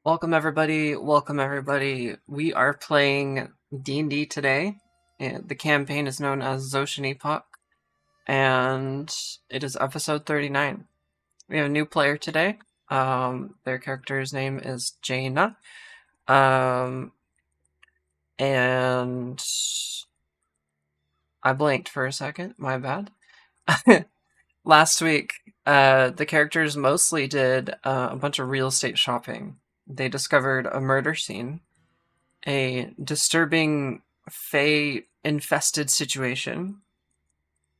Welcome everybody, welcome everybody. We are playing D&D today. And the campaign is known as Zotian Epoch, and it is episode 39. We have a new player today. Their character's name is Jaina. Um, and I blanked for a second, my bad. Last week, the characters mostly did a bunch of real estate shopping. They discovered a murder scene, a disturbing Fey infested situation,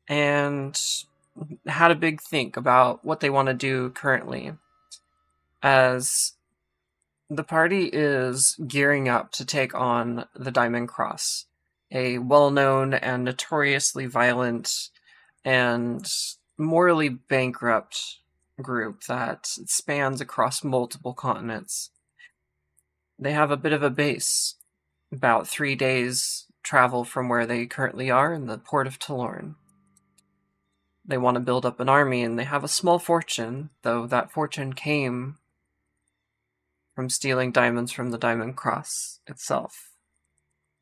and had a big think about what they want to do currently, as the party is gearing up to take on the Diamond Cross, a well known and notoriously violent and morally bankrupt group that spans across multiple continents. They have a bit of a base about 3 days travel from where they currently are in the port of Talorn. They want to build up an army, and they have a small fortune, though that fortune came from stealing diamonds from the Diamond Cross itself.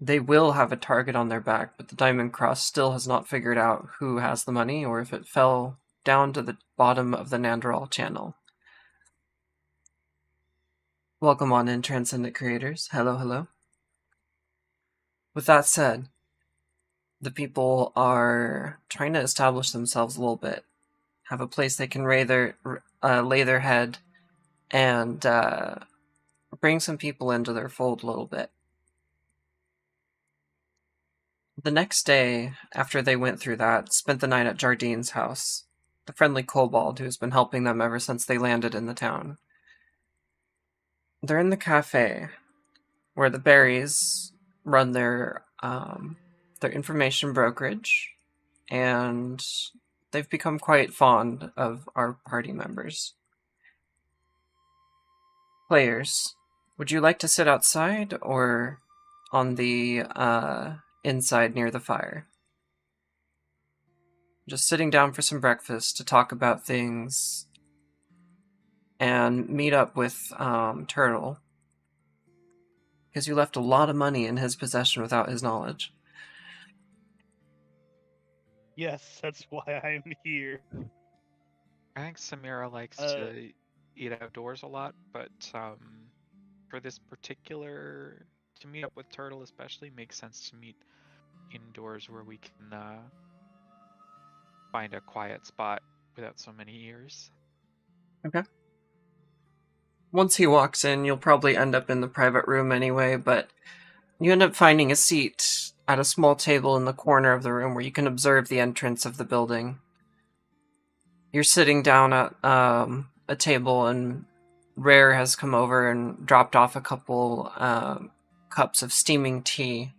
They will have a target on their back, but the Diamond Cross still has not figured out who has the money or if it fell down to the bottom of the Nandral channel. Welcome on in, Transcendent Creators. Hello, hello. With that said, the people are trying to establish themselves a little bit, have a place they can lay their head, and bring some people into their fold a little bit. The next day, after they went through that, spent the night at Jardine's house, the friendly kobold who's been helping them ever since they landed in the town. They're in the cafe, where the Berries run their information brokerage, and they've become quite fond of our party members. Players, would you like to sit outside or on the inside near the fire? Just sitting down for some breakfast to talk about things and meet up with Turtle, because you left a lot of money in his possession without his knowledge. Yes, that's why I'm here. I think Samira likes Uh, to eat outdoors a lot, but for this particular, to meet up with Turtle especially, makes sense to meet indoors where we can find a quiet spot without so many ears. Okay. Once he walks in, you'll probably end up in the private room anyway, but you end up finding a seat at a small table in the corner of the room where you can observe the entrance of the building. You're sitting down at a table, and Rare has come over and dropped off a couple cups of steaming tea.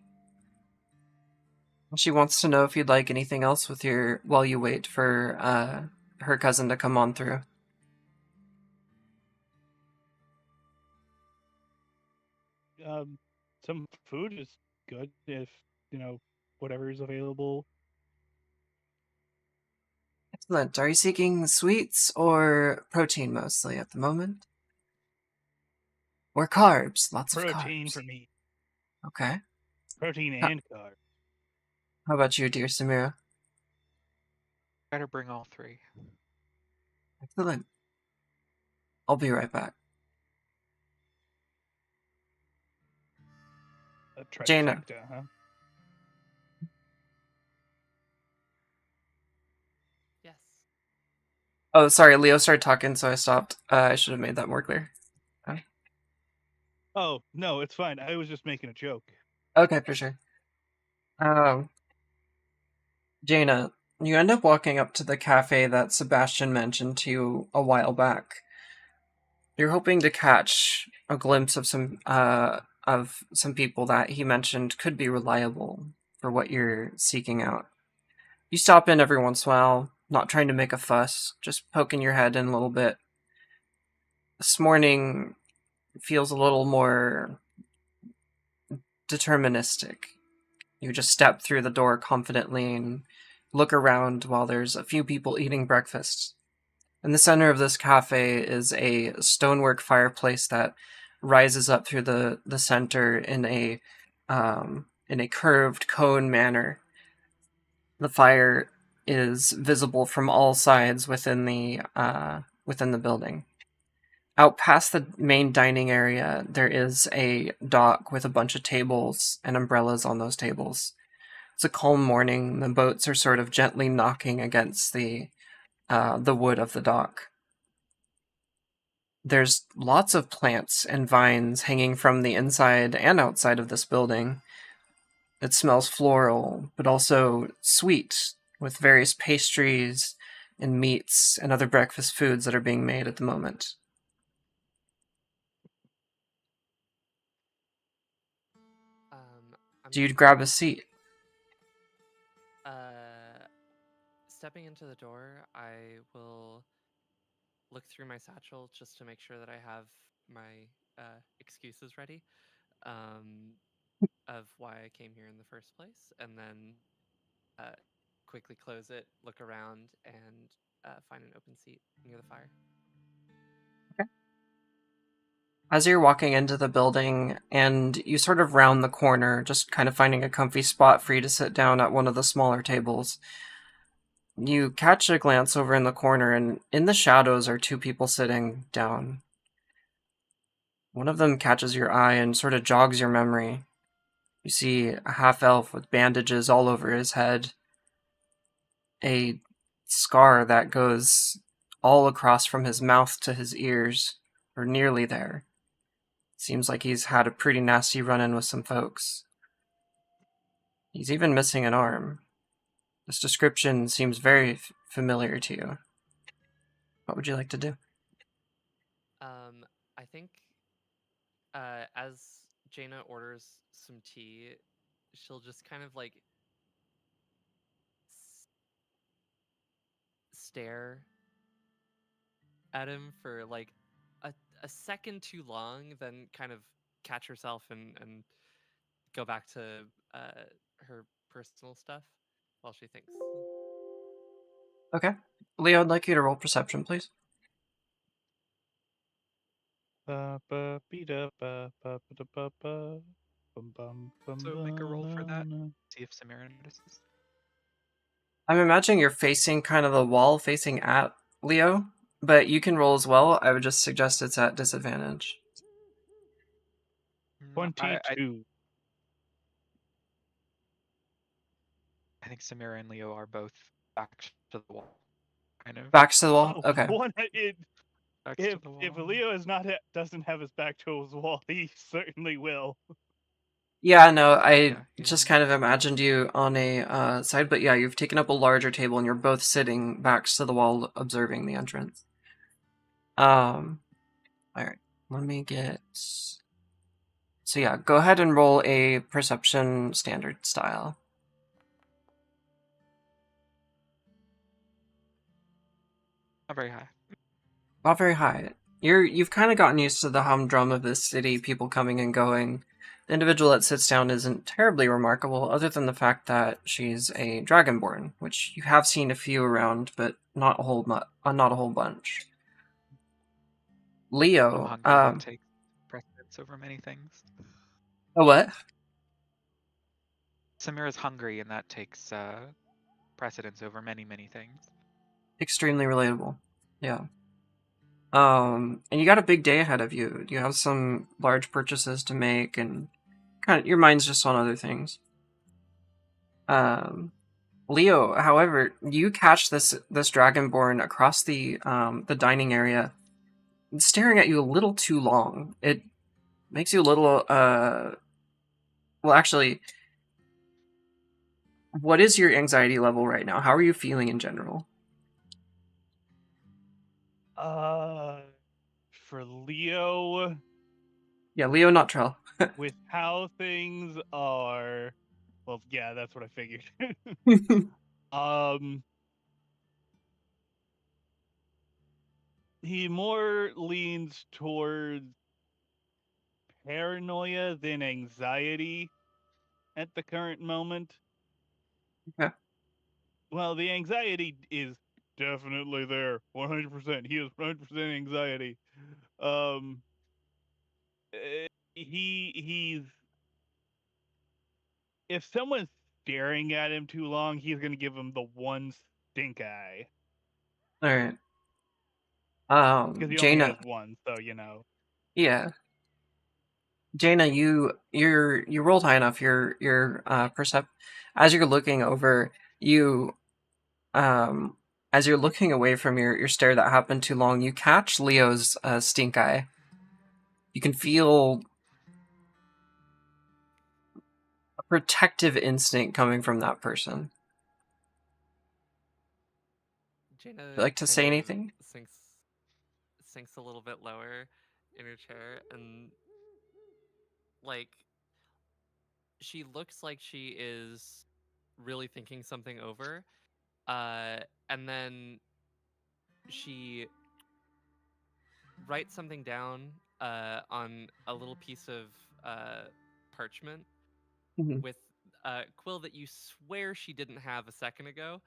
She wants to know if you'd like anything else with your while you wait for her cousin to come on through. some food is good if whatever is available. Excellent. Are you seeking sweets or protein mostly at the moment? Or carbs? Lots of Protein carbs. for me. Okay. Protein How, and carb. how about you, dear Samira? Better bring all three. Excellent. I'll be right back. A Jaina. trifecta, huh? Yes. Oh, sorry, Leo started talking, so I stopped. I should have made that more clear. Oh, no, it's fine. I was just making a joke. Okay, for sure. Um, Jaina, you end up walking up to the cafe that Sebastian mentioned to you a while back. You're hoping to catch a glimpse of some people that he mentioned could be reliable for what you're seeking out. You stop in every once in a while, not trying to make a fuss, just poking your head in a little bit. This morning feels a little more deterministic. You just step through the door confidently and look around while there's a few people eating breakfast. In the center of this cafe is a stonework fireplace that rises up through the center in a curved cone manner. The fire is visible from all sides within the building. Out past the main dining area, there is a dock with a bunch of tables and umbrellas on those tables. It's a calm morning. The boats are sort of gently knocking against the wood of the dock. There's lots of plants and vines hanging from the inside and outside of this building. It smells floral, but also sweet, with various pastries and meats and other breakfast foods that are being made at the moment. I'm Do you grab a seat? uh stepping into the door. I will look through my satchel just to make sure that I have my excuses ready, um, of why I came here in the first place, and then uh, quickly close it, look around, and find an open seat near the fire. As you're walking into the building and you sort of round the corner, just kind of finding a comfy spot for you to sit down at one of the smaller tables, you catch a glance over in the corner, and in the shadows are two people sitting down. One of them catches your eye and sort of jogs your memory. You see a half elf with bandages all over his head, a scar that goes all across from his mouth to his ears, or nearly there. Seems like he's had a pretty nasty run in with some folks. He's even missing an arm. This description seems very familiar to you. What would you like to do? I think as Jaina orders some tea, she'll just kind of like stare at him for like a, a second too long, then kind of catch herself and go back to her personal stuff while she thinks. Okay. Leo, I'd like you to roll perception, please. Ba ba be da ba ba ba da ba ba. Bum bum bum So make a roll for that. ba. See if Samira notices. I'm imagining you're facing kind of the wall facing at Leo, but you can roll as well. I would just suggest it's at disadvantage. 22. I think Samira and Leo are both back to the wall. Kind of Back to the wall? Oh, Okay. back if to the wall. if Leo is not doesn't have his back to his wall, he certainly will. Yeah, no, I Yeah, just yeah. kind of imagined you on a side, but yeah, you've taken up a larger table and you're both sitting backs to the wall observing the entrance. Alright, let me get... So yeah, go ahead and roll a perception standard style. Not very high. Not very high. You've kind of gotten used to the humdrum of this city, people coming and going. The individual that sits down isn't terribly remarkable, other than the fact that she's a dragonborn, which you have seen a few around, but not a whole bunch. So Leo, hunger that takes precedence over many things. a what? Samira's hungry, and that takes precedence over many, many things. Extremely relatable. Yeah. And you got a big day ahead of you. You have some large purchases to make, and kind of your mind's just on other things. Leo, however, you catch this dragonborn across the dining area, staring at you a little too long. It makes you a little well, actually, what is your anxiety level right now? How are you feeling in general? For Leo, Yeah, Leo, not Trell. with how things are, well, yeah, that's what I figured. He more leans towards paranoia than anxiety at the current moment. Okay. Well, the anxiety is definitely there, 100%. He has 100% anxiety. he's if someone's staring at him too long, he's gonna give him the one stink eye All right. because he only Jaina. has one. So you know. Yeah, Jaina, you rolled high enough. Your percept as you're looking over you um as you're looking away from your stare that happened too long, you catch Leo's stink eye. You can feel a protective instinct coming from that person. Jaina Would you like to kind say of anything? sinks a little bit lower in her chair and like she looks like she is really thinking something over. And then she writes something down on a little piece of parchment Mhm. with a quill that you swear she didn't have a second ago,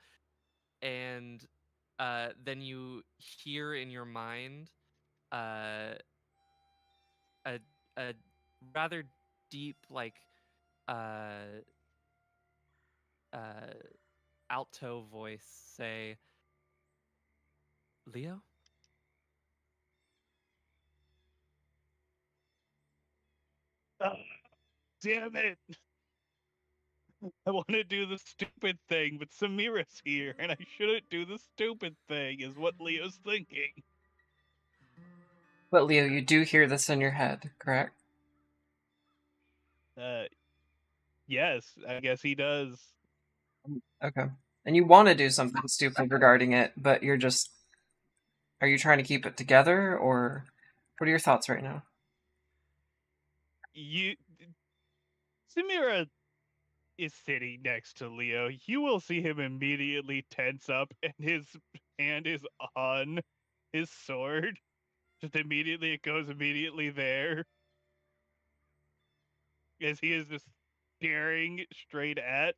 and then you hear in your mind uh, a a rather deep uh, uh, alto voice say, "Leo." Oh, damn it! I want to do the stupid thing, but Samira's here, and I shouldn't do the stupid thing. Is what Leo's thinking. But Leo, you do hear this in your head, correct? Uh, yes, I guess he does. Okay. And you want to do something stupid regarding it, but you're just are you trying to keep it together or what are your thoughts right now? You, Samira is sitting next to Leo. You will see him immediately tense up, and his hand is on his sword. Just immediately, it goes immediately there as he is just staring straight at.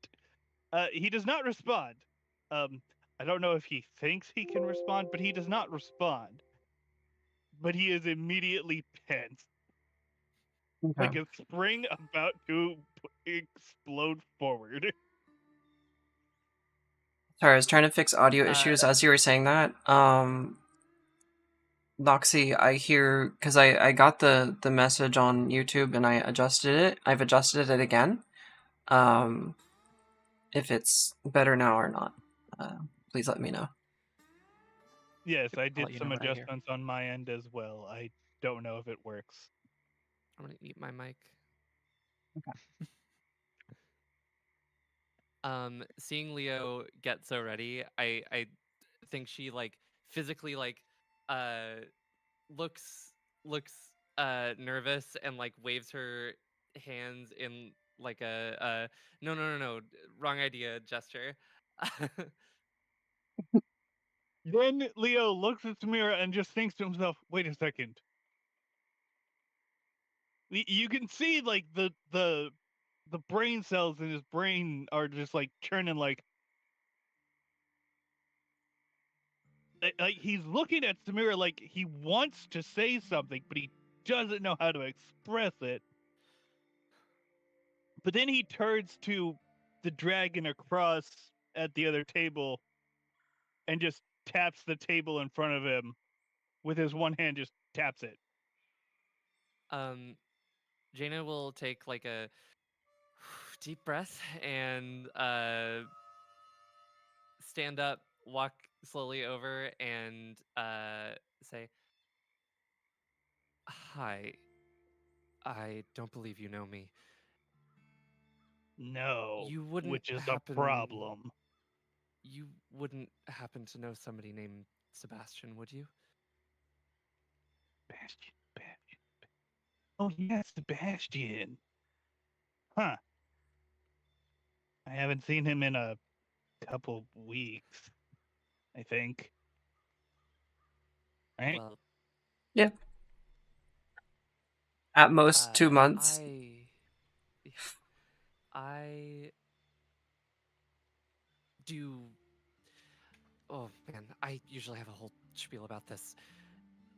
He does not respond. I don't know if he thinks he can respond, but he does not respond. But he is immediately tense, Okay. like a spring about to explode forward. Sorry, I was trying to fix audio Uh, issues as you were saying that. Noxy, I hear because I got the message on YouTube and I adjusted it. I've adjusted it again. Um, if it's better now or not, please let me know. Yes, I I'll did let you know some what I hear. adjustments on my end as well. I don't know if it works. I'm gonna eat my mic. Okay. Seeing Leo get so ready, I think she like physically uh looks looks nervous and like waves her hands in like a no, wrong idea gesture. Then Leo looks at Samira and just thinks to himself, "Wait a second." You can see like the brain cells in his brain are just like churning like he's looking at Samira like he wants to say something, but he doesn't know how to express it. But then he turns to the dragon across at the other table and just taps the table in front of him with his one hand, just taps it. um Jaina will take like a deep breath and stand up, walk slowly over and say, "Hi, I don't believe you know me. No, You wouldn't which is a happen problem. you wouldn't happen to know somebody named Sebastian, would you?" Sebastian. Oh, yes, Sebastian. Huh. I haven't seen him in a couple weeks, I think. Right? Well, Yeah, at most 2 months. yeah, I do. Oh man, I usually have a whole spiel about this.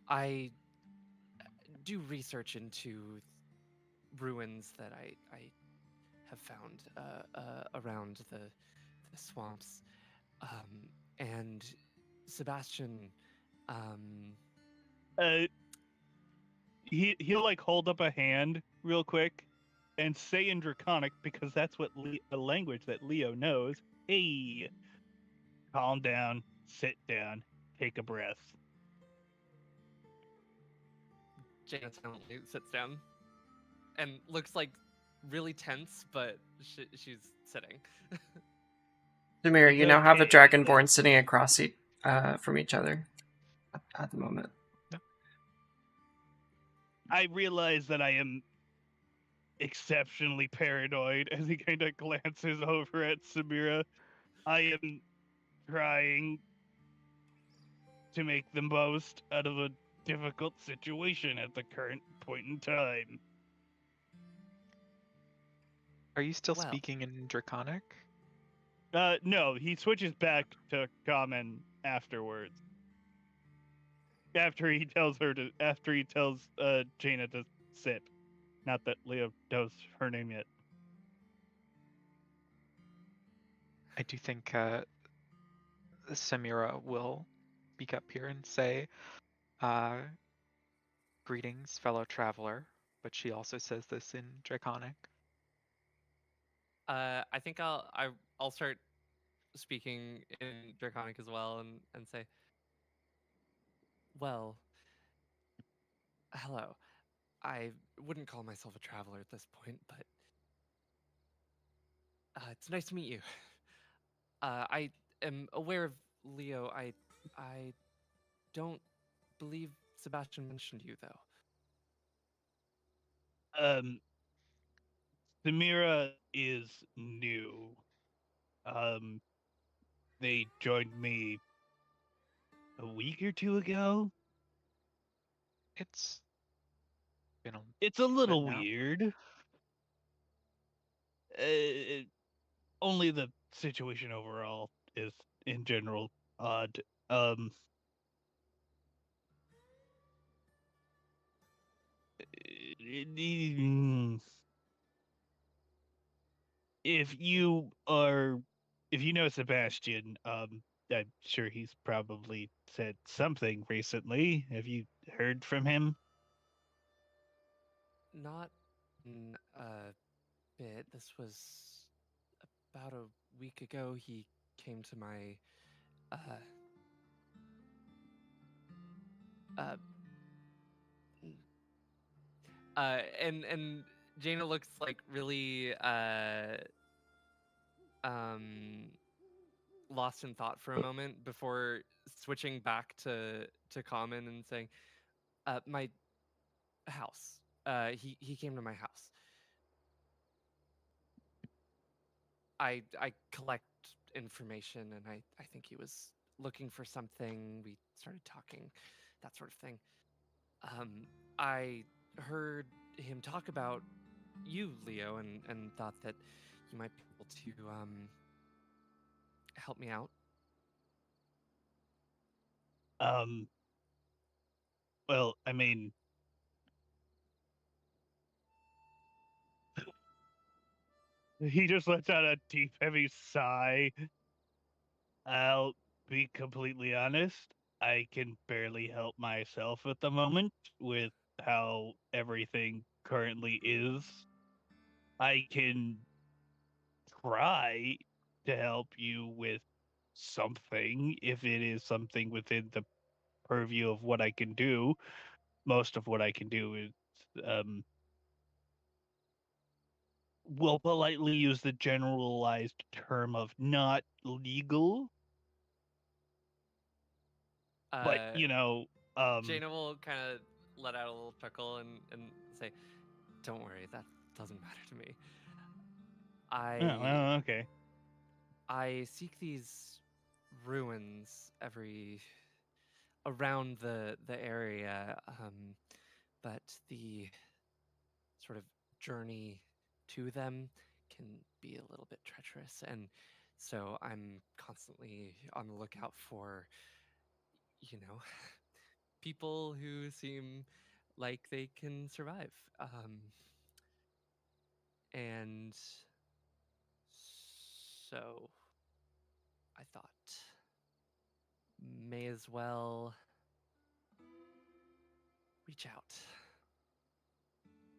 I do research into ruins that I have found around the swamps. And Sebastian, um, Uh, he'll like hold up a hand real quick, and say in Draconic, because that's what a language that Leo knows. Hey, calm down, sit down, take a breath. Jaina silently sits down and looks like really tense, but she's sitting. Demir, It's you now have a okay. dragonborn sitting across from each other at the moment. I realize that I am exceptionally paranoid as he kind of glances over at Samira. I am trying to make the most out of a difficult situation at the current point in time. Are you still Well, speaking in Draconic? No, he switches back to common afterwards. After he tells Jaina to sit. Not that Leo knows her name yet. I do think Samira will speak up here and say, uh, greetings, fellow traveler, but she also says this in Draconic. I think I'll start speaking in Draconic as well, and say, well, hello. I wouldn't call myself a traveler at this point, but it's nice to meet you. I am aware of Leo. I don't believe Sebastian mentioned you though. Um, Samira is new. Um, they joined me a week or two ago. It's been a It's a bit little now. weird. Uh, Only the situation overall is, in general, odd. Um, mm, if you are, if you know Sebastian, I'm sure he's probably said something recently. Have you heard from him? Not in a bit. This was about a week ago. He came to my uh uh and Jaina looks like really um lost in thought for a moment before switching back to common and saying, my house. He came to my house. I collect information, and I think he was looking for something. We started talking, that sort of thing. I heard him talk about you, Leo, and thought that you might be able to help me out. Um, well, I mean, he just lets out a deep, heavy sigh. I'll be completely honest. I can barely help myself at the moment with how everything currently is. I can try to help you with something if it is something within the purview of what I can do. Most of what I can do is, um, we'll politely use the generalized term of not legal, but Uh, um, Jaina will kind of let out a little chuckle and say, "Don't worry, that doesn't matter to me. oh, I well, okay. I seek these ruins every around the area, but the sort of journey to them can be a little bit treacherous, and so I'm constantly on the lookout for, you know, people who seem like they can survive. And so I thought may as well reach out.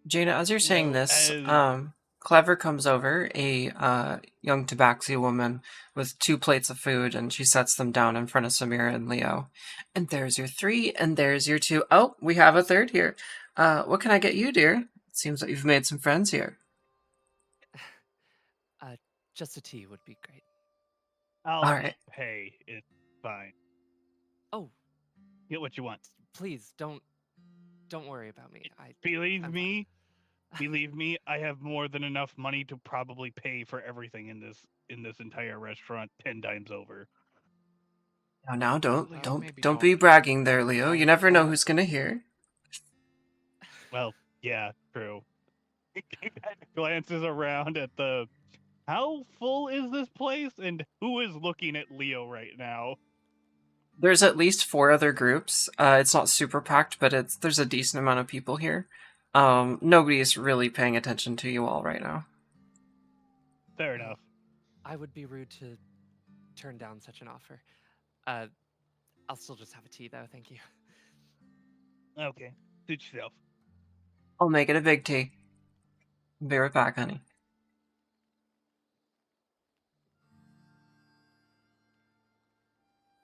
Jaina, as you're saying Well, this, as Clever comes over, a young tabaxi woman with 2 plates of food, and she sets them down in front of Samira and Leo. And there's your 3, and there's your 2. Oh, we have a third here. What can I get you, dear? It seems that you've made some friends here. Just a tea would be great. I'll All right. pay, it's fine. Oh, Get what you want. please don't worry about me. Believe I'm me, fine. believe me, I have more than enough money to probably pay for everything in this entire restaurant 10 times over. Now, don't Leo, don't maybe don't don't be bragging there, Leo. You all never know that. who's gonna hear. Well, yeah, true. He kind of glances around at the. How full is this place, and who is looking at Leo right now? There's at least 4 other groups. It's not super packed, but there's a decent amount of people here. Nobody's really paying attention to you all right now. Fair Well, enough. I would be rude to turn down such an offer. I'll still just have a tea though, thank you. Okay, suit yourself. I'll make it a big tea. Be right back, honey.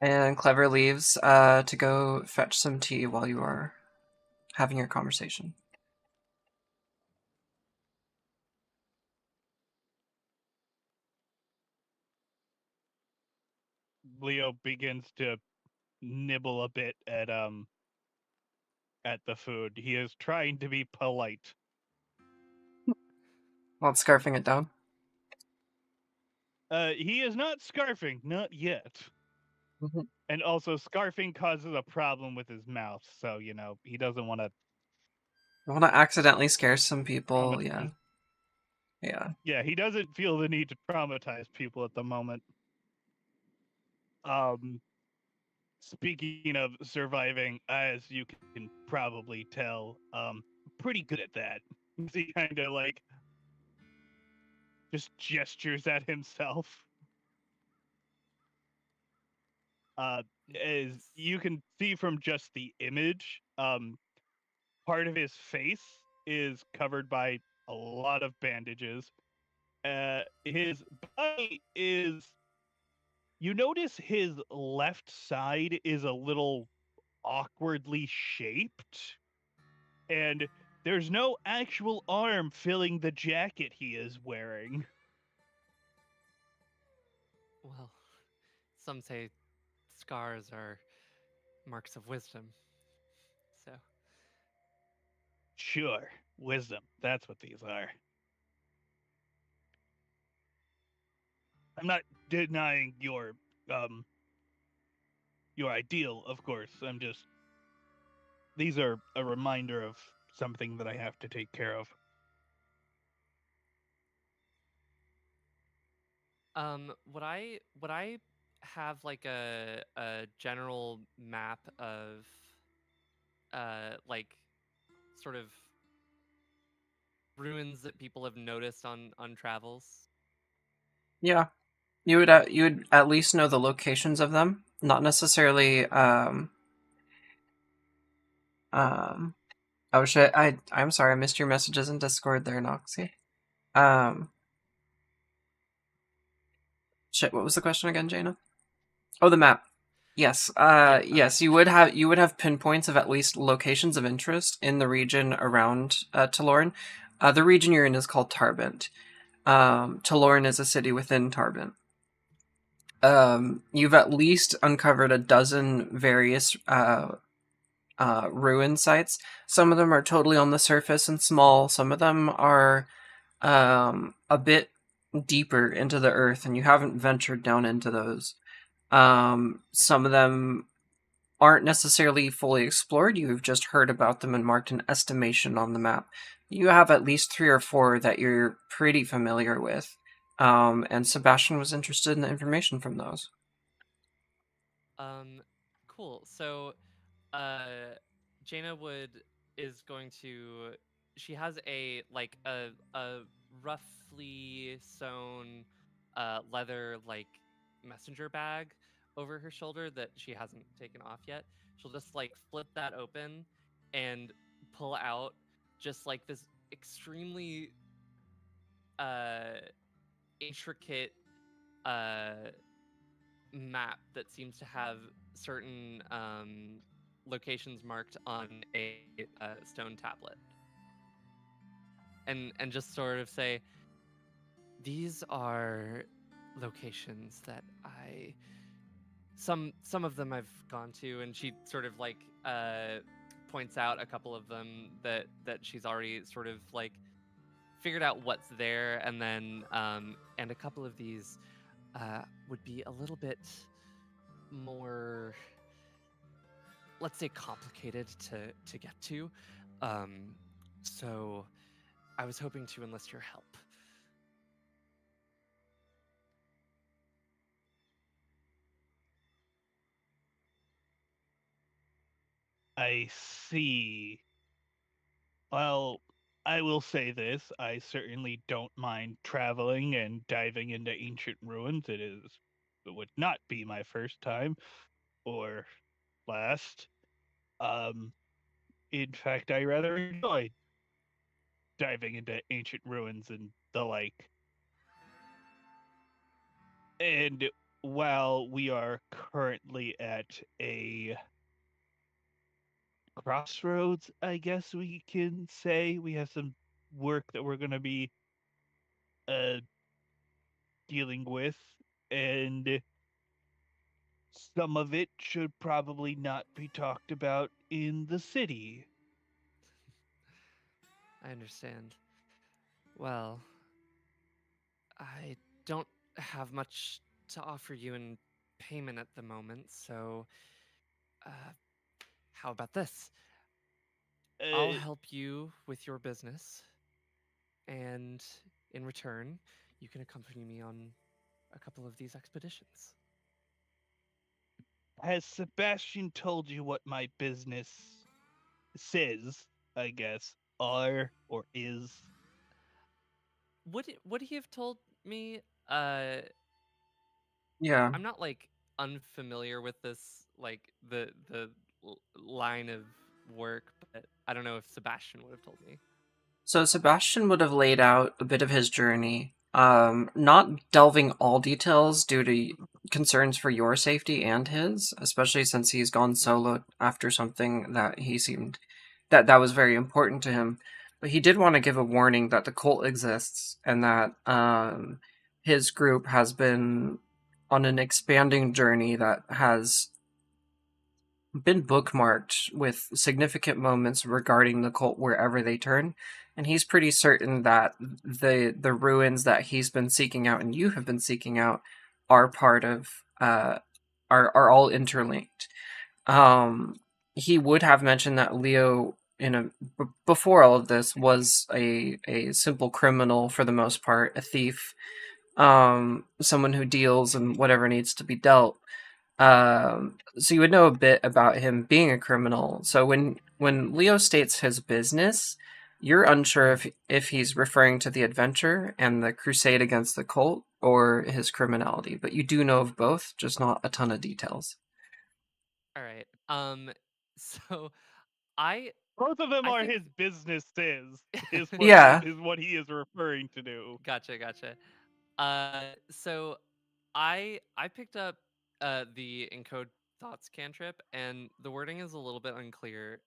And Clever leaves to go fetch some tea while you are having your conversation. Leo begins to nibble a bit at the food. He is trying to be polite. While scarfing it down. He is not scarfing, not yet. Mm-hmm. And also, scarfing causes a problem with his mouth, so he doesn't want to. I want to accidentally scare some people. Yeah. Yeah, he doesn't feel the need to traumatize people at the moment. Um, Speaking of surviving, as you can probably tell, pretty good at that. He kind of like just gestures at himself. As you can see from just the image, part of his face is covered by a lot of bandages. His body is. You notice his left side is a little awkwardly shaped, and there's no actual arm filling the jacket he is wearing. Well, some say scars are marks of wisdom. So, Sure, wisdom. That's what these are. I'm not denying um your ideal, of course. I'm just these are a reminder of something that I have to take care of. would I have like a general map of like sort of ruins that people have noticed on travels? Yeah. You would at least know the locations of them, not necessarily. Oh shit! I'm sorry, I missed your messages in Discord there, Noxy. Um, Shit. What was the question again, Jaina? Oh, the map. Yes. Yeah. Yes. You would have pinpoints of at least locations of interest in the region around Taloran. The region you're in is called Tarbent. Taloran is a city within Tarbent. You've at least uncovered a dozen various ruin sites. Some of them are totally on the surface and small. Some of them are a bit deeper into the earth, and you haven't ventured down into those. Some of them aren't necessarily fully explored. You've just heard about them and marked an estimation on the map. You have at least 3 or 4 that you're pretty familiar with. And Sebastian was interested in the information from those. Cool. So, uh, Jaina would is going to. She has a roughly sewn leather messenger bag over her shoulder that she hasn't taken off yet. She'll just flip that open and pull out just this extremely uh intricate uh map that seems to have certain locations marked on a stone tablet, and just sort of say, these are locations that I some of them I've gone to, and she sort of points out a couple of them that she's already sort of figured out what's there, and then and a couple of these would be a little bit more, let's say, complicated to get to. Um, so I was hoping to enlist your help. I see. Well, I will say this. I certainly don't mind traveling and diving into ancient ruins. It would not be my first time or last. Um, in fact, I rather enjoy diving into ancient ruins and the like. And while we are currently at a crossroads, I guess we can say we have some work that we're going to be uh, dealing with, and some of it should probably not be talked about in the city. I understand. Well, I don't have much to offer you in payment at the moment, so uh, how about this? I'll Uh, help you with your business, and in return, you can accompany me on a couple of these expeditions. has Sebastian told you what my business says, I guess, are or is? Would he have told me? Uh, Yeah. I'm not unfamiliar with this the line of work, but I don't know if Sebastian would have told me. So Sebastian would have laid out a bit of his journey, not delving all details due to concerns for your safety and his, especially since he's gone solo after something that he seemed that was very important to him. But he did want to give a warning that the cult exists and that his group has been on an expanding journey that has been bookmarked with significant moments regarding the cult wherever they turn, and he's pretty certain that the ruins that he's been seeking out and you have been seeking out are part of are all interlinked. Um, he would have mentioned that Leo before all of this was a simple criminal for the most part, a thief, someone who deals in whatever needs to be dealt. So you would know a bit about him being a criminal. So when Leo states his business, you're unsure if he's referring to the adventure and the crusade against the cult or his criminality, but you do know of both, just not a ton of details. All right. So I Both of them I are think. his businesses, Yeah. is what he is referring to do. Gotcha. So I picked up the encode thoughts cantrip, and the wording is a little bit unclear.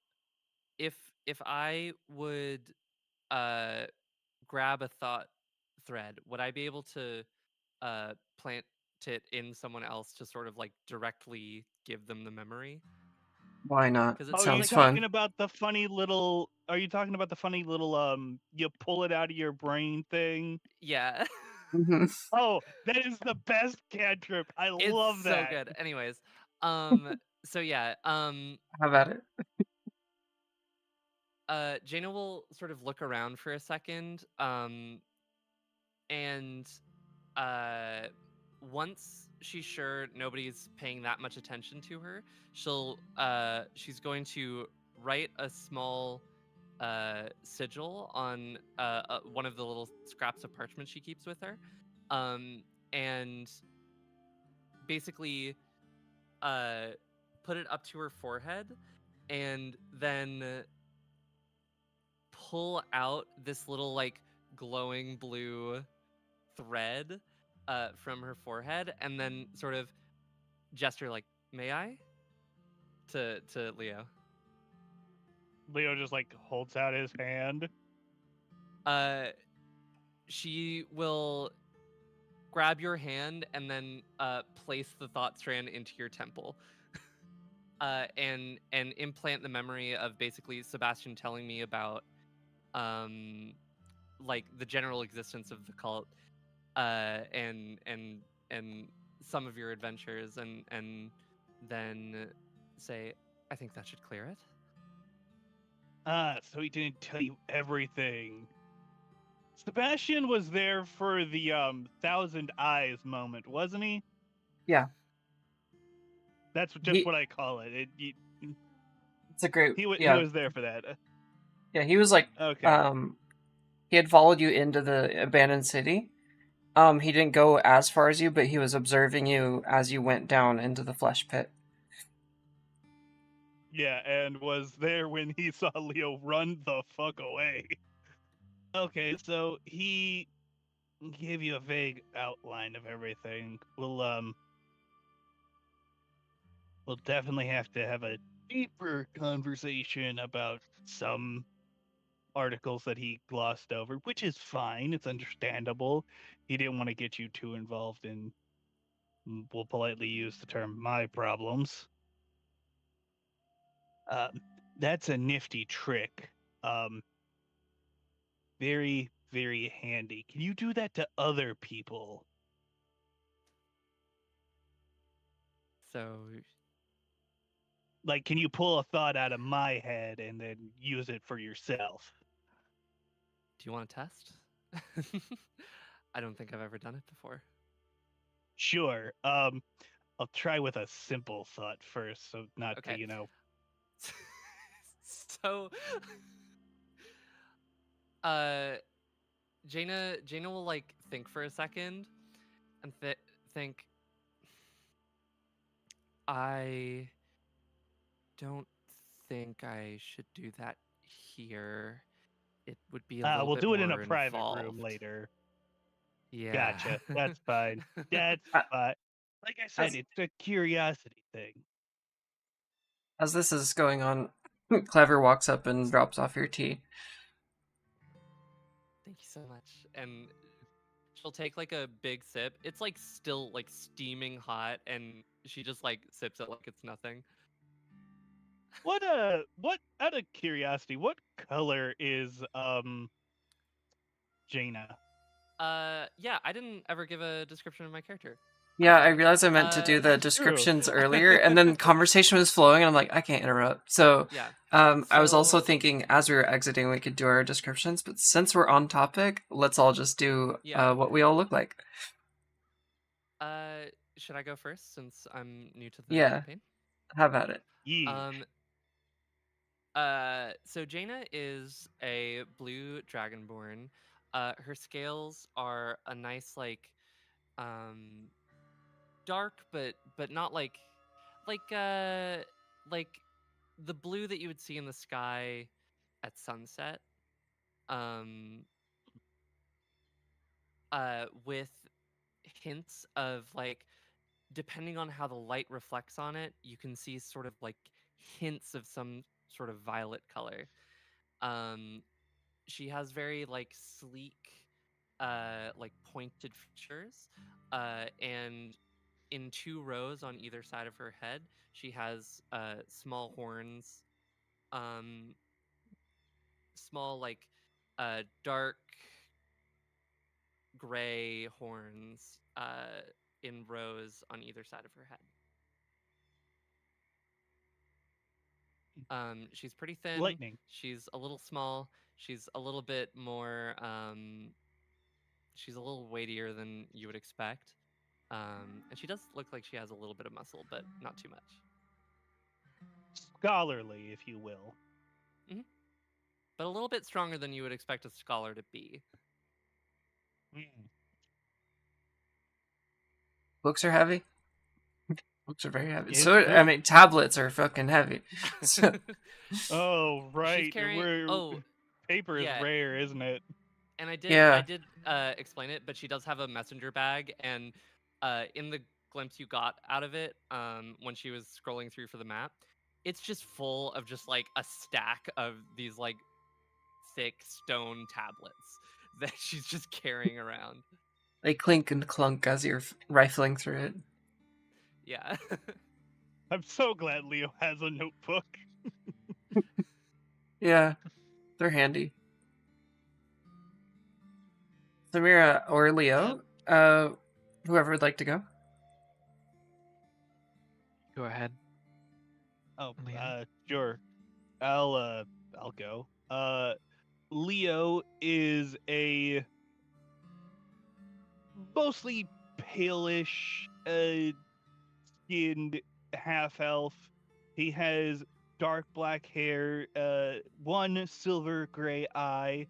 If I would uh grab a thought thread, would I be able to plant it in someone else to sort of directly give them the memory? Why not? Because it Oh, sounds Sounds like fun. are you talking about the funny little you pull it out of your brain thing? yeah. Hmm. Oh, that is the best cantrip. I It's love so that. good. Anyways, um so yeah, How about it? Jaina will sort of look around for a second, and uh once she's sure nobody's paying that much attention to her, she's going to write a small sigil on one of the little scraps of parchment she keeps with her, and basically put it up to her forehead, and then pull out this little like glowing blue thread from her forehead, and then sort of gesture like, "May I?" to Leo. Leo just like holds out his hand. She will grab your hand and then place the thought strand into your temple, and implant the memory of basically Sebastian telling me about like the general existence of the cult, and some of your adventures, and then say, "I think that should clear it." Ah, so he didn't tell you everything. Sebastian was there for the thousand eyes moment, wasn't he? Yeah. That's just He what I call it. it's a great He yeah. was there for that. Yeah, he was like Okay. he had followed you into the abandoned city. He didn't go as far as you, but he was observing you as you went down into the flesh pit. Yeah, and was there when he saw Leo run the fuck away. Okay, so he gave you a vague outline of everything. We'll definitely have to have a deeper conversation about some articles that he glossed over, which is fine. It's understandable. He didn't want to get you too involved in, we'll politely use the term, my problems. That's a nifty trick. Um, very, very handy. Can you do that to other people? So, Like, can you pull a thought out of my head and then use it for yourself? do you want to test? I don't think I've ever done it before. Sure. I'll try with a simple thought first, so not to, Okay. So, uh, Jaina will like think for a second and think, I don't think I should do that here. It would be a little we'll bit do it in a more private room involved. later. Yeah. Gotcha. That's fine. That's Uh, fine. Like I said, As it's a curiosity thing. as this is going on, Clever walks up and drops off your tea. Thank you so much. And she'll take like a big sip. It's like still like steaming hot, and she just like sips it like it's nothing. What out of curiosity, what color is Jaina? Yeah, I didn't ever give a description of my character. My Yeah, I bad. realized I meant to do the That's true. descriptions earlier, and then conversation was flowing, and I'm like, I can't interrupt. So, Yeah. I was also So thinking as we were exiting, we could do our descriptions, but since we're on topic, let's all just do yeah. what we all look like. Uh, should I go first since I'm new to the Yeah, campaign? have at it. Yeah. Um, so Jaina is a blue dragonborn. Her scales are a nice um dark, but not like uh like the blue that you would see in the sky at sunset. Um, with hints of like, depending on how the light reflects on it, you can see sort of like hints of some sort of violet color. Um, she has very like sleek, like pointed features, and in two rows on either side of her head, she has small horns, um, small like dark gray horns in rows on either side of her head. She's pretty thin. Lightning. She's a little small. She's a little bit more. She's a little weightier than you would expect. And she does look like she has a little bit of muscle, but not too much. Scholarly, if you will. Hmm. but a little bit stronger than you would expect a scholar to be. Books are heavy. Books are very heavy. Is So I this? mean, tablets are fucking heavy. So Oh, She's right. carrying. Oh, Paper is yeah, rare, isn't it? and I yeah, did explain it, but she does have a messenger bag, and in the glimpse you got out of it, when she was scrolling through for the map, it's just full of just like a stack of these like thick stone tablets that she's just carrying around. they clink and clunk as you're rifling through it. Yeah. I'm so glad Leo has a notebook. Yeah, they're handy. Samira or Leo, whoever would like to go. Go ahead, Oh, Leo. sure. I'll go. Leo is a mostly palish, skinned half elf. He has dark black hair, one silver gray eye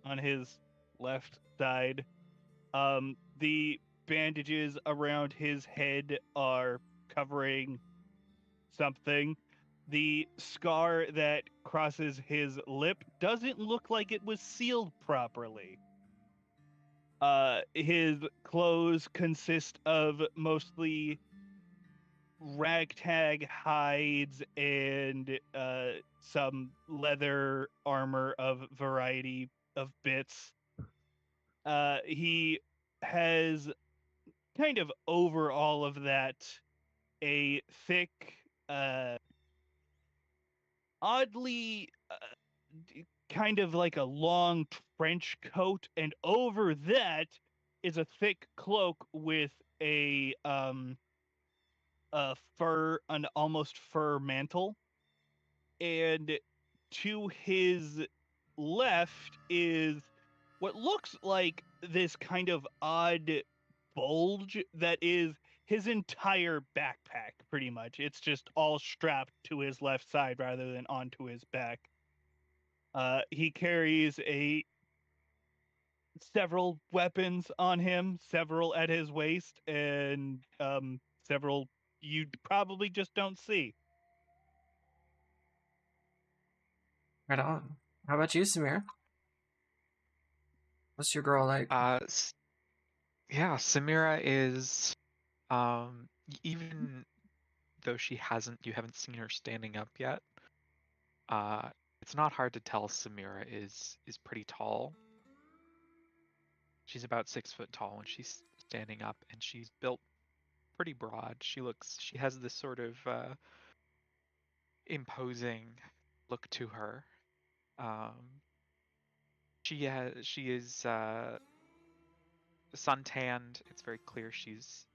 on his left side. The bandages around his head are covering something. The scar that crosses his lip doesn't look like it was sealed properly. His clothes consist of mostly ragtag hides and some leather armor of variety of bits. He has kind of over all of that a thick, uh, oddly kind of like a long trench coat, and over that is a thick cloak with an almost fur mantle, and to his left is what looks like this kind of odd bulge that is his entire backpack, pretty much. It's just all strapped to his left side rather than onto his back. He carries a several weapons on him, several at his waist, and several you probably just don't see. Right on. How about you, Samira? What's your girl like? Yeah, Samira is even though you haven't seen her standing up yet. Uh, it's not hard to tell Samira is pretty tall. She's about 6 foot tall when she's standing up, and she's built pretty broad. She has this sort of imposing look to her. Um, she is suntanned. It's very clear she's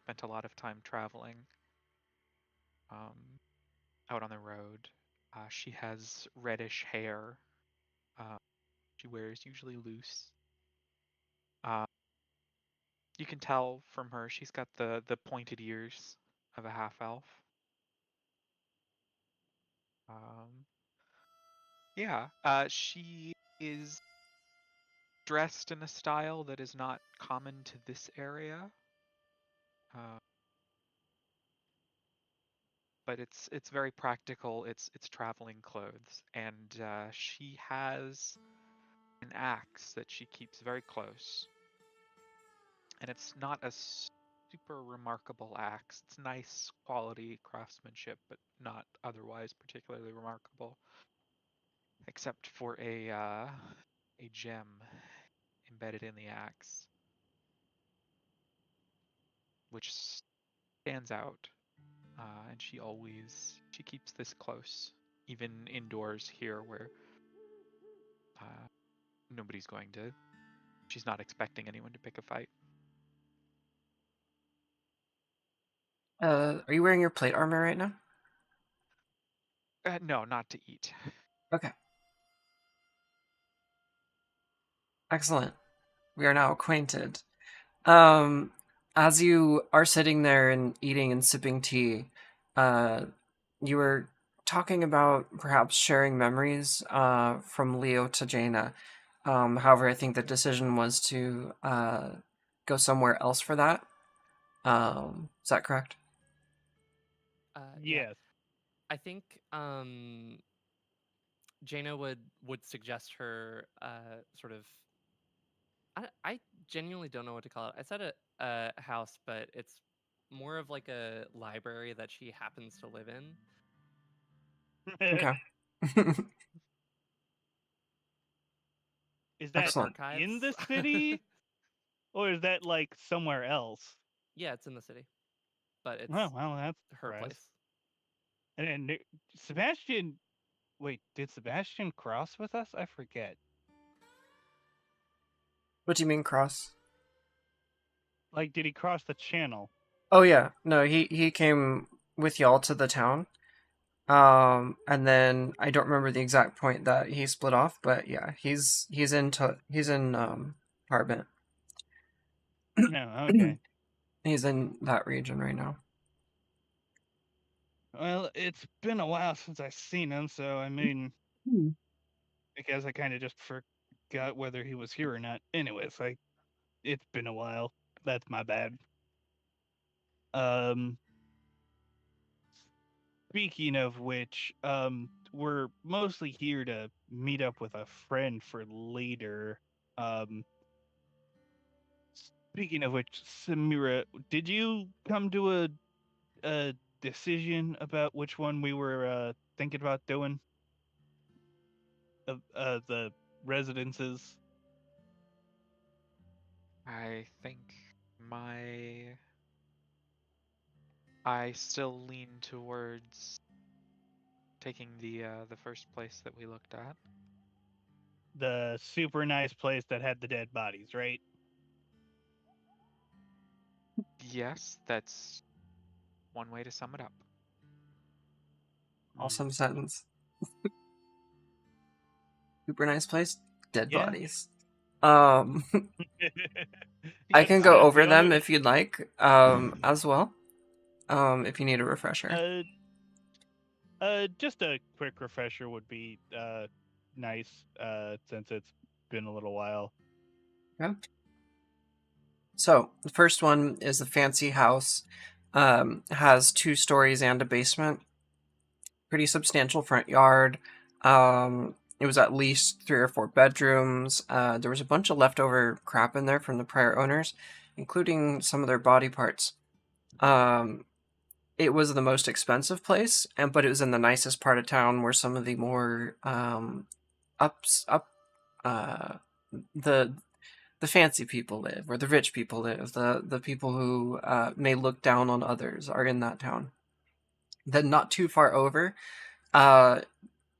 spent a lot of time traveling um, out on the road. She has reddish hair. Uh, she wears usually loose. Uh, you can tell from her she's got the pointed ears of a half elf. Um, yeah, she is dressed in a style that is not common to this area. Uh, but it's very practical. It's traveling clothes, and she has an axe that she keeps very close, and it's not a super remarkable axe. It's nice quality craftsmanship, but not otherwise particularly remarkable, except for a gem embedded in the axe, which stands out. And she keeps this close, even indoors here where uh, nobody's going to. She's not expecting anyone to pick a fight. Are you wearing your plate armor right now? No, not to eat. Okay, excellent. We are now acquainted. Um, as you are sitting there and eating and sipping tea, you were talking about perhaps sharing memories from Leo to Jaina. However, I think the decision was to go somewhere else for that. Is that correct? Yeah, Yes. I think Jaina would suggest her sort of. I genuinely don't know what to call it. I said a house, but it's more of like a library that she happens to live in. Okay. Is Her that Excellent. in archives. the city, or is that like somewhere else? Yeah, it's in the city, but Oh, it's well, that's a her surprise. place. And Sebastian, wait, did Sebastian cross with us? I forget. What do you mean cross? Like, did he cross the channel? Oh yeah, no, he came with y'all to the town. And then I don't remember the exact point that he split off, but yeah, he's in Harbin. No, okay. He's in that region right now. Well, it's been a while since I've seen him, so I mean, I guess I kind of just forgot whether he was here or not. Anyways, it's been a while. That's my bad. Um, Speaking of which, we're mostly here to meet up with a friend for later. Um, Speaking of which, Samira, did you come to a decision about which one we were thinking about doing? Of the residences? I think my I still lean towards taking the first place that we looked at. The super nice place that had the dead bodies, right? Yes, that's one way to sum it up. Mm. Awesome sentence. Super nice place. Dead Yeah. bodies. I Yep. can go So over the them only if you'd like, as well. If you need a refresher. uh just a quick refresher would be nice since it's been a little while. Yeah. So the first one is the fancy house. Has 2 stories and a basement. Pretty substantial front yard. It was at least 3 or 4 bedrooms. There was a bunch of leftover crap in there from the prior owners, including some of their body parts. Um, it was the most expensive place, but it was in the nicest part of town where some of the more uh, the the fancy people live, where the rich people live, the people who may look down on others are in that town. Then not too far over, uh,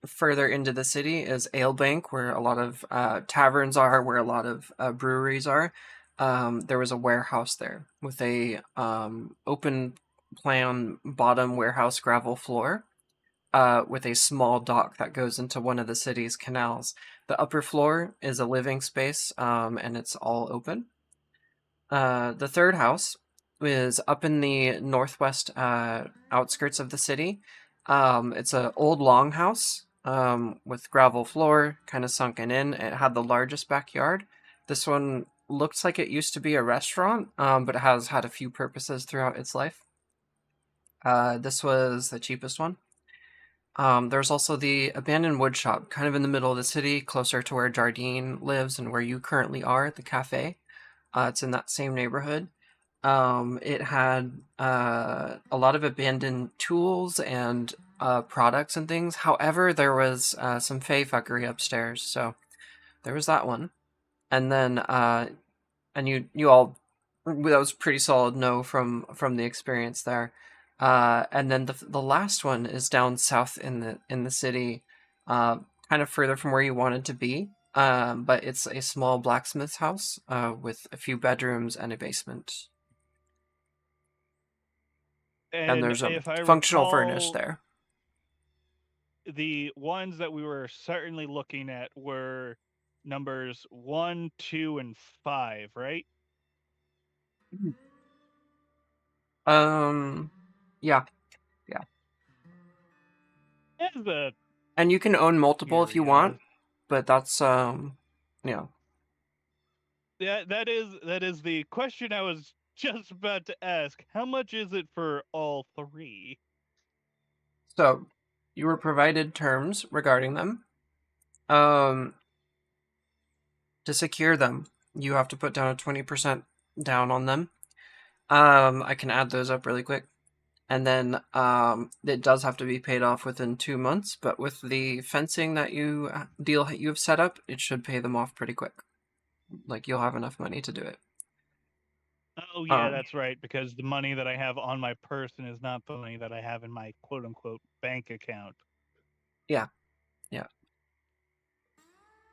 further into the city is Alebank, where a lot of taverns are, where a lot of breweries are. There was a warehouse there with a open plan bottom warehouse gravel floor with a small dock that goes into one of the city's canals. The upper floor is a living space and it's all open. The third house is up in the northwest outskirts of the city. It's an old longhouse with gravel floor, kind of sunken in. It had the largest backyard. This one looks like it used to be a restaurant, but it has had a few purposes throughout its life. This was the cheapest one. There's also the abandoned wood shop, kind of in the middle of the city, closer to where Jardine lives and where you currently are, the cafe. It's in that same neighborhood. It had a lot of abandoned tools and products and things. However, there was some fey fuckery upstairs, so there was that one. And then, and you all that was pretty solid no from the experience there. And then the last one is down south in the city, kind of further from where you wanted to be. But it's a small blacksmith's house with a few bedrooms and a basement. And And there's a if I functional furnace recall, there. the ones that we were certainly looking at were numbers 1, 2, and 5, right? Um, yeah, yeah. As a And you can own multiple if you area, want, but that's that is the question I was just about to ask. How much is it for all three? So you were provided terms regarding them. Um, to secure them, you have to put down a 20% down on them. I can add those up really quick. And then it does have to be paid off within 2 months, but with the fencing that you have set up, it should pay them off pretty quick. Like you'll have enough money to do it. Oh yeah, Um, that's right. Because the money that I have on my person is not the money that I have in my quote unquote bank account. yeah, yeah.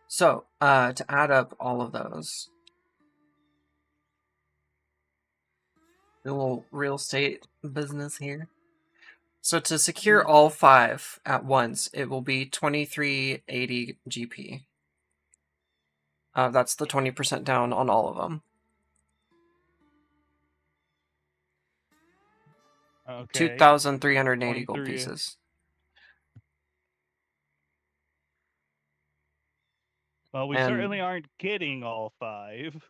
So to add up all of those, a little real estate business here. So to secure all 5 at once, it will be 2380 GP. That's the 20% down on all of them. Okay, 2,380 gold 23. pieces. Well, we certainly And aren't getting all 5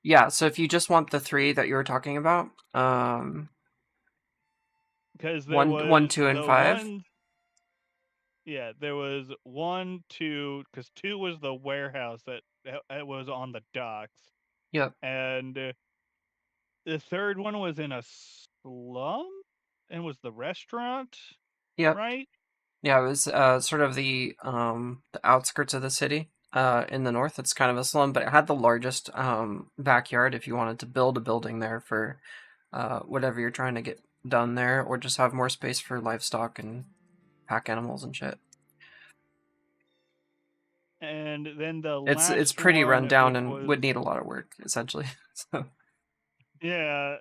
yeah, so if you just want the 3 that you were talking about, because there one, was 2, and the 5. one. Yeah, there was 1, 2, because 2 was the warehouse that it was on the docks, Yep, and the third one was in a slum, and was the restaurant, yep. right? Yeah, it was sort of the outskirts of the city. In the north, it's kind of a slum, but it had the largest backyard if you wanted to build a building there for whatever you're trying to get done there, or just have more space for livestock and pack animals and shit. And then the It's last pretty run one, down which and was would need a lot of work, essentially. So yeah,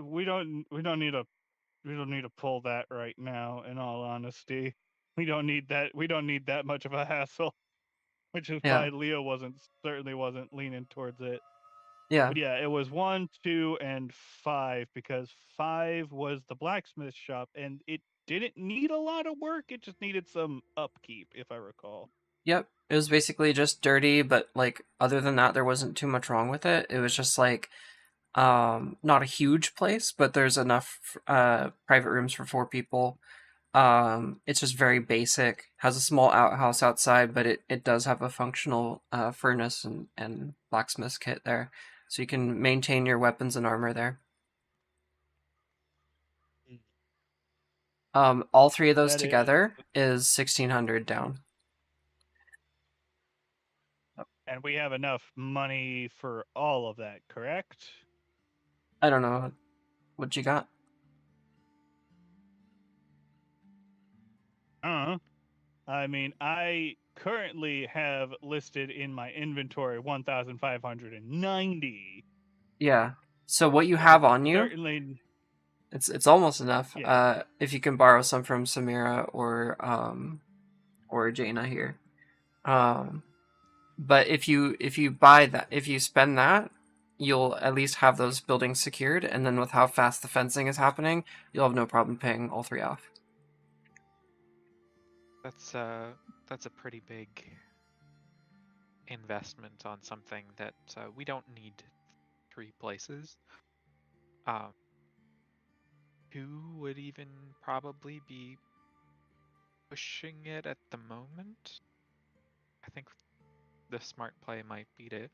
we don't need to pull that right now. In all honesty, we don't need that. We don't need that much of a hassle, which is yeah, why Leo certainly wasn't leaning towards it. yeah, But yeah, it was 1, 2, and 5 because 5 was the blacksmith shop, and it didn't need a lot of work. It just needed some upkeep, if I recall. yep. It was basically just dirty, but like other than that, there wasn't too much wrong with it. It was just like not a huge place, but there's enough private rooms for 4 people. It's just very basic. Has a small outhouse outside, but it does have a functional furnace and blacksmith kit there, so you can maintain your weapons and armor there. All 3 of those That is, together is 1,600 down. and we have enough money for all of that, correct? I don't know what you got. Uh, I mean, I currently have listed in my inventory 1,590. Yeah. So what you I could have on you, certainly, it's almost enough. yeah. If you can borrow some from Samira or Jaina here. Um, but if you buy that, if you spend that, you'll at least have those buildings secured, and then with how fast the fencing is happening, you'll have no problem paying all 3 off. That's a pretty big investment on something that we don't need 3 places. Um, 2 would even probably be pushing it at the moment. I think the smart play might be to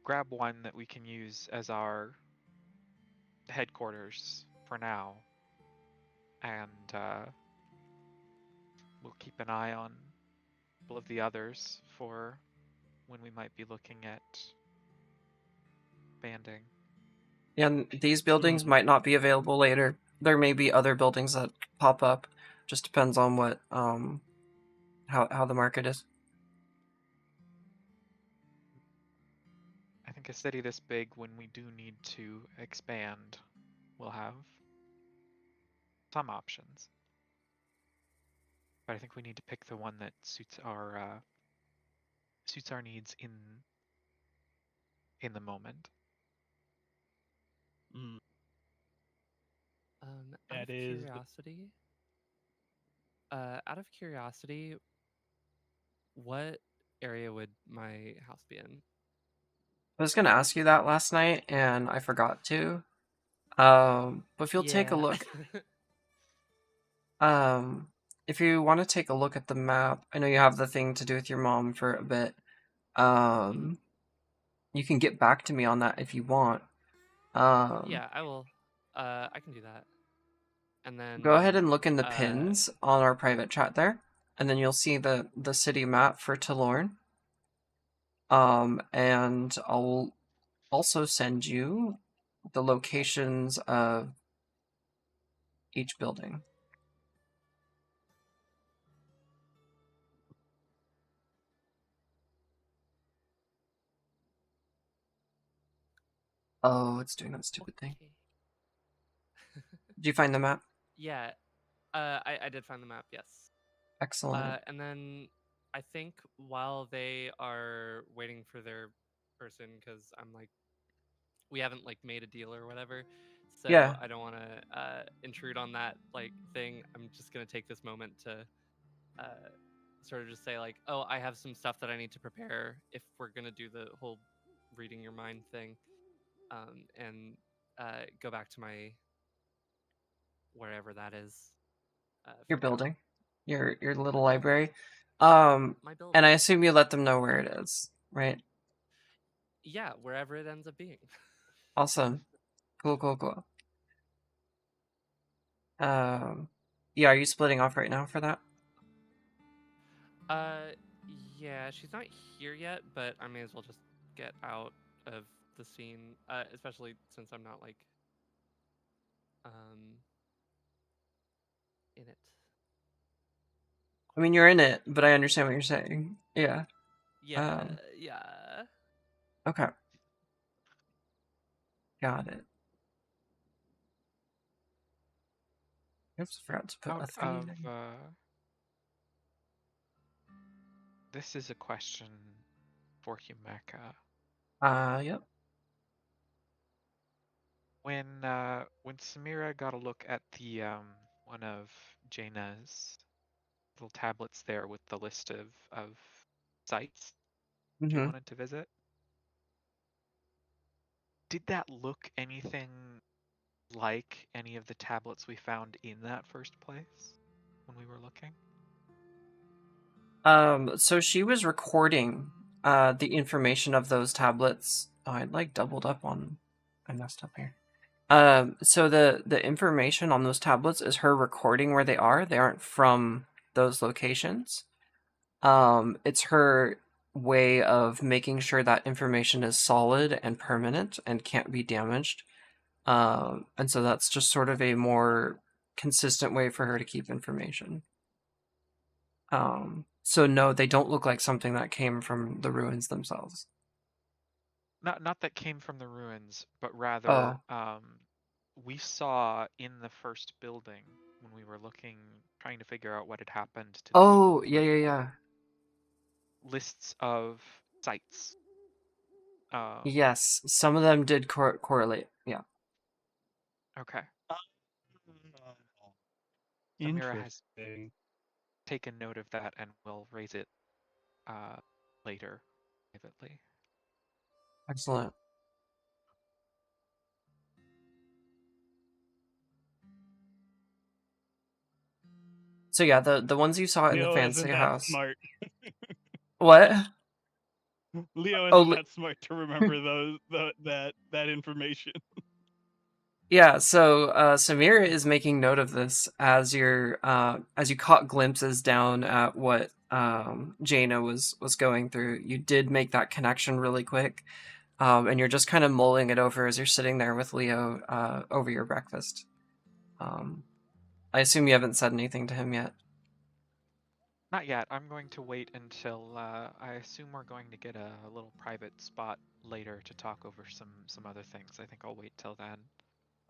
grab one that we can use as our headquarters for now, and we'll keep an eye on all of the others for when we might be looking at banding. And these buildings might not be available later. There may be other buildings that pop up. Just depends on what how the market is. I think a city this big, when we do need to expand, will have some options. But I think we need to pick the one that suits our needs in the moment. Out That of is, curiosity, Out of curiosity, what area would my house be in? I was gonna ask you that last night, and I forgot to. But if you'll take a Yeah. look, if you want to take a look at the map, I know you have the thing to do with your mom for a bit. Um, you can get back to me on that if you want. Yeah, I will. I can do that. And Go ahead then, and look in the pins on our private chat there, and then you'll see the city map for Talorn. And I'll also send you the locations of each building. Oh, it's doing that stupid thing. okay. Did you find the map? Yeah, I did find the map. Yes. Excellent. And then I think while they are waiting for their person, because I'm like, we haven't like made a deal or whatever, so Yeah, I don't want to intrude on that like thing. I'm just gonna take this moment to uh, sort of just say like, oh, I have some stuff that I need to prepare if we're gonna do the whole reading your mind thing, and go back to my wherever that is your for now. building, your little My building. library. My And building. I assume you let them know where it is, right? Yeah, wherever it ends up being. Awesome. Cool, cool, cool. Yeah, are you splitting off right now for that? Uh, yeah, she's not here yet, but I may as well just get out of the scene, especially since I'm not like um in it. I mean, you're in it, but I understand what you're saying. Yeah. Yeah, Um, yeah. okay. Got it. I just forgot to put a Out thing of in. this is a question for Himeka. Yep. When Samira got a look at the one of Jaina's little tablets there with the list of sites she Mm-hmm. wanted to visit, did that look anything like any of the tablets we found in that first place when we were looking? So she was recording the information of those tablets. Oh, I like doubled up on I messed up here. So the information on those tablets is her recording where they are. They aren't from those locations. It's her way of making sure that information is solid and permanent and can't be damaged. And so that's just sort of a more consistent way for her to keep information. So no, they don't look like something that came from the ruins themselves. Not that came from the ruins, but rather Oh, we saw in the first building when we were looking, trying to figure out what had happened to the people, oh, yeah, yeah, yeah. lists of sites. Um, Yes, some of them did correlate. Yeah, okay. Samira has Interesting. taken note of that and will raise it uh, later privately. excellent. So yeah, the ones you saw in the Leo fancy isn't that house. smart. What? Leo Oh, isn't that smart to remember that information. yeah. So Samira is making note of this as you caught glimpses down at what Jaina was going through. You did make that connection really quick, and you're just kind of mulling it over as you're sitting there with Leo over your breakfast. Um, I assume you haven't said anything to him yet. Not yet. I'm going to wait until I assume we're going to get a little private spot later to talk over some other things. I think I'll wait till then.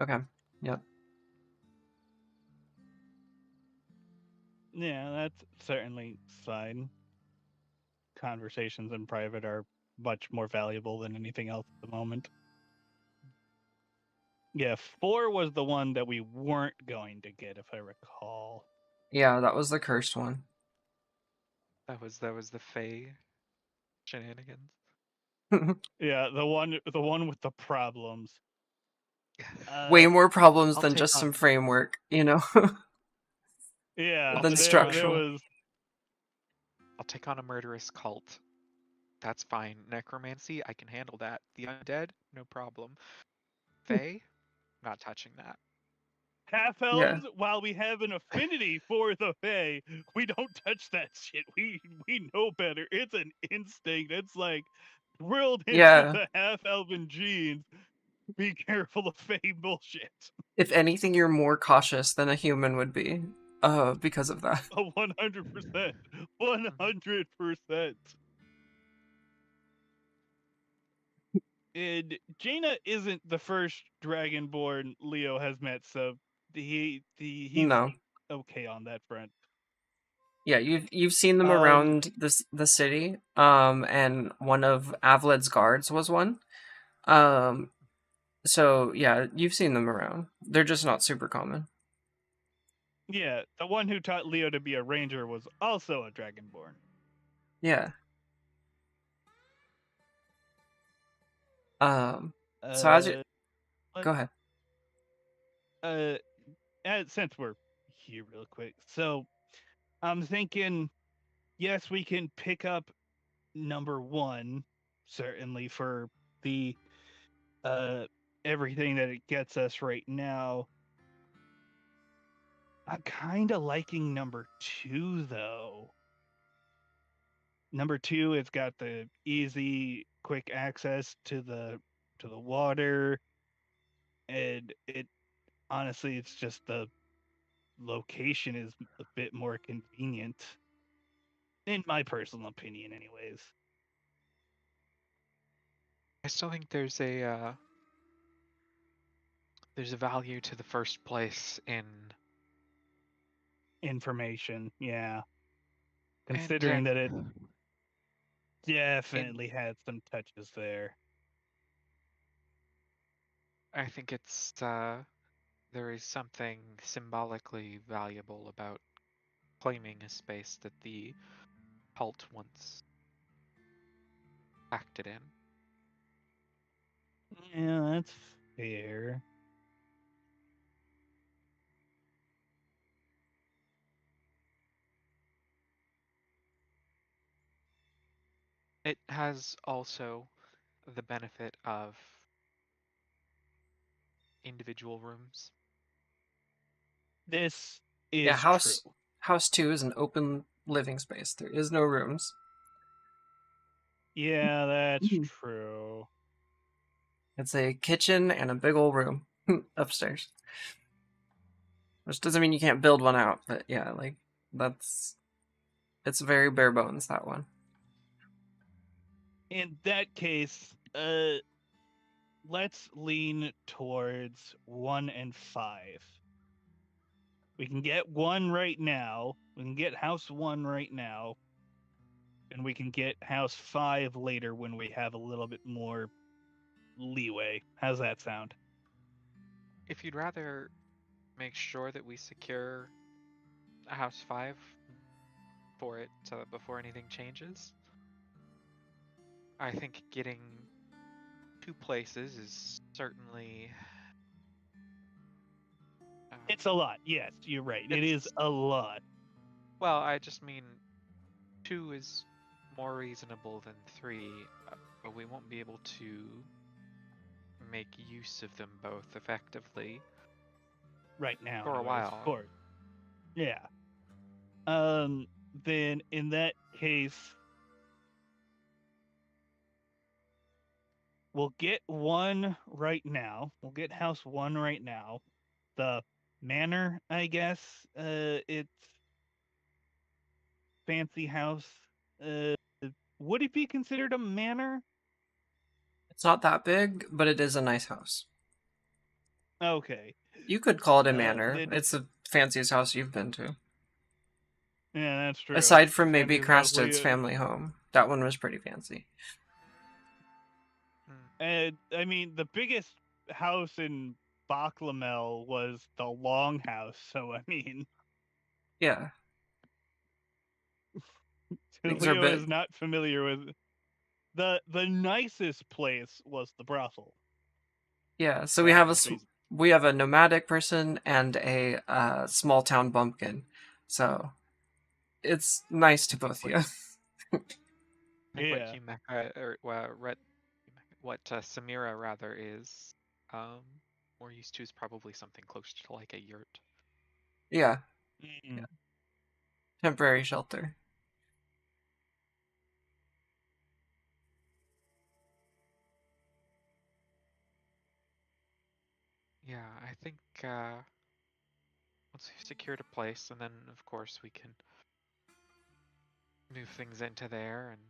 Okay. Yep. Yeah, that's certainly fine. Conversations in private are much more valuable than anything else at the moment. Yeah, 4 was the one that we weren't going to get, if I recall. Yeah, that was the cursed one. That was the Fae shenanigans. Yeah, the one with the problems. Way more problems I'll than take just some on framework, Yeah, I'll than take there structural. was. I'll take on a murderous cult. That's fine. Necromancy, I can handle that. The undead, no problem. Fae, not touching that. Half Yeah. elves, while we have an affinity for the Fae, we don't touch that shit. We know better. It's an instinct. It's like drilled into Yeah. the half elven genes. Be careful of Fae bullshit. If anything, you're more cautious than a human would be, because of that. 100%. Mhm. 100%. And Jaina isn't the first dragonborn Leo has met, so he's No. okay on that front. Yeah, you've seen them Um, around the city. And one of Avled's guards was one. Um, so yeah, you've seen them around. They're just not super common. yeah, the one who taught Leo to be a ranger was also a dragonborn. Yeah. Um, so as you Uh, but, go ahead. uh, since we're here real quick, so I'm thinking, yes, we can pick up number one, certainly for the uh everything that it gets us right now. I'm kind of liking number two though. Number two, it's got the easy, quick access to the water, and it honestly, it's just the location is a bit more convenient, in my personal opinion, anyways. I still think there's a value to the first place in Information, yeah. and Considering that it in definitely had some touches there. I think it's there is something symbolically valuable about claiming a space that the cult once acted in. Yeah, that's fair. It has also the benefit of individual rooms. This Yeah, is true. house 2 is an open living space. There is no rooms. Yeah, that's Mhm. true. It's a kitchen and a big old room upstairs. Which doesn't mean you can't build one out, but yeah, like that's it's very bare bones, that one. In that case, let's lean towards 1 and 5. We can get one right now. We can get house 1 right now, and we can get house 5 later when we have a little bit more leeway. How's that sound? If you'd rather make sure that we secure a house 5 for it so that before anything changes, I think getting 2 places is certainly It's a lot. Yes, you're right. It is it's a lot. well, I just mean 2 is more reasonable than 3, but we won't be able to make use of them both effectively Right now, for a anyways, of while. course. Yeah. Then in that case, we'll get one right now. We'll get house 1 right now. The manor, I guess. It's fancy house. Uh, would it be considered a manor? It's not that big, but it is a nice house. Okay. You could call it a manor. Then It's the fanciest house you've been to. yeah, that's true. Aside from maybe Fanciest house Crasted's Leo. family home. That one was pretty fancy. Hmm. And I mean, the biggest house in Baklamel was the Longhouse. So I mean, Yeah. Things are a Leo bit. is not familiar with the nicest place was the brothel. Yeah. So That was basically we have a nomadic person and a small town bumpkin. So it's nice to both you. I think what yeah. Himeka or what Samira rather is more used to is probably something close to like a yurt. Yeah. Mm. Temporary shelter. Yeah, I think once we've secured a place, and then of course we can move things into there and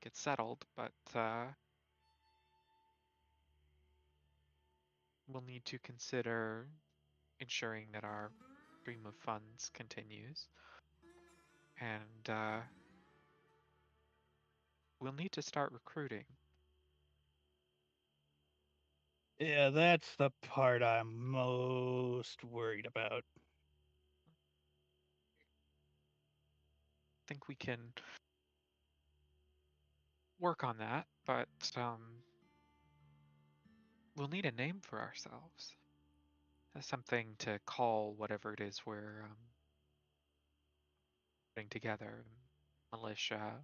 get settled, but we'll need to consider ensuring that our stream of funds continues, and we'll need to start recruiting. Yeah, that's the part I'm most worried about. I think we can work on that, but we'll need a name for ourselves. Something to call whatever it is we're putting together. Militia.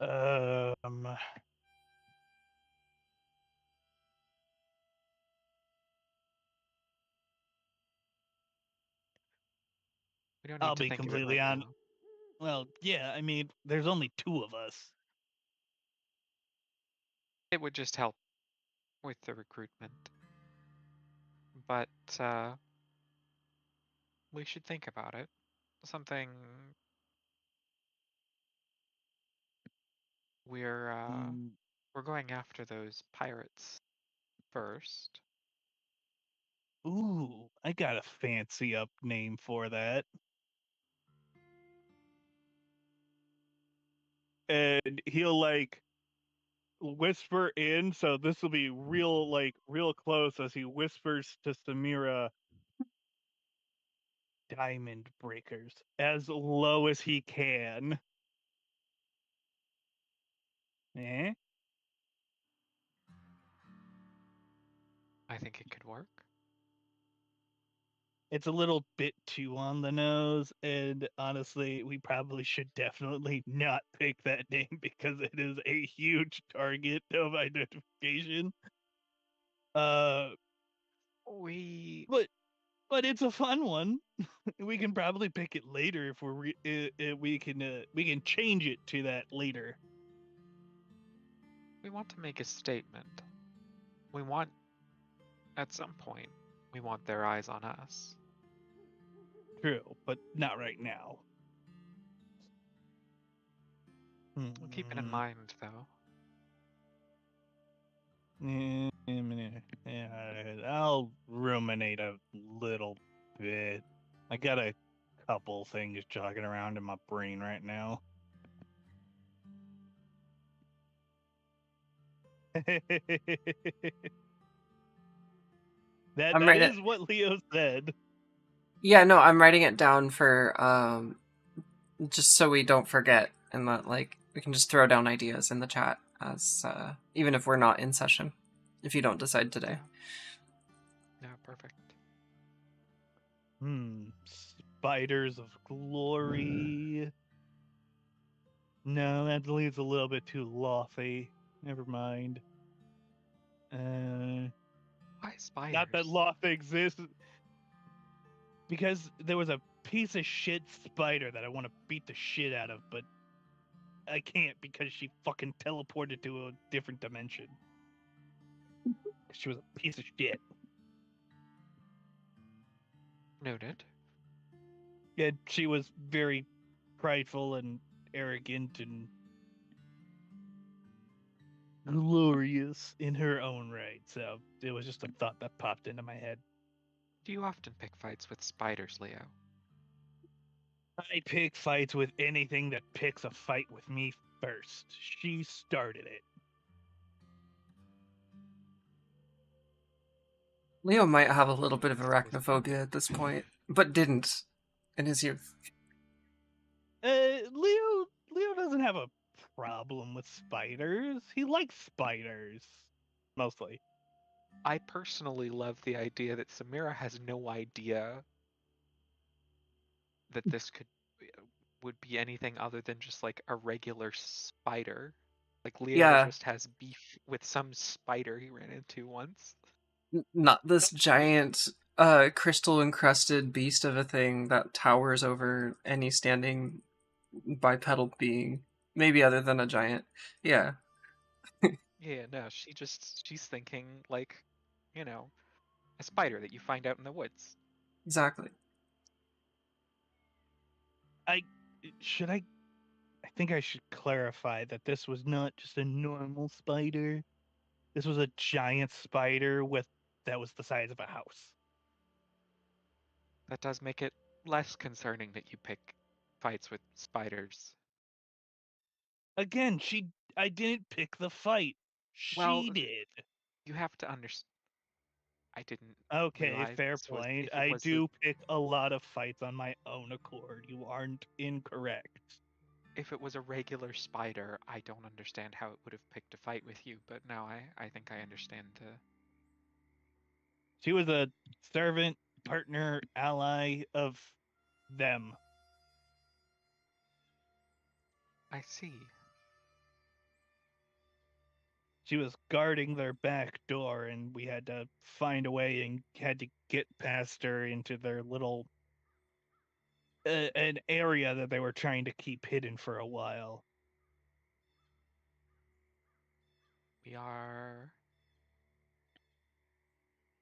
Um, We don't I'll need to be think of it completely right on. now. Well, yeah, I mean, there's only two of us. It would just help with the recruitment. But we should think about it. Something we're Mm, we're going after those pirates first. ooh, I got a fancy up name for that. And he'll like whisper in, so this will be real close as he whispers to Samira, diamond breakers, as low as he can. Eh? I think it could work. It's a little bit too on the nose, and honestly, we probably should definitely not pick that name because it is a huge target of identification. Uh, We but it's a fun one. We can probably pick it later if we can change it to that later. want to make a statement. We want at some point we want their eyes on us. True, but not right now. We'll keep it in Hmm. mind though. Yeah, I'll ruminate a little bit. I got a couple things jogging around in my brain right now. I'm that writing. is what Leo said. Yeah, no, I'm writing it down for just so we don't forget, and that like we can just throw down ideas in the chat as even if we're not in session, if you don't decide today. Yeah, perfect. Spiders of glory. No, that leaves a little bit too lofty. Never mind. Why Not that spiders? loft exists, because there was a piece of shit spider that I want to beat the shit out of, but I can't because she fucking teleported to a different dimension. She was a piece of shit. Noted. And she was very prideful and arrogant and glorious in her own right. So it was just a thought that popped into my head. Do you often pick fights with spiders, Leo? I pick fights with anything that picks a fight with me first. She started it. Leo might have a little bit of arachnophobia at this point, but didn't in his youth. Leo doesn't have a problem with spiders. He likes spiders mostly. I personally love the idea that Samira has no idea that this would be anything other than just like a regular spider. Like Leo Yeah, just has beef with some spider he ran into once. not this giant crystal encrusted beast of a thing that towers over any standing bipedal being, maybe other than a giant. Yeah, Yeah, no, she's thinking like, you know, a spider that you find out in the woods. exactly. I should I I think I should clarify that this was not just a normal spider. This was a giant spider that was the size of a house. That does make it less concerning that you pick fights with spiders. Again, I didn't pick the fight. Well, She did. you have to understand. I didn't Okay, realize fair this was point. if it I was a, do pick a lot of fights on my own accord. You aren't incorrect. if it was a regular spider. I don't understand how it would have picked a fight with you, but now I think I understand. She was a servant, partner, ally of them. I see. She was guarding their back door, and we had to find a way and had to get past her into their little an area that they were trying to keep hidden for a while. We are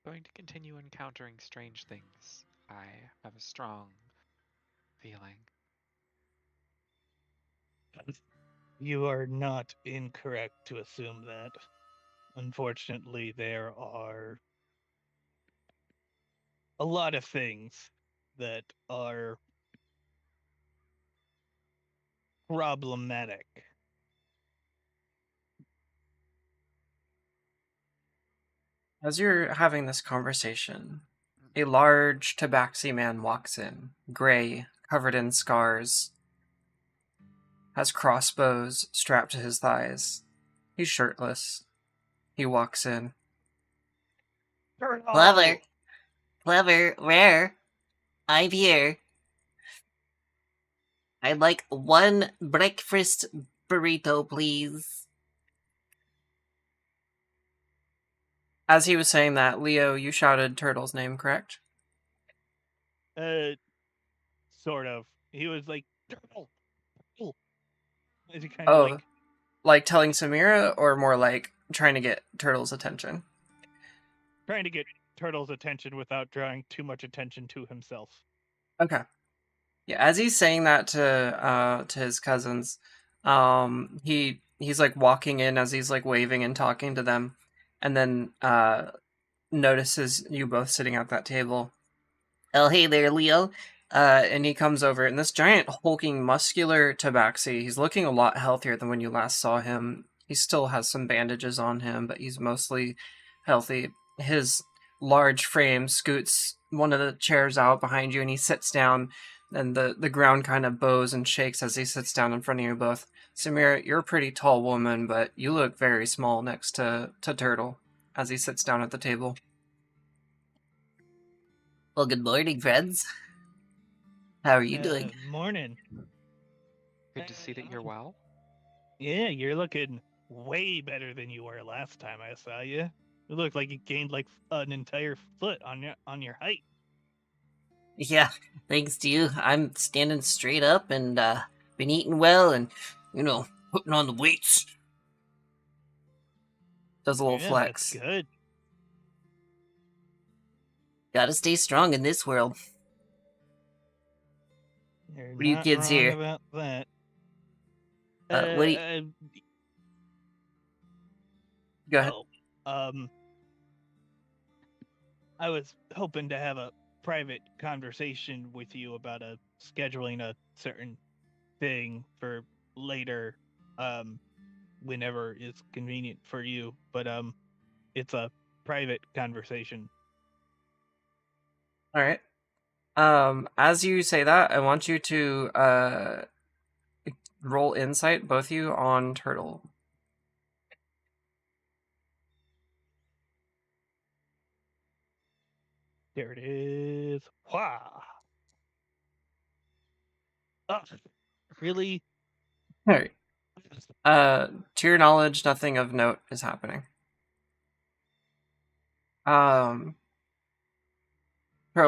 going to continue encountering strange things. I have a strong feeling. You are not incorrect to assume that. Unfortunately, there are a lot of things that are problematic. As you're having this conversation, a large tabaxi man walks in, gray, covered in scars, has crossbows strapped to his thighs. He's shirtless. He walks in. Turtle! Clever. Clever. Rare. I'm here. I'd like one breakfast burrito, please. As he was saying that, Leo, you shouted Turtle's name, correct? Uh, sort of. He was like, Turtle! Turtle! Is he kind of Oh, like like telling Samira, or more like trying to get Turtle's attention? trying to get Turtle's attention without drawing too much attention to himself? Okay. Yeah, as he's saying that to his cousins, he's like walking in as he's like waving and talking to them, and then notices you both sitting at that table. Oh, hey there, Leo. And he comes over, and this giant, hulking, muscular tabaxi, he's looking a lot healthier than when you last saw him. He still has some bandages on him, but he's mostly healthy. His large frame scoots one of the chairs out behind you, and he sits down, and the ground kind of bows and shakes as he sits down in front of you both. Samira, you're a pretty tall woman, but you look very small next to Turtle as he sits down at the table. Well, good morning, friends. How are you doing? Morning. Good to see that you're well. Yeah, you're looking way better than you were last time I saw you. You look like you gained like an entire foot on your height. Yeah, thanks to you. I'm standing straight up and been eating well and, putting on the weights. Does a little Yeah, that's flex. good. Gotta stay strong in this world. You're What are you not kids wrong here? about that. What do you... Go ahead. um, I was hoping to have a private conversation with you about scheduling a certain thing for later, whenever is convenient for you. But it's a private conversation. All right. As you say that, I want you to roll insight, both of you, on Turtle. There it is. Wow. Ugh, really? All right. To your knowledge, nothing of note is happening. Turtle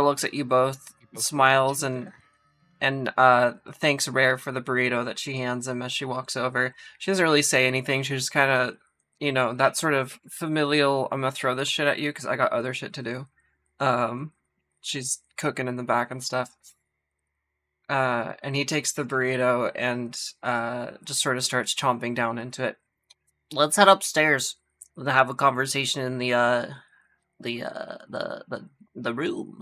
looks at you both, You both look at smiles, two there. and thanks Rare for the burrito that she hands him as she walks over. She doesn't really say anything. She just kind of, that sort of familial, I'm gonna throw this shit at you because I got other shit to do. She's cooking in the back and stuff. And he takes the burrito and just sort of starts chomping down into it. Let's head upstairs and have a conversation in the room.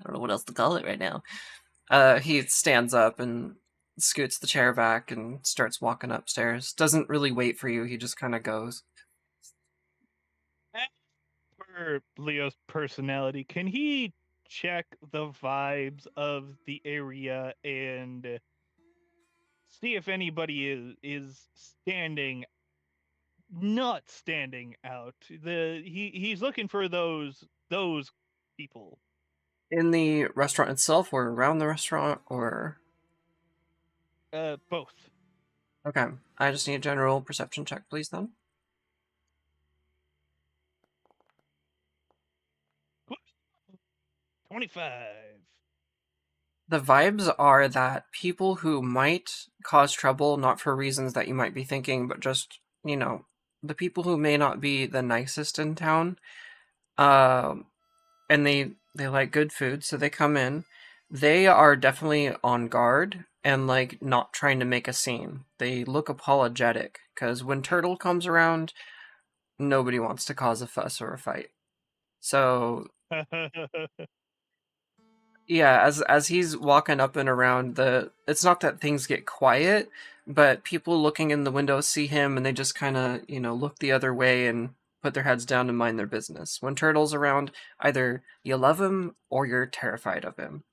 I don't know what else to call it right now. He stands up and scoots the chair back and starts walking upstairs. Doesn't really wait for you. He just kind of goes. For Leo's personality, can he check the vibes of the area and see if anybody is not standing out? He's looking for those people. In the restaurant itself or around the restaurant or... Both. Okay. I just need a general perception check, please, then. 25. The vibes are that people who might cause trouble, not for reasons that you might be thinking, but just, the people who may not be the nicest in town, and they like good food, so they come in. They are definitely on guard and like not trying to make a scene. They look apologetic because when Turtle comes around, nobody wants to cause a fuss or a fight. So yeah, as he's walking up and around, it's not that things get quiet, but people looking in the window see him and they just kind of, look the other way and put their heads down and mind their business. When Turtle's around, either you love him or you're terrified of him.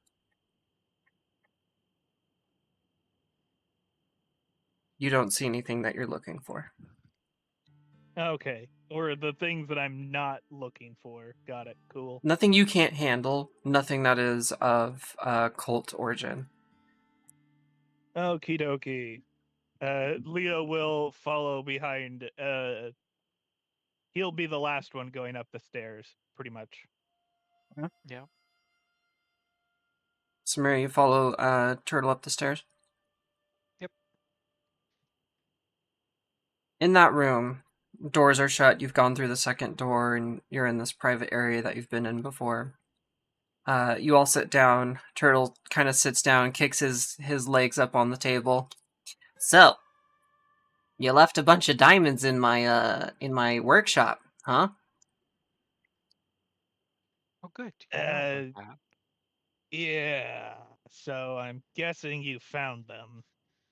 You don't see anything that you're looking for. Okay. Or the things that I'm not looking for. Got it. Cool. Nothing you can't handle, nothing that is of cult origin. Okie dokie. Leo will follow behind. He'll be the last one going up the stairs, pretty much. Yeah. Samira, you follow Turtle up the stairs? Yep. In that room, doors are shut. You've gone through the second door and you're in this private area that you've been in before. You all sit down. Turtle kind of sits down, kicks his legs up on the table. So, you left a bunch of diamonds in my workshop, huh? Oh, good. You know about that. Yeah. So I'm guessing you found them.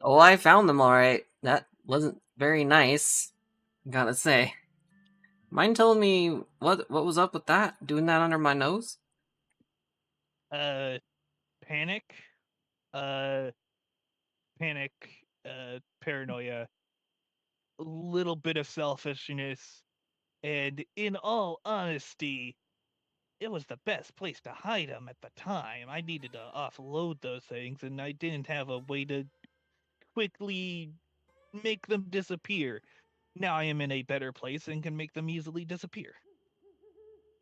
Oh, I found them all right. That wasn't very nice, gotta say. Mind telling me what was up with that? Doing that under my nose? Panic. Uh, Panic. Paranoia. A little bit of selfishness. And in all honesty, it was the best place to hide them at the time. I needed to offload those things, and I didn't have a way to quickly make them disappear. Now I am in a better place and can make them easily disappear.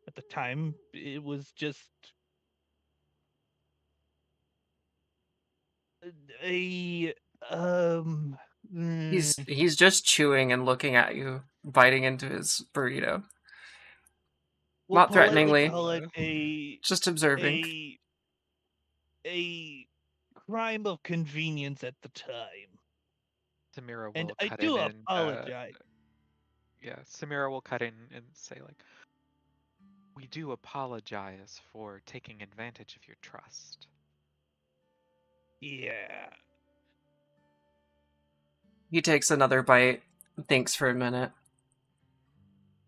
At the time, it was just a He's just chewing and looking at you, biting into his burrito. we'll Not politely threateningly, call it a just observing. a a crime of convenience at the time. Samira And will I cut do in and apologize. yeah, Samira will cut in and say like, "We do apologize for taking advantage of your trust." Yeah. He takes another bite, thinks for a minute.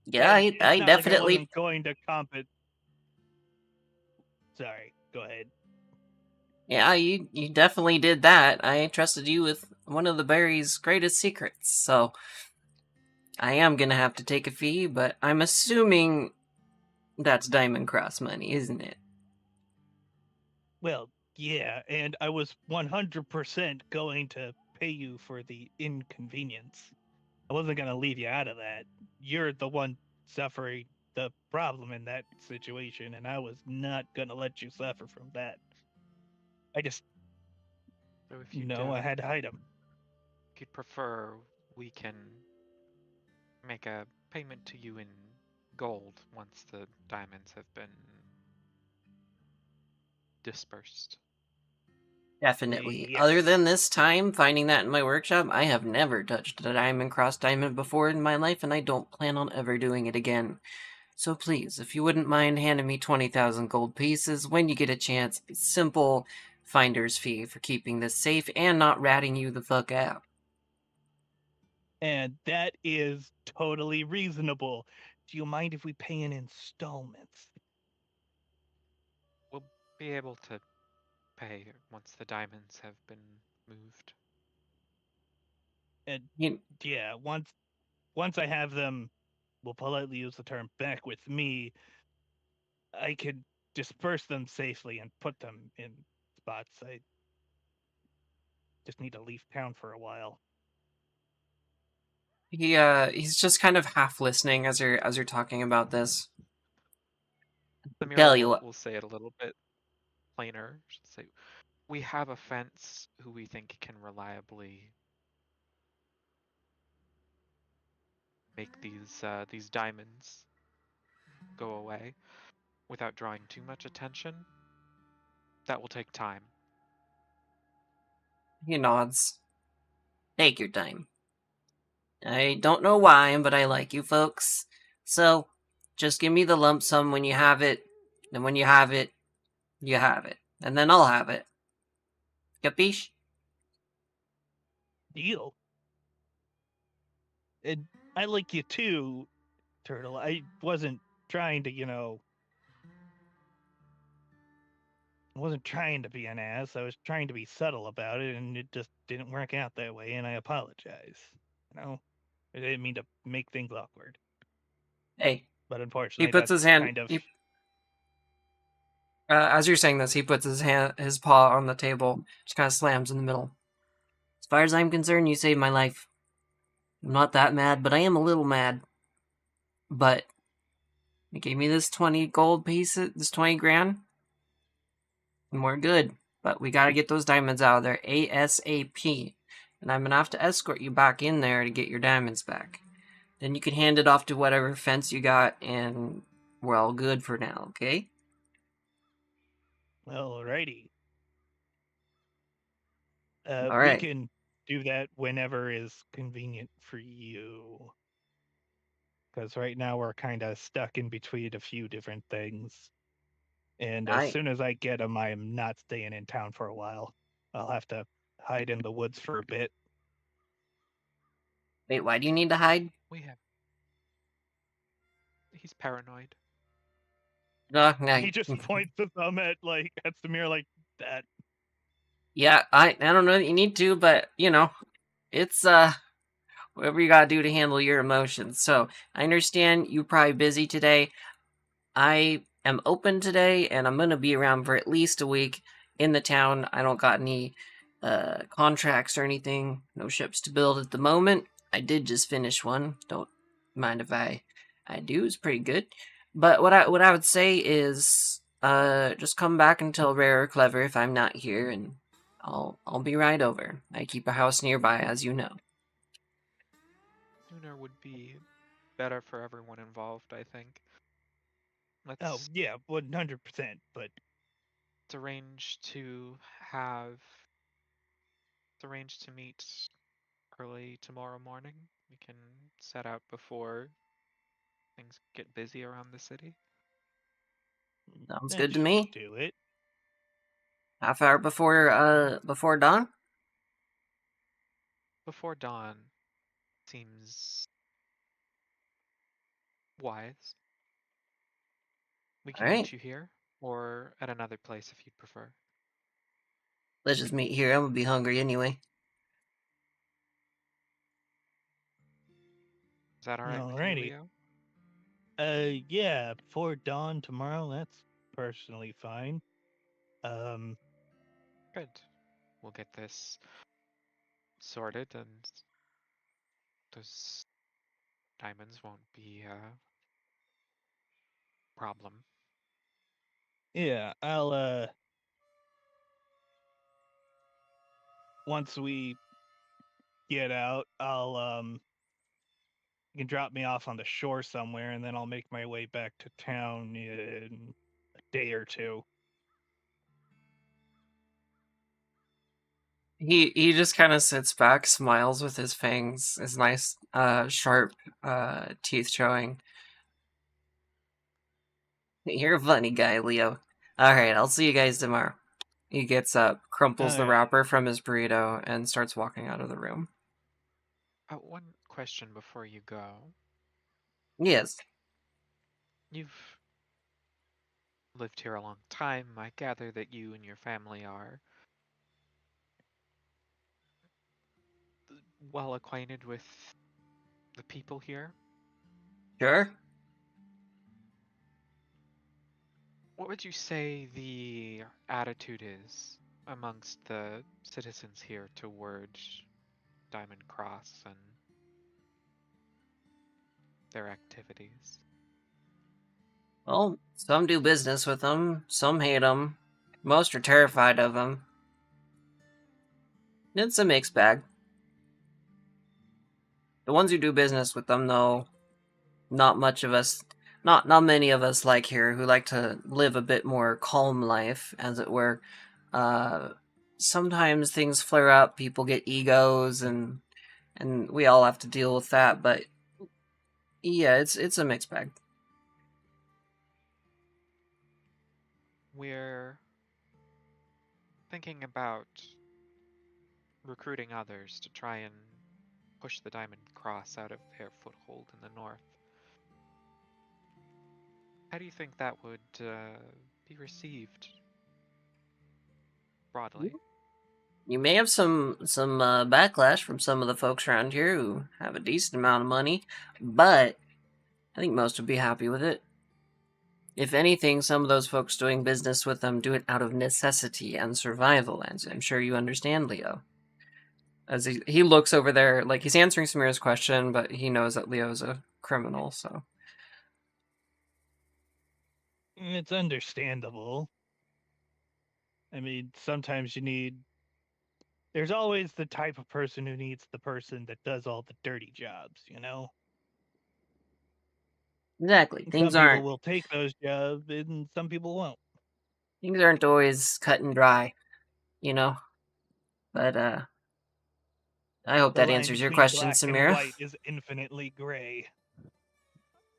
Yeah, And it's I not like I definitely wasn't going to Sorry, go ahead. Yeah, you definitely did that. I trusted you with one of the berry's greatest secrets, so I am gonna have to take a fee, but I'm assuming that's Diamond Cross money, isn't it? Well, yeah, and I was 100% going to pay you for the inconvenience. I wasn't going to leave you out of that. You're the one suffering the problem in that situation, and I was not going to let you suffer from that. I just, So if I had to hide him. you'd prefer, we can make a payment to you in gold once the diamonds have been dispersed. Definitely. Other Yes. than this time, finding that in my workshop, I have never touched a Diamond Cross diamond before in my life, and I don't plan on ever doing it again. So please, if you wouldn't mind handing me 20,000 gold pieces when you get a chance, a simple finder's fee for keeping this safe and not ratting you the fuck out. And that is totally reasonable. Do you mind if we pay in installments? We'll be able to pay once the diamonds have been moved. And You, yeah, once I have them, we'll politely use the term back with me, I can disperse them safely and put them in spots. I just need to leave town for a while. he's just kind of half listening as you're talking about this. Samira Tell you will, what, will say it a little bit plainer. She'll say, we have a fence who we think can reliably make these diamonds go away without drawing too much attention. That will take time. he nods. Take your time. I don't know why, but I like you folks. So, just give me the lump sum when you have it, and when you have it, you have it. And then I'll have it. Capiche? Deal. And I like you too, Turtle. I wasn't trying to, I wasn't trying to be an ass. I was trying to be subtle about it, and it just didn't work out that way, and I apologize. I didn't mean to make things awkward. Hey. But He unfortunately, puts that's his hand. kind of. As you're saying this, he puts his paw on the table, just kind of slams in the middle. As far as I'm concerned, you saved my life. I'm not that mad, but I am a little mad. But you gave me this 20 gold piece, this 20 grand, and we're good. But we gotta get those diamonds out of there ASAP. And I'm gonna have to escort you back in there to get your diamonds back. Then you can hand it off to whatever fence you got, and we're all good for now, okay? Alrighty. All We right. can do that whenever is convenient for you. Because right now we're kind of stuck in between a few different things. And as I soon as I get them, I am not staying in town for a while. I'll have to hide in the woods for a bit. wait. Why do you need to hide? We have. He's paranoid. He just points the thumb at Samir like that. yeah. I don't know that you need to, but it's whatever you gotta do to handle your emotions. So I understand you're probably busy today. I am open today, and I'm gonna be around for at least a week in the town. I don't got any contracts or anything, no ships to build at the moment. I did just finish one. Don't mind if I do. It's pretty good. But what I would say is just come back and tell Rare or Clever if I'm not here, and I'll be right over. I keep a house nearby, as you know. Sooner would be better for everyone involved, I think. Oh Let's, yeah, 100%. But let's arrange to have. Let's arrange to meet early tomorrow morning. We can set out before things get busy around the city. Sounds that good to should me. do it. Half hour before dawn. Before dawn seems wise. We All can right. meet you here. or at another place if you'd prefer. Let's just meet here. I'm gonna be hungry anyway. Is that all right with you, Alrighty. Leo? Yeah, before dawn tomorrow, that's personally fine. Um, Good. We'll get this sorted, and those diamonds won't be a problem. yeah, once we get out, you can drop me off on the shore somewhere, and then I'll make my way back to town in a day or two. He just kind of sits back, smiles with his fangs, his nice, sharp, teeth showing. You're a funny guy, Leo. Alright, I'll see you guys tomorrow. He gets up, crumples the Alright. wrapper from his burrito, and starts walking out of the room. One question before you go. Yes. You've lived here a long time. I gather that you and your family are well acquainted with the people here. Sure? What would you say the attitude is amongst the citizens here toward Diamond Cross and their activities? Well, some do business with them, some hate them, most are terrified of them. It's a mixed bag. The ones who do business with them, though, not much of us, not many of us like here, who like to live a bit more calm life, as it were. Uh, Sometimes things flare up, people get egos, and we all have to deal with that. But yeah, it's a mixed bag. We're thinking about recruiting others to try and push the Diamond Cross out of their foothold in the north. How do you think that would be received broadly? You may have some backlash from some of the folks around here who have a decent amount of money, but I think most would be happy with it. If anything, some of those folks doing business with them do it out of necessity and survival, as I'm sure you understand, Leo. As he looks over there, like he's answering Samira's question, but he knows that Leo's a criminal, so. It's understandable. I mean, sometimes you need. There's always the type of person who needs the person that does all the dirty jobs, you know? Exactly. Some people will take those jobs and some people won't. Things aren't always cut and dry, you know? But, I hope The that line answers your between question, black and Samira. white is infinitely gray.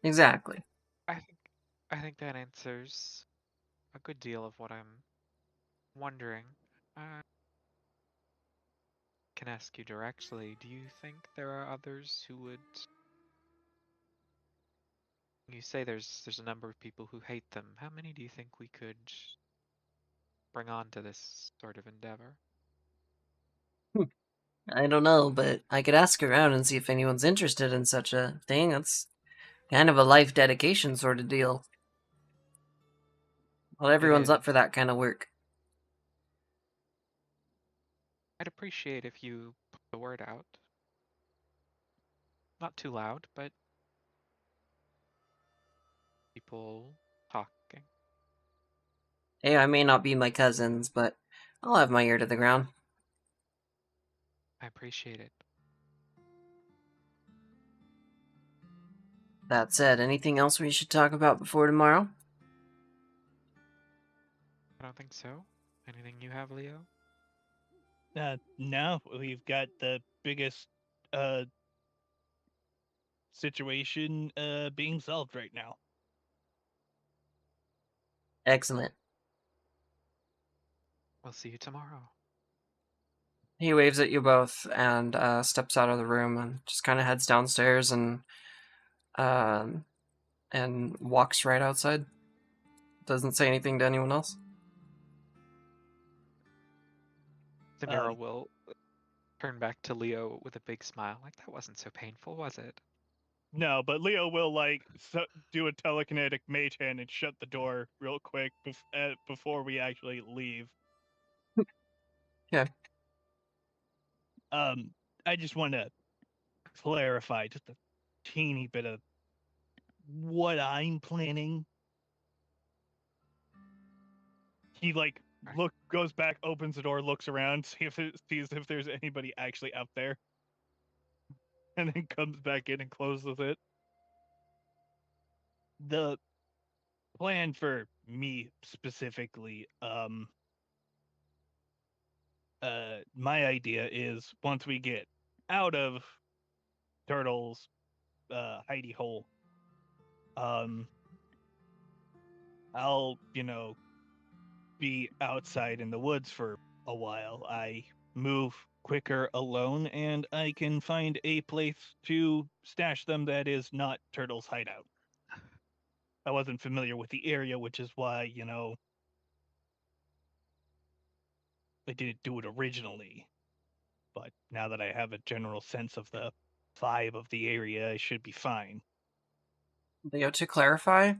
Exactly. I think that answers a good deal of what I'm wondering. I can ask you directly, do you think there are others who would... You say there's a number of people who hate them. How many do you think we could bring on to this sort of endeavor? I don't know, but I could ask around and see if anyone's interested in such a thing. It's kind of a life dedication sort of deal. Well, It everyone's up is. for that kind of work. I'd appreciate if you put the word out. Not too loud, but people talking. Hey, I may not be my cousins, but I'll have my ear to the ground. I appreciate it. That said, anything else we should talk about before tomorrow? I don't think so. Anything you have, Leo? No, we've got the biggest uh, situation being solved right now. Excellent. We'll see you tomorrow. He waves at you both and steps out of the room and just kind of heads downstairs um, and walks right outside. doesn't say anything to anyone else. Samira will turn back to Leo with a big smile. Like, that wasn't so painful, was it? No, but Leo will do a telekinetic mage hand and shut the door real quick before we actually leave. Yeah. I just want to clarify just a teeny bit of what I'm planning. He goes back, opens the door, looks around, sees if there's anybody actually out there, and then comes back in and closes it. The plan for me specifically, my idea is once we get out of Turtle's hidey hole, I'll be outside in the woods for a while. I move quicker alone, and I can find a place to stash them that is not Turtle's hideout. I wasn't familiar with the area, which is why, I didn't do it originally. But now that I have a general sense of the vibe of the area, I should be fine. Leo, to clarify,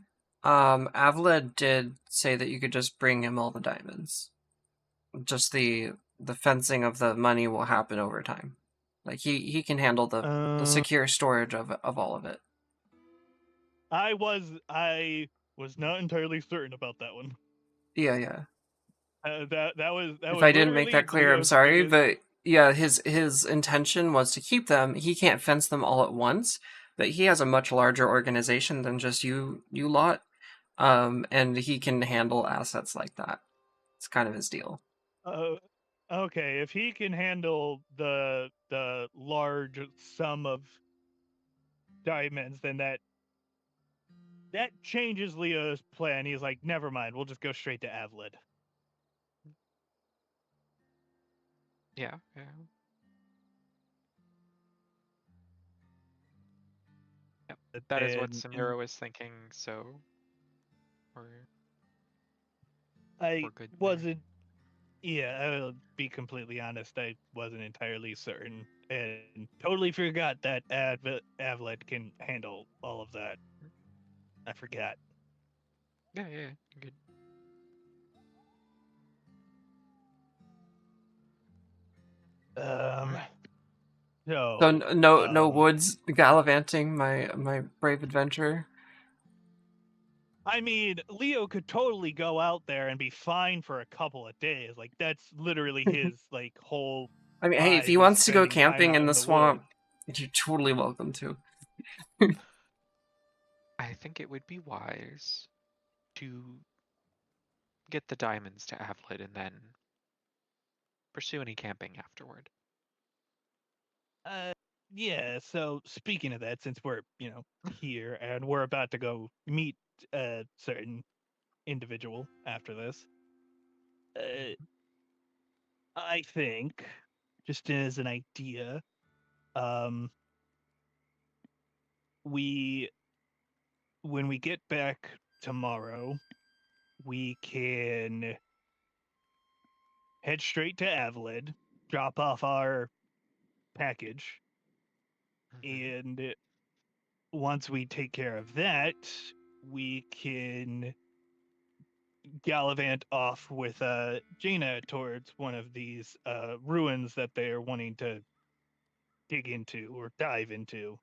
Avila did say that you could just bring him all the diamonds. Just the fencing of the money will happen over time. Like he can handle the secure storage of all of it. I was not entirely certain about that one. Yeah. That was If I didn't make literally that clear, I'm Leo's sorry, biggest. but yeah, his intention was to keep them. He can't fence them all at once, but he has a much larger organization than just you lot, and he can handle assets like that. It's kind of his deal. Okay, if he can handle the large sum of diamonds, then that changes Leo's plan. He's like, never mind, we'll just go straight to Avlid. Yeah. Yep. That is what Samira was thinking, so I we're good there. wasn't. Yeah, I'll be completely honest. I wasn't entirely certain, and totally forgot that Avlid can handle all of that. I forgot. Yeah, good. Right. So no woods gallivanting, my brave adventurer. I mean, Leo could totally go out there and be fine for a couple of days. Like that's literally his whole. I mean, hey, if he vibe is wants to go spending time camping out in the woods. swamp, you're totally welcome to. I think it would be wise to get the diamonds to Avlid and then pursue any camping afterward. Yeah. So speaking of that, since we're here and we're about to go meet a certain individual after this, I think, just as an idea, we when we get back tomorrow, we can head straight to Avalid, drop off our package, and once we take care of that, we can gallivant off with Jaina towards one of these ruins that they are wanting to dig into or dive into.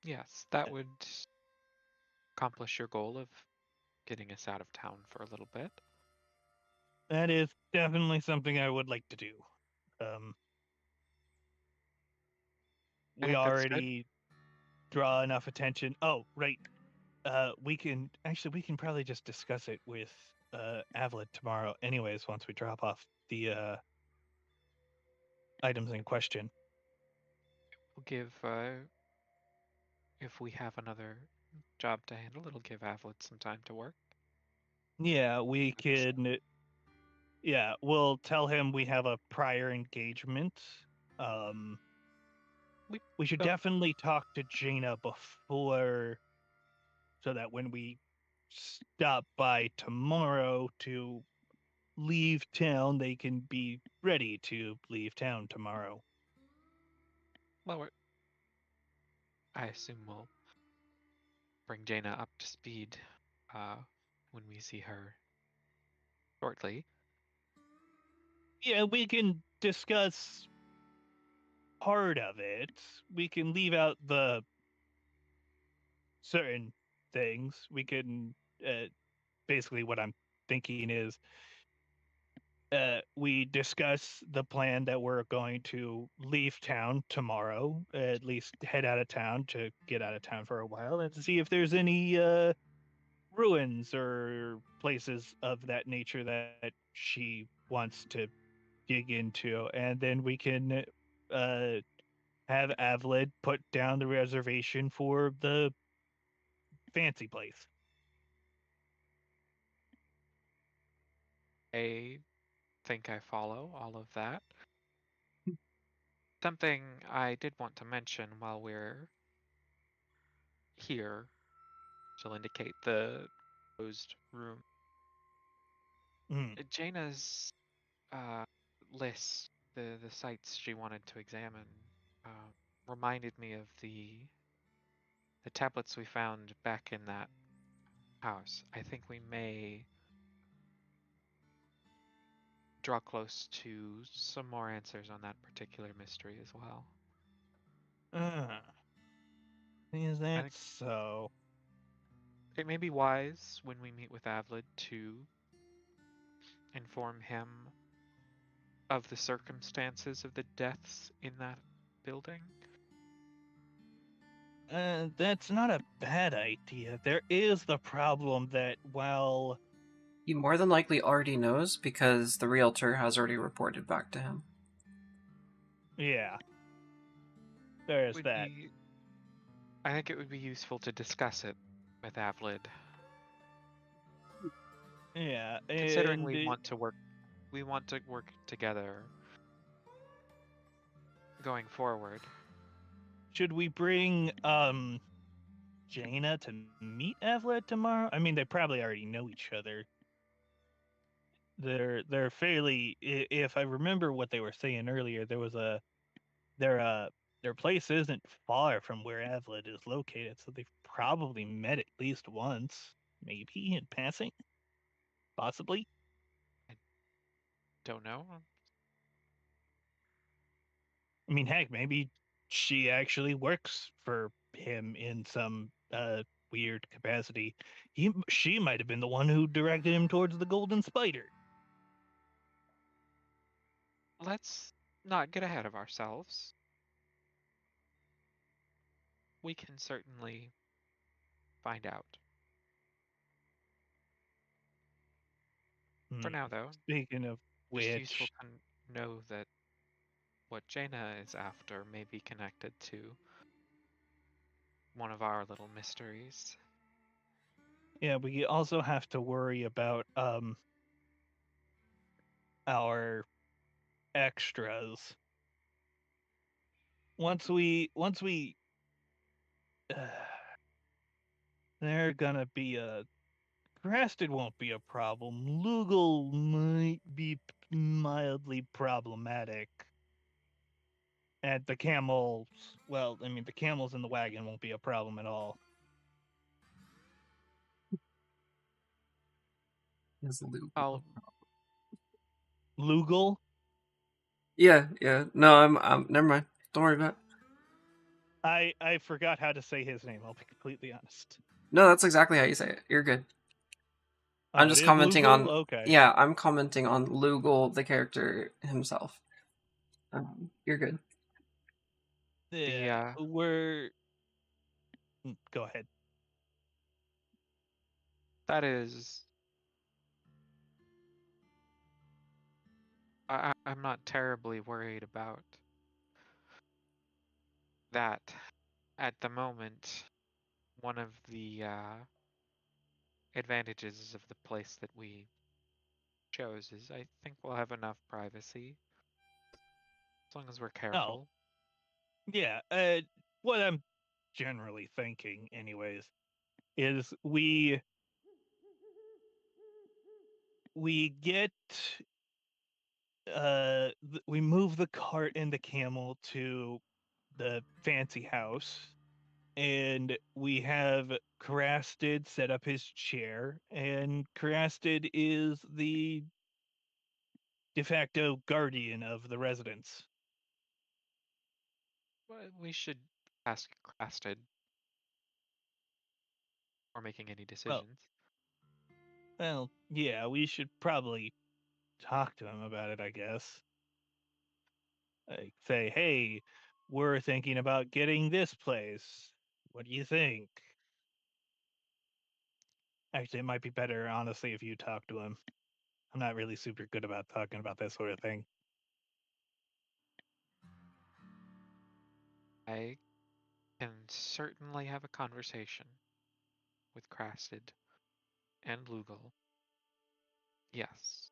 Yes, that would accomplish your goal of getting us out of town for a little bit. That is definitely something I would like to do. We already draw enough attention. Oh, right. We can probably just discuss it with Avlet tomorrow anyways once we drop off the items in question. We'll give if we have another job to handle, it'll give Avlet some time to work. Yeah, we can. Yeah, we'll tell him we have a prior engagement. We should definitely talk to Jaina before so that when we stop by tomorrow to leave town, they can be ready to leave town tomorrow. Well, I assume we'll bring Jaina up to speed when we see her shortly. Yeah, we can discuss part of it. We can leave out the certain things. We can basically what I'm thinking is we discuss the plan that we're going to leave town tomorrow, at least head out of town to get out of town for a while, and see if there's any ruins or places of that nature that she wants to dig into, and then we can uh, have Avlid put down the reservation for the fancy place. I think I follow all of that. Something I did want to mention while we're here, she'll indicate the closed room. Mm. Jaina's uh, list, the sites she wanted to examine, reminded me of the tablets we found back in that house. I think we may draw close to some more answers on that particular mystery as well. Uh, is I that think so? it may be wise when we meet with Avlid to inform him of the circumstances of the deaths in that building. That's not a bad idea. There is the problem that while He more than likely already knows because the realtor has already reported back to him. yeah, there is Would that. be I think it would be useful to discuss it with Avlid, Yeah, considering and we want to work together going forward. should we bring Jaina to meet Evlet tomorrow? I mean, they probably already know each other. They're fairly. If I remember what they were saying earlier, there was a their their place isn't far from where Evlet is located, so they've probably met at least once, maybe in passing, possibly. I don't know. I mean, heck, maybe she actually works for him in some weird capacity. She might have been the one who directed him towards the Golden Spider. Let's not get ahead of ourselves. We can certainly find out. For Hmm. now, though, Speaking of just useful which, to know that what Jaina is after may be connected to one of our little mysteries. yeah, we also have to worry about our extras. Once we they're gonna be a Crested won't be a problem. Lugal might be mildly problematic. And the camels, well, I mean, the camels in the wagon won't be a problem at all. Is Luke. I'll Lugal? Yeah, yeah. No, I'm. Never mind. Don't worry about it. I forgot how to say his name, I'll be completely honest. No, that's exactly how you say it. You're good. I'm Oh, it just is commenting Lugal? on. Okay. Yeah, I'm commenting on Lugal, the character himself. You're good. the Yeah, we're. Go ahead. that is I'm not terribly worried about that at the moment. One of the advantages of the place that we chose is I think we'll have enough privacy as long as we're Oh, careful. yeah. What I'm generally thinking, anyways. is we get we move the cart and the camel to the fancy house, and we have Krasted set up his chair, and Krasted is the de facto guardian of the residence. Well, we should ask Crasted before making any Well, decisions. well, yeah, we should probably talk to him about it, I guess. Like, say, hey, we're thinking about getting this place. What do you think? Actually, it might be better, honestly, if you talk to him. I'm not really super good about talking about this sort of thing. I can certainly have a conversation with Crasted and Lugal. Yes.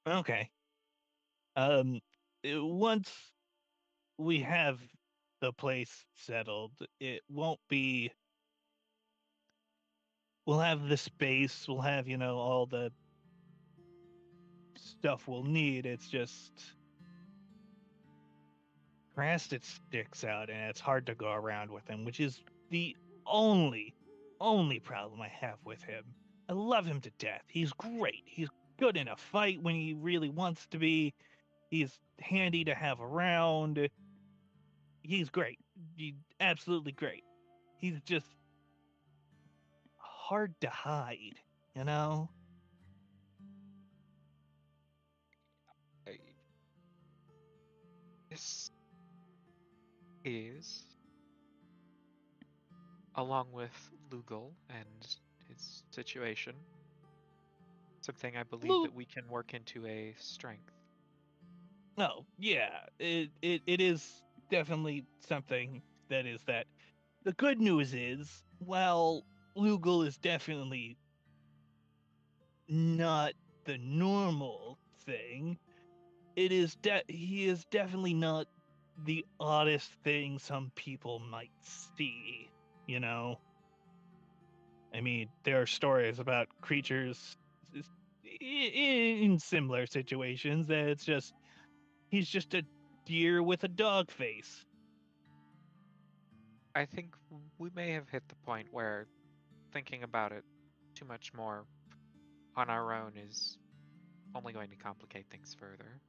Okay. Once we have the place settled, it won't be. We'll have the space. We'll have, all the stuff we'll need. It's just Crasted sticks out, and it's hard to go around with him, which is the only, only problem I have with him. I love him to death. He's great. He's good in a fight when he really wants to be. He's handy to have around. He's great. He's absolutely great. He's just hard to hide, you know? I- This is, along with Lugal and his situation, something I believe Luke. that we can work into a strength. No, yeah, it is definitely something that is that. The good news is, while Lugal is definitely not the normal thing, he is definitely not the oddest thing some people might see, you know? I mean, there are stories about creatures in similar situations that he's just a deer with a dog face. I think we may have hit the point where thinking about it too much more on our own is only going to complicate things further.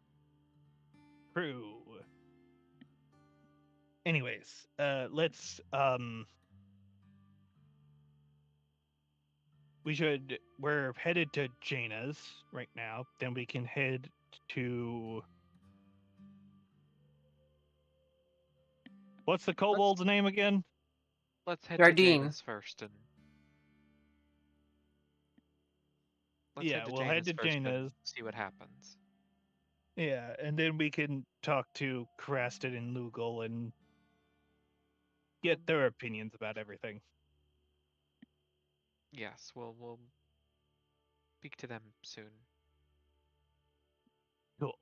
True. Anyways, let's we're headed to Jaina's right now. Then we can head to what's the kobold's name again? Let's head to Jardine. Jaina's first and Yeah, we'll head to Jaina's. see what happens. Yeah, and then we can talk to Krasted and Lugal and get their opinions about everything. Yes, we'll speak to them soon. Cool.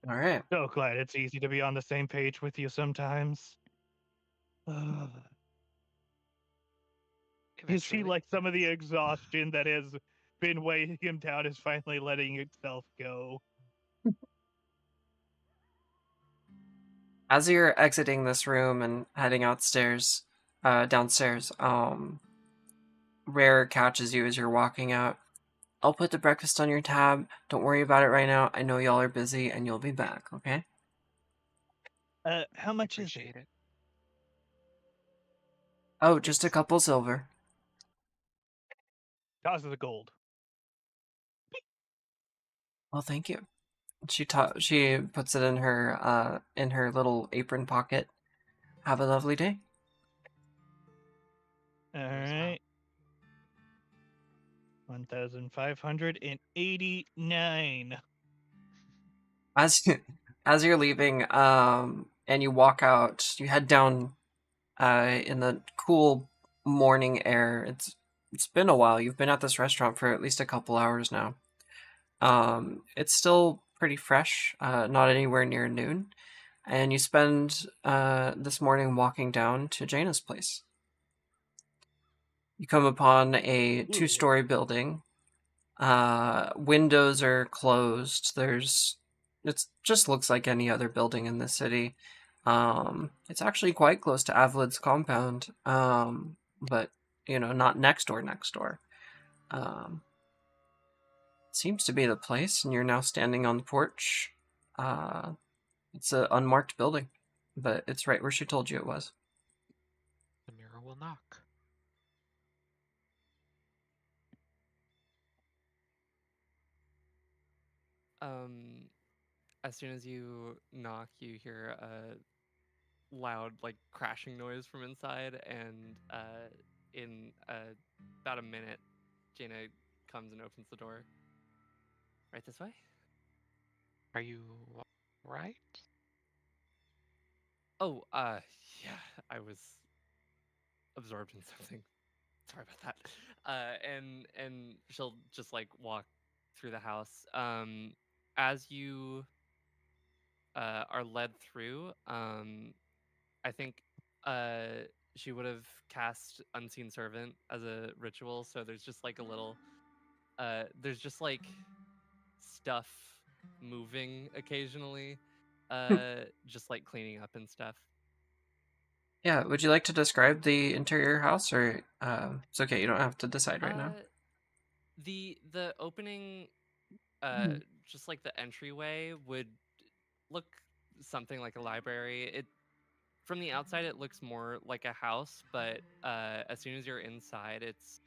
All right. So glad it's easy to be on the same page with you sometimes. You see, Eventually. like some of the exhaustion that has been weighing him down is finally letting itself go. As you're exiting this room and heading downstairs, Rare catches you as you're walking out. I'll put the breakfast on your tab. Don't worry about it right now. I know y'all are busy and you'll be back, okay? How much is it? Appreciate it. Oh, just a It's couple silver. Tosses the gold. Well, thank you. She puts it in her little apron pocket. Have a lovely day. All as well. right. 1,589. As as you're leaving, and you walk out, you head down, in the cool morning air. It's been a while. You've been at this restaurant for at least a couple hours now. It's still pretty fresh. Not anywhere near noon. and you spend this morning walking down to Jaina's place. You come upon a Ooh. 2-story building. Windows are closed. It just looks like any other building in the city. It's actually quite close to Avlid's compound, but not next door. Um, Seems to be the place, and you're now standing on the porch. It's an unmarked building, but it's right where she told you it was. Samira will knock. As soon as you knock, you hear a loud, like, crashing noise from inside, and in about a minute, Jaina comes and opens the door. Right this way? Are you right? Oh, yeah, I was absorbed in something. Sorry about that. And she'll just like walk through the house. As you are led through, I think she would have cast Unseen Servant as a ritual. So there's just like a little, there's just like stuff moving occasionally, just like cleaning up and stuff. Yeah, would you like to describe the interior house, or it's okay, you don't have to decide right now. The opening, just like the entryway would look something like a library. It From the outside it looks more like a house, but as soon as you're inside, it's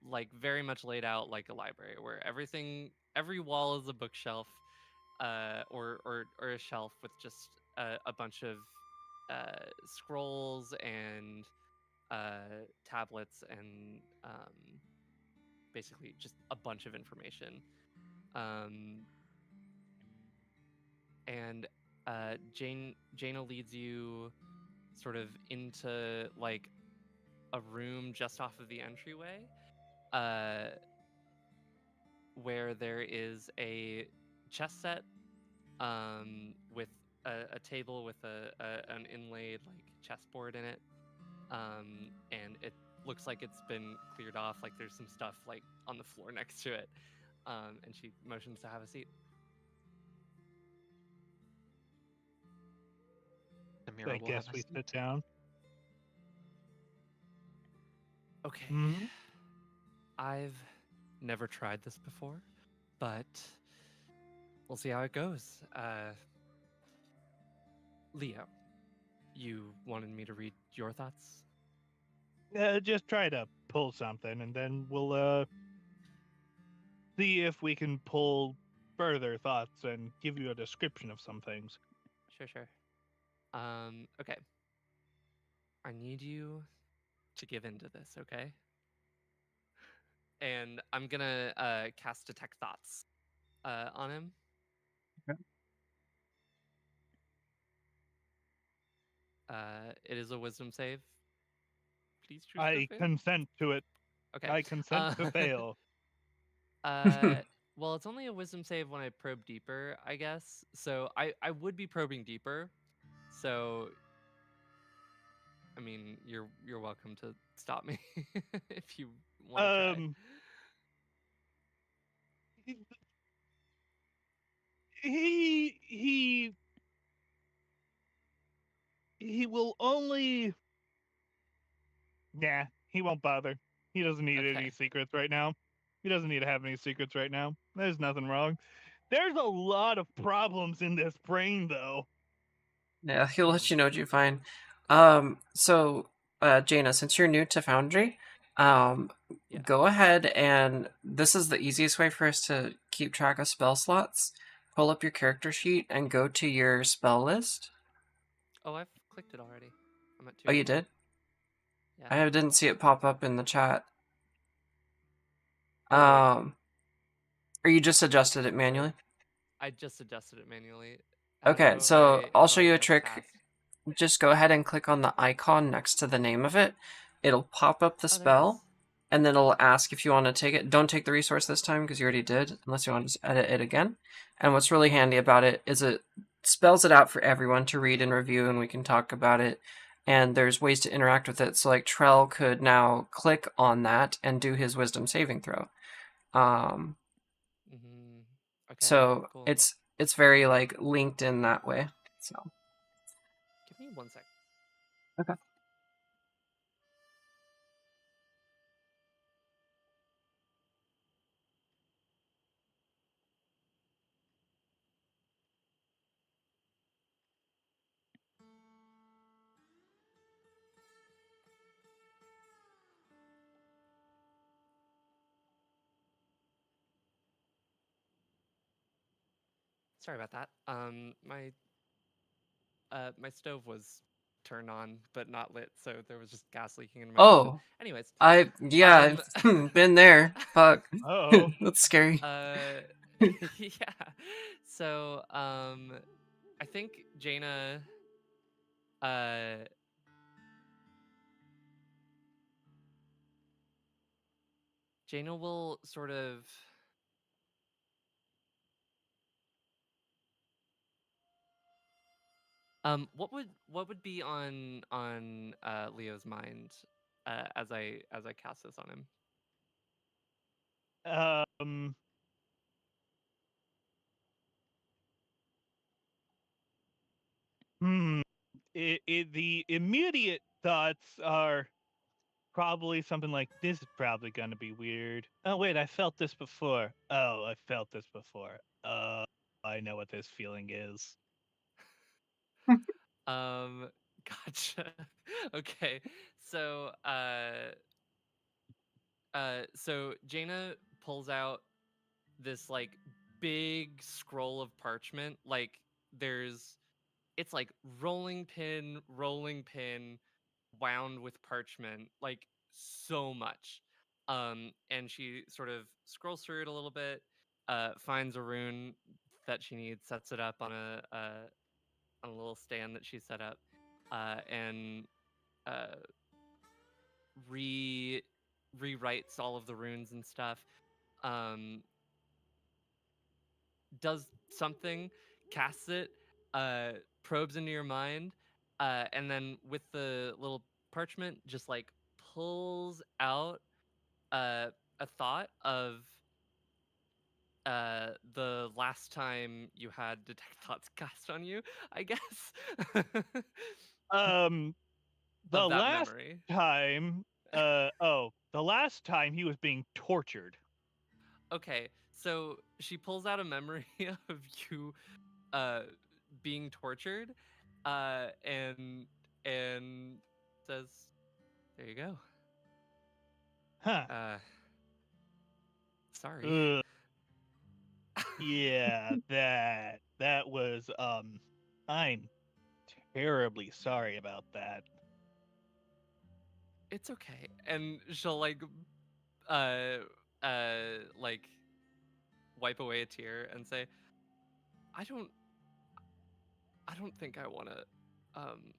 like very much laid out like a library, where every wall is a bookshelf, or a shelf with just a bunch of scrolls and tablets and basically just a bunch of information. Um, and Jaina leads you sort of into like a room just off of the entryway, uh, where there is a chess set, with a table with an inlaid like chessboard in it, and it looks like it's been cleared off. Like there's some stuff like on the floor next to it, and she motions to have a seat. Samira I will guess have a we seat. sit down. Okay. Mm-hmm. I've never tried this before, but we'll see how it goes. Leo, you wanted me to read your thoughts? Just try to pull something, and then we'll see if we can pull further thoughts and give you a description of some things. Sure. Okay. I need you to give into this, okay? And I'm gonna cast Detect Thoughts on him. Okay. It is a Wisdom save. Please choose to I fail. consent to it. Okay. I consent to fail. Well, it's only a Wisdom save when I probe deeper, I guess. So I would be probing deeper. So I mean, you're welcome to stop me if you want to try. Um, he he he will only. Nah, he won't bother. He doesn't need any Okay. secrets right now. He doesn't need to have any secrets right now. There's nothing wrong. There's a lot of problems in this brain, though. Yeah, he'll let you know what you find. So, Jaina, since you're new to Foundry, Yeah. go ahead, and this is the easiest way for us to keep track of spell slots. Pull up your character sheet and go to your spell list. Oh, I've clicked it already. I'm at 2. Oh, you did? Yeah. I didn't see it pop up in the chat. Oh. Or you just adjusted it manually? I just adjusted it manually. Okay, so I'll show you a get trick. past? Just go ahead and click on the icon next to the name of it. It'll pop up the Oh, there it spell, is. and then it'll ask if you want to take it. Don't take the resource this time because you already did, unless you want to just edit it again. And what's really handy about it is spells it out for everyone to read and review, and we can talk about it. And there's ways to interact with it. So like Trell could now click on that and do his wisdom saving throw. Um, Mm-hmm. Okay. so Cool. it's very like linked in that way. So Give me 1 sec. okay. Sorry about that. My stove was turned on but not lit, so there was just gas leaking into my kitchen. Oh, Anyways, I've been there. Fuck. Oh, That's scary. yeah. So, I think uh, Jaina will sort of. What would be on Leo's mind as I cast this on him? um, hmm. The immediate thoughts are probably something like, "This is probably gonna be weird." Oh wait, I felt this before. Oh, I felt this before. I know what this feeling is. Um, gotcha. Okay, so so Jaina pulls out this like big scroll of parchment. Like there's it's like rolling pin, wound with parchment, like so much. And she sort of scrolls through it a little bit, finds a rune that she needs, sets it up on a little stand that she set up, and uh, re rewrites all of the runes and stuff. Um, does something, casts it, uh, probes into your mind, and then with the little parchment, just like pulls out uh, a thought of the last time you had detect thoughts cast on you, I guess, Um, of the that last memory. time, the last time he was being tortured. Okay, so she pulls out a memory of you uh being tortured, and says, "There you go. Huh. Uh, sorry." Ugh. Yeah, that was I'm terribly sorry about that. It's okay. And she'll like wipe away a tear and say, "I don't think I want to um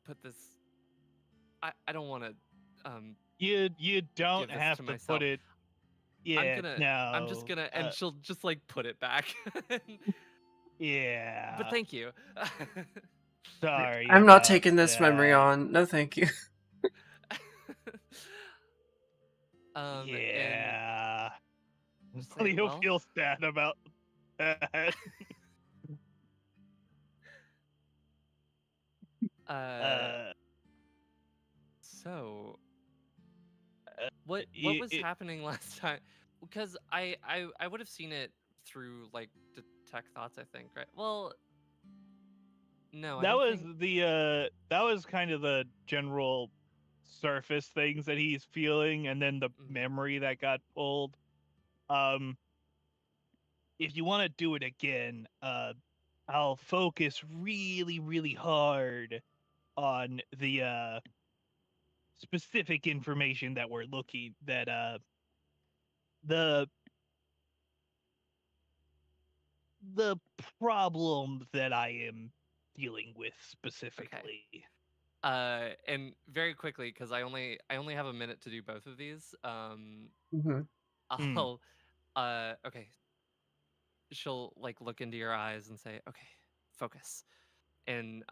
put this I don't want to You don't give this have to to put myself. it. I'm Yeah, gonna I'm just no. gonna," and she'll just like put it back. But Yeah. thank you. Sorry I'm not about taking this memory that. on. No, thank you. And Yeah. just say, Leo "Well, feels sad about that. uh Uh, so uh what it, was it, happening last time?" Because I would have seen it through like detect thoughts, I think, right? Well, no, I that don't was think. that was kind of the general surface things that he's feeling, and then the Mhm. memory that got pulled. Um, if you want to do it again, I'll focus really, really hard on the specific information that we're looking that the the problem that I am dealing with Okay. specifically. And very quickly, because I only have a minute to do both of these. Hmm. Hmm. I'll okay. she'll like look into your eyes and say, "Okay, focus," and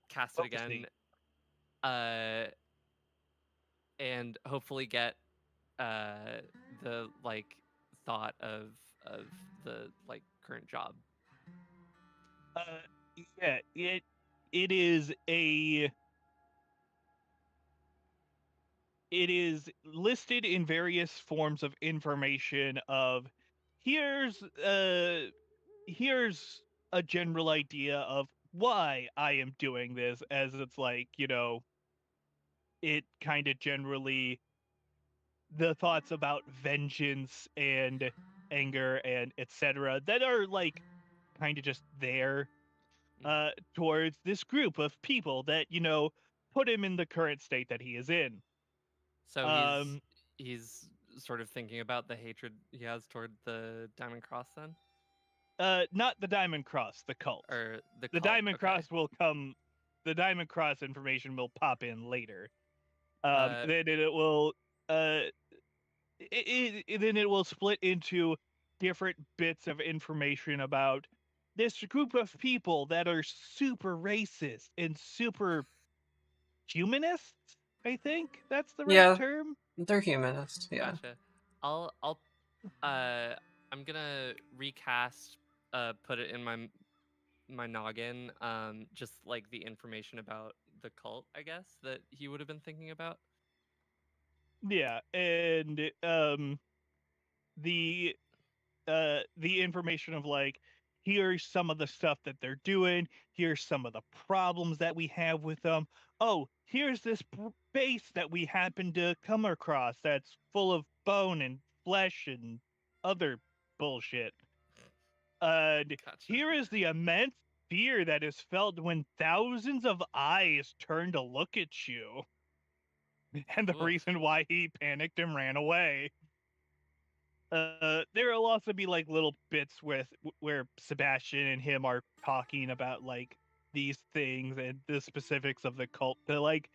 cast it again, Focusing. uh, and hopefully get the like thought of the like current job. Uh, yeah, it is a it is listed in various forms of information of here's uh here's a general idea of why I am doing this, as it's like, it kind of generally the thoughts about vengeance and anger and etc. that are like kind of just there towards this group of people that put him in the current state that he is in. So Um, he's sort of thinking about the hatred he has toward the Diamond Cross then, not the Diamond Cross, the cult. or the The cult. Diamond Okay. Cross will come. The Diamond Cross information will pop in later. Uh, Then it will. Uh, then it will split into different bits of information about this group of people that are super racist and super humanists. I think that's the right Yeah, term. they're humanist. Yeah. Gotcha. I'll uh I'm gonna recast put it in my noggin just like the information about the cult, I guess, that he would have been thinking about. Yeah, and the the information of like here's some of the stuff that they're doing, here's some of the problems that we have with them. Oh, here's this base that we happen to come across that's full of bone and flesh and other bullshit. And Gotcha. here is the immense fear that is felt when thousands of eyes turn to look at you, and the Oof. reason why he panicked and ran away. There will also be like little bits with where Sebastian and him are talking about like these things and the specifics of the cult to like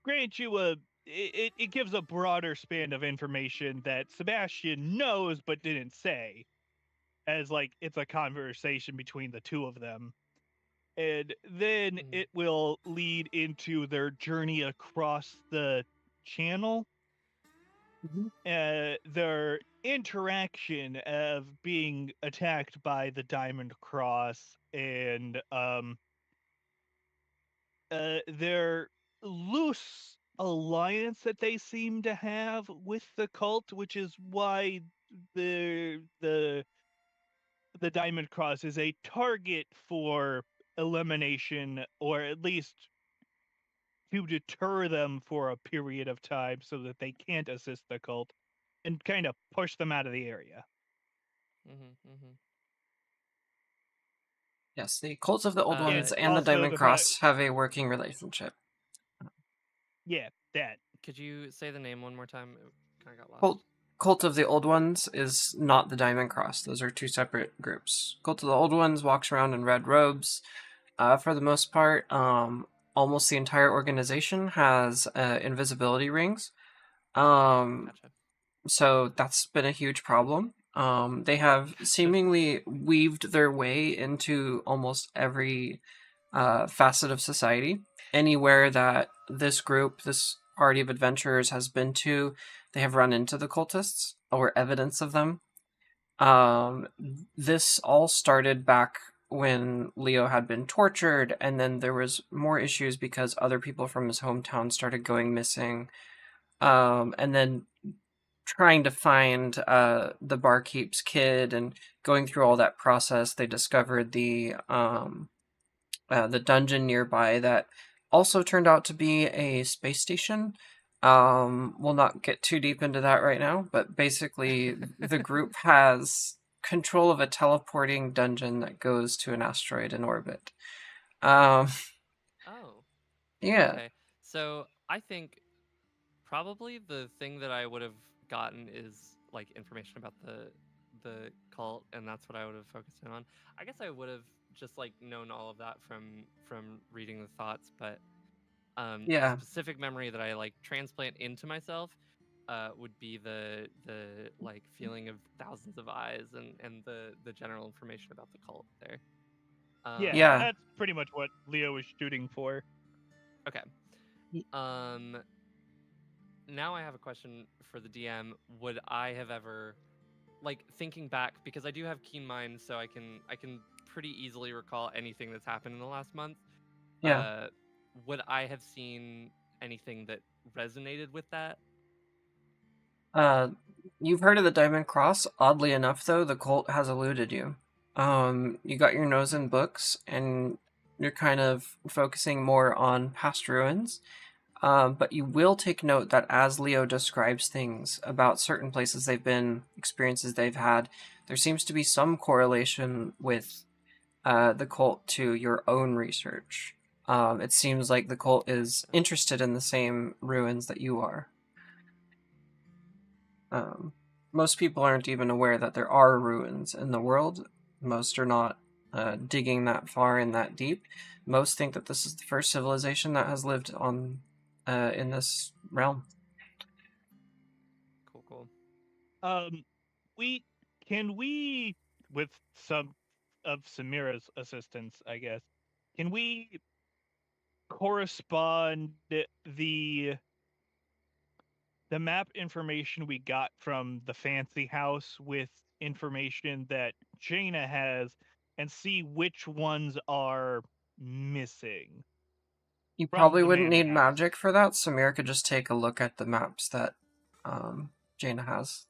grant you it gives a broader span of information that Sebastian knows but didn't say, as like it's a conversation between the two of them. And then Mm, it will lead into their journey across the channel, Mhm. their interaction of being attacked by the Diamond Cross, and their loose alliance that they seem to have with the cult, which is why the the Diamond Cross is a target for elimination, or at least to deter them for a period of time so that they can't assist the cult and kind of push them out of the area. mhm, mhm. Yes, the Cults of the Old And Ones and the also Diamond the fact, Cross have a working relationship. yeah, that. Could you say the name one more time? It kind of got lost. Cult of the Old Ones is not the Diamond Cross. Those are two separate groups. Cult of the Old Ones walks around in red robes. For the most part, almost the entire organization has invisibility rings. Um, Gotcha. so that's been a huge problem. They have Gotcha. seemingly weaved their way into almost every facet of society. Anywhere that this group, this party of adventurers has been to, they have run into the cultists or evidence of them. Um, this all started back when Leo had been tortured, and then there was more issues because other people from his hometown started going missing. And then trying to find the barkeep's kid and going through all that process, they discovered the dungeon nearby that also turned out to be a space station. We'll not get too deep into that right now, but basically, the group has control of a teleporting dungeon that goes to an asteroid in orbit. Um, Oh, yeah, okay. So I think probably the thing that I would have gotten is like information about the cult, and that's what I would have focused in on. I guess I would have just like known all of that from reading the thoughts, but the yeah, specific memory that I like transplant into myself would be the like feeling of thousands of eyes and the general information about the cult there. Yeah, Yeah. that's pretty much what Leo was shooting for. Okay. Um. Now I have a question for the DM. Would I have ever, like, thinking back, because I do have keen mind, so I can pretty easily recall anything that's happened in the last month. Yeah. Would I have seen anything that resonated with that? You've heard of the Diamond Cross. Oddly enough, though, the cult has eluded you. You got your nose in books, and you're kind of focusing more on past ruins. But you will take note that as Leo describes things about certain places they've been, experiences they've had, there seems to be some correlation with the cult to your own research. It seems like the cult is interested in the same ruins that you are. Most people aren't even aware that there are ruins in the world. Most are not digging that far and that deep. Most think that this is the first civilization that has lived on in this realm. Cool. We can we with some of Samira's assistance, I guess. Can we correspond the map information we got from the fancy house with information that Jaina has and see which ones are missing You from probably the wouldn't manor need house? magic for that. Samira could just take a look at the maps that Jaina has.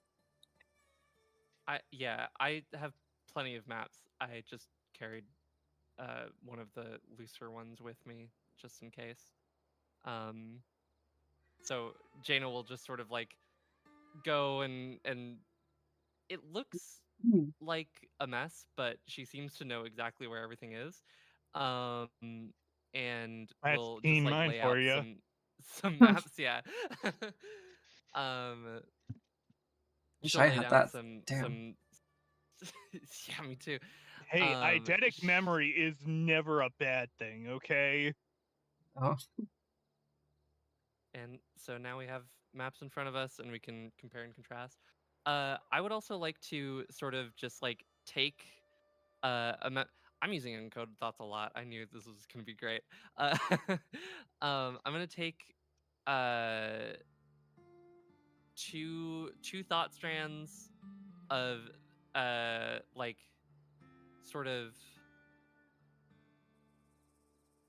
I have plenty of maps. I just carried one of the looser ones with me just in case. Um, so Jaina will just sort of like go and it looks like a mess, but she seems to know exactly where everything is. And That's we'll just keen like mind lay for out you. some maps, yeah. um Wish she'll I lay had down that. some Damn. yeah, me too. Hey, eidetic sh- memory is never a bad thing, okay? Oh, And so now we have maps in front of us and we can compare and contrast. I would also like to sort of just like take a map. I'm using encoded thoughts a lot. I knew this was going to be great. I'm going to take uh, two thought strands of like sort of.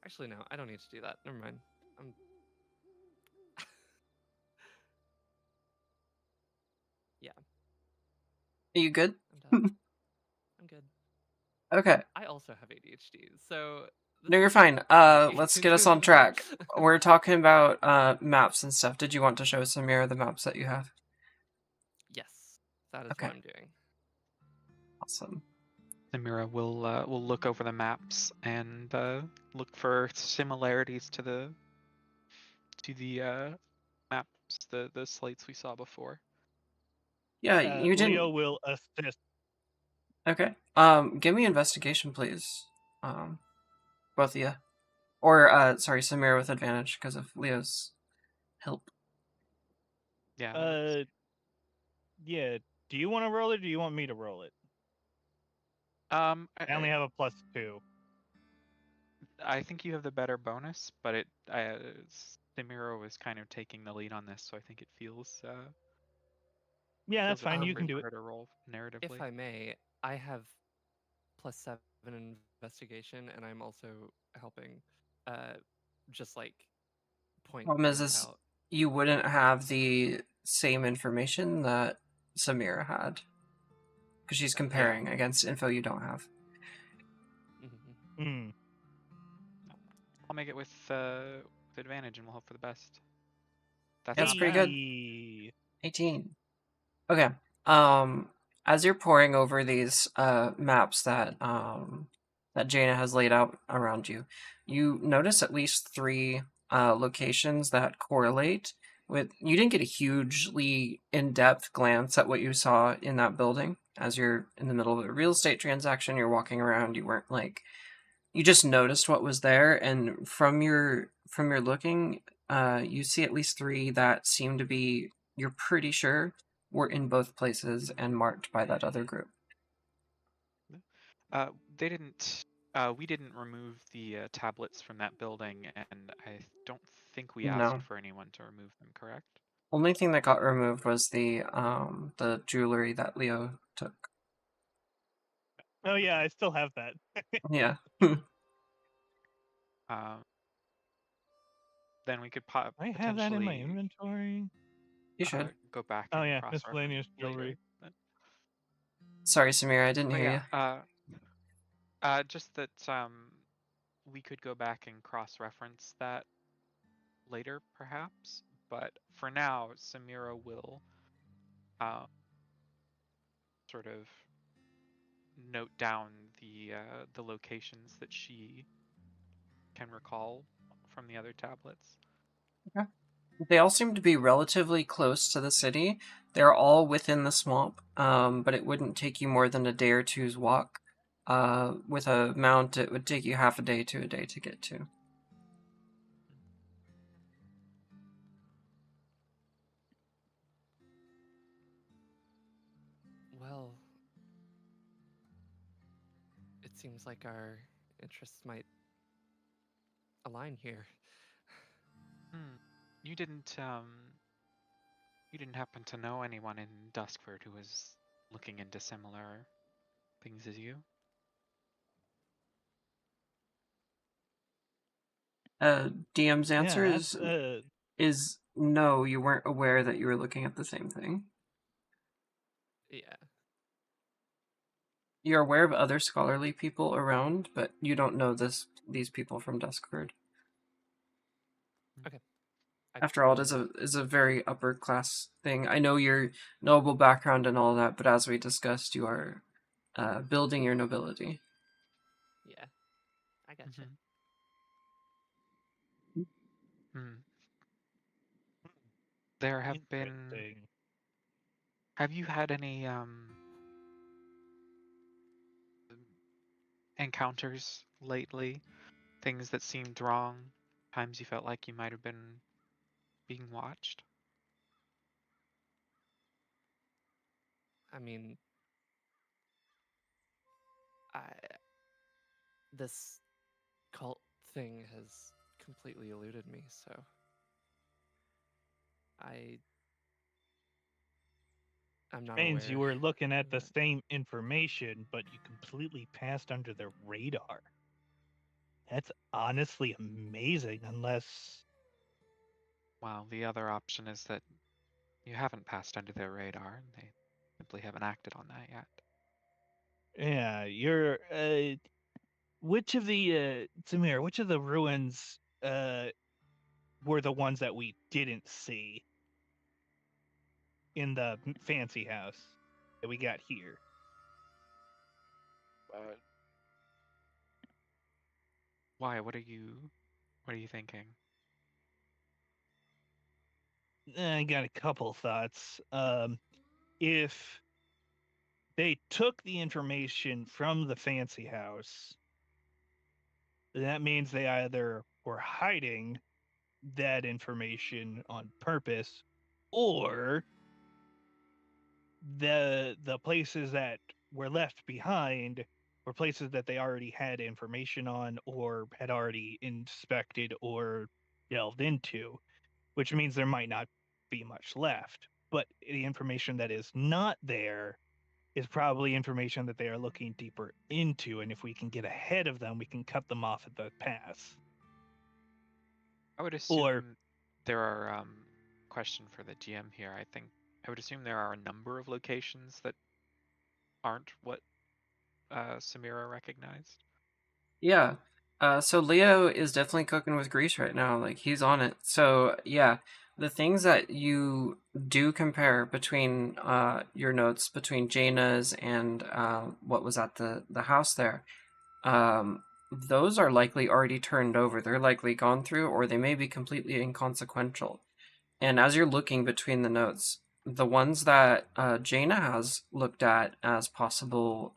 Actually, no, I don't need to do that. Never mind. I'm yeah, are you good? I'm done. I'm good. Okay. I also have ADHD, so No, this you're is fine. great. Let's get us on track. We're talking about maps and stuff. Did you want to show Samira the maps that you have? Yes, that is Okay. what I'm doing. Awesome. Samira will look over the maps and look for similarities to the maps, the slates we saw before. Yeah, you Leo didn't. will assist. Okay. Give me investigation, please. Both of you, or sorry, Samira with advantage because of Leo's help. Yeah. That works. Yeah. Do you want to roll it or do you want me to roll it? I, I only have a +2. I think you have the better bonus, but Samira was kind of taking the lead on this, so I think it feels Yeah, that's feels fine. You can appropriate do for it. her to roll If narratively. I may, I have +7 investigation, and I'm also helping, uh, just like point Problem things is out. you wouldn't have the same information that Samira had because she's Got it. Yeah. comparing against info you don't have. Mhm. Hmm. I'll make it with advantage, and we'll hope for the best. That's That's not pretty bad. good. 18. Okay. Um, as you're poring over these maps that Jaina has laid out around you, you notice at least three locations that correlate with. You didn't get a hugely in-depth glance at what you saw in that building as you're in the middle of a real estate transaction. You're walking around. You weren't like you just noticed what was there, and from your looking, you see at least three that seem to be you're pretty sure were in both places and marked by that other group. They didn't. We didn't remove the tablets from that building, and I don't think we asked No. for anyone to remove them. Correct? Only thing that got removed was the jewelry that Leo took. Oh yeah, I still have that. Yeah. Then we could I have that in my potentially inventory. You should. go back Oh and yeah, cross-reference miscellaneous later. jewelry. Sorry, Samir, I didn't But hear you. yeah, just that we could go back and cross-reference that later, perhaps. But for now, Samira will sort of note down the locations that she can recall from the other tablets. Okay. They all seem to be relatively close to the city. They're all within the swamp, but it wouldn't take you more than a day or two's walk. With a mount, it would take you half a day to a day to get to. Well, it seems like our interests might align here. You didn't happen to know anyone in Duskford who was looking into similar things as you? DM's answer Yeah, that's is no. You weren't aware that you were looking at the same thing. Yeah. You're aware of other scholarly people around, but you don't know these people from Duskford. Okay. After all, it is a very upper class thing. I know your noble background and all that, but as we discussed, you are building your nobility. Yeah. I gotcha. There have been. interesting. Have you had any encounters lately? Things that seemed wrong? Times you felt like you might have been being watched? I mean, I this cult thing has completely eluded me, so I'm not Means you aware. were looking at the same information, but you completely passed under the radar. That's honestly amazing, unless Well, the other option is that you haven't passed under their radar and they simply haven't acted on that yet. yeah, you're which of the Samir, which of the ruins were the ones that we didn't see in the fancy house that we got here? Why? What are you thinking? I got a couple thoughts. If they took the information from the fancy house, that means they either were hiding that information on purpose, or the places that were left behind were places that they already had information on or had already inspected or delved into, which means there might not be much left. But the information that is not there is probably information that they are looking deeper into, and if we can get ahead of them, we can cut them off at the pass. I would Or assume there are question for the GM here. I would assume there are a number of locations that aren't what Samira recognized. Yeah. So Leo is definitely cooking with grease right now. Like he's on it. So yeah, the things that you do compare between your notes between Jaina's and what was at the house there, those are likely already turned over. They're likely gone through, or they may be completely inconsequential. And as you're looking between the notes, the ones that Jaina has looked at as possible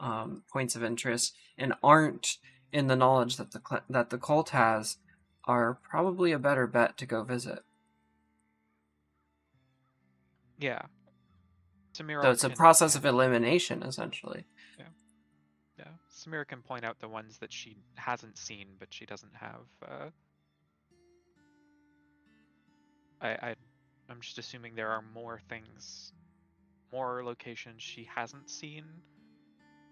points of interest and aren't in the knowledge that the cult has are probably a better bet to go visit. Yeah. So Samira it's a can process of elimination, essentially. yeah. Samira can point out the ones that she hasn't seen, but she doesn't have. I'm just assuming there are more things, more locations she hasn't seen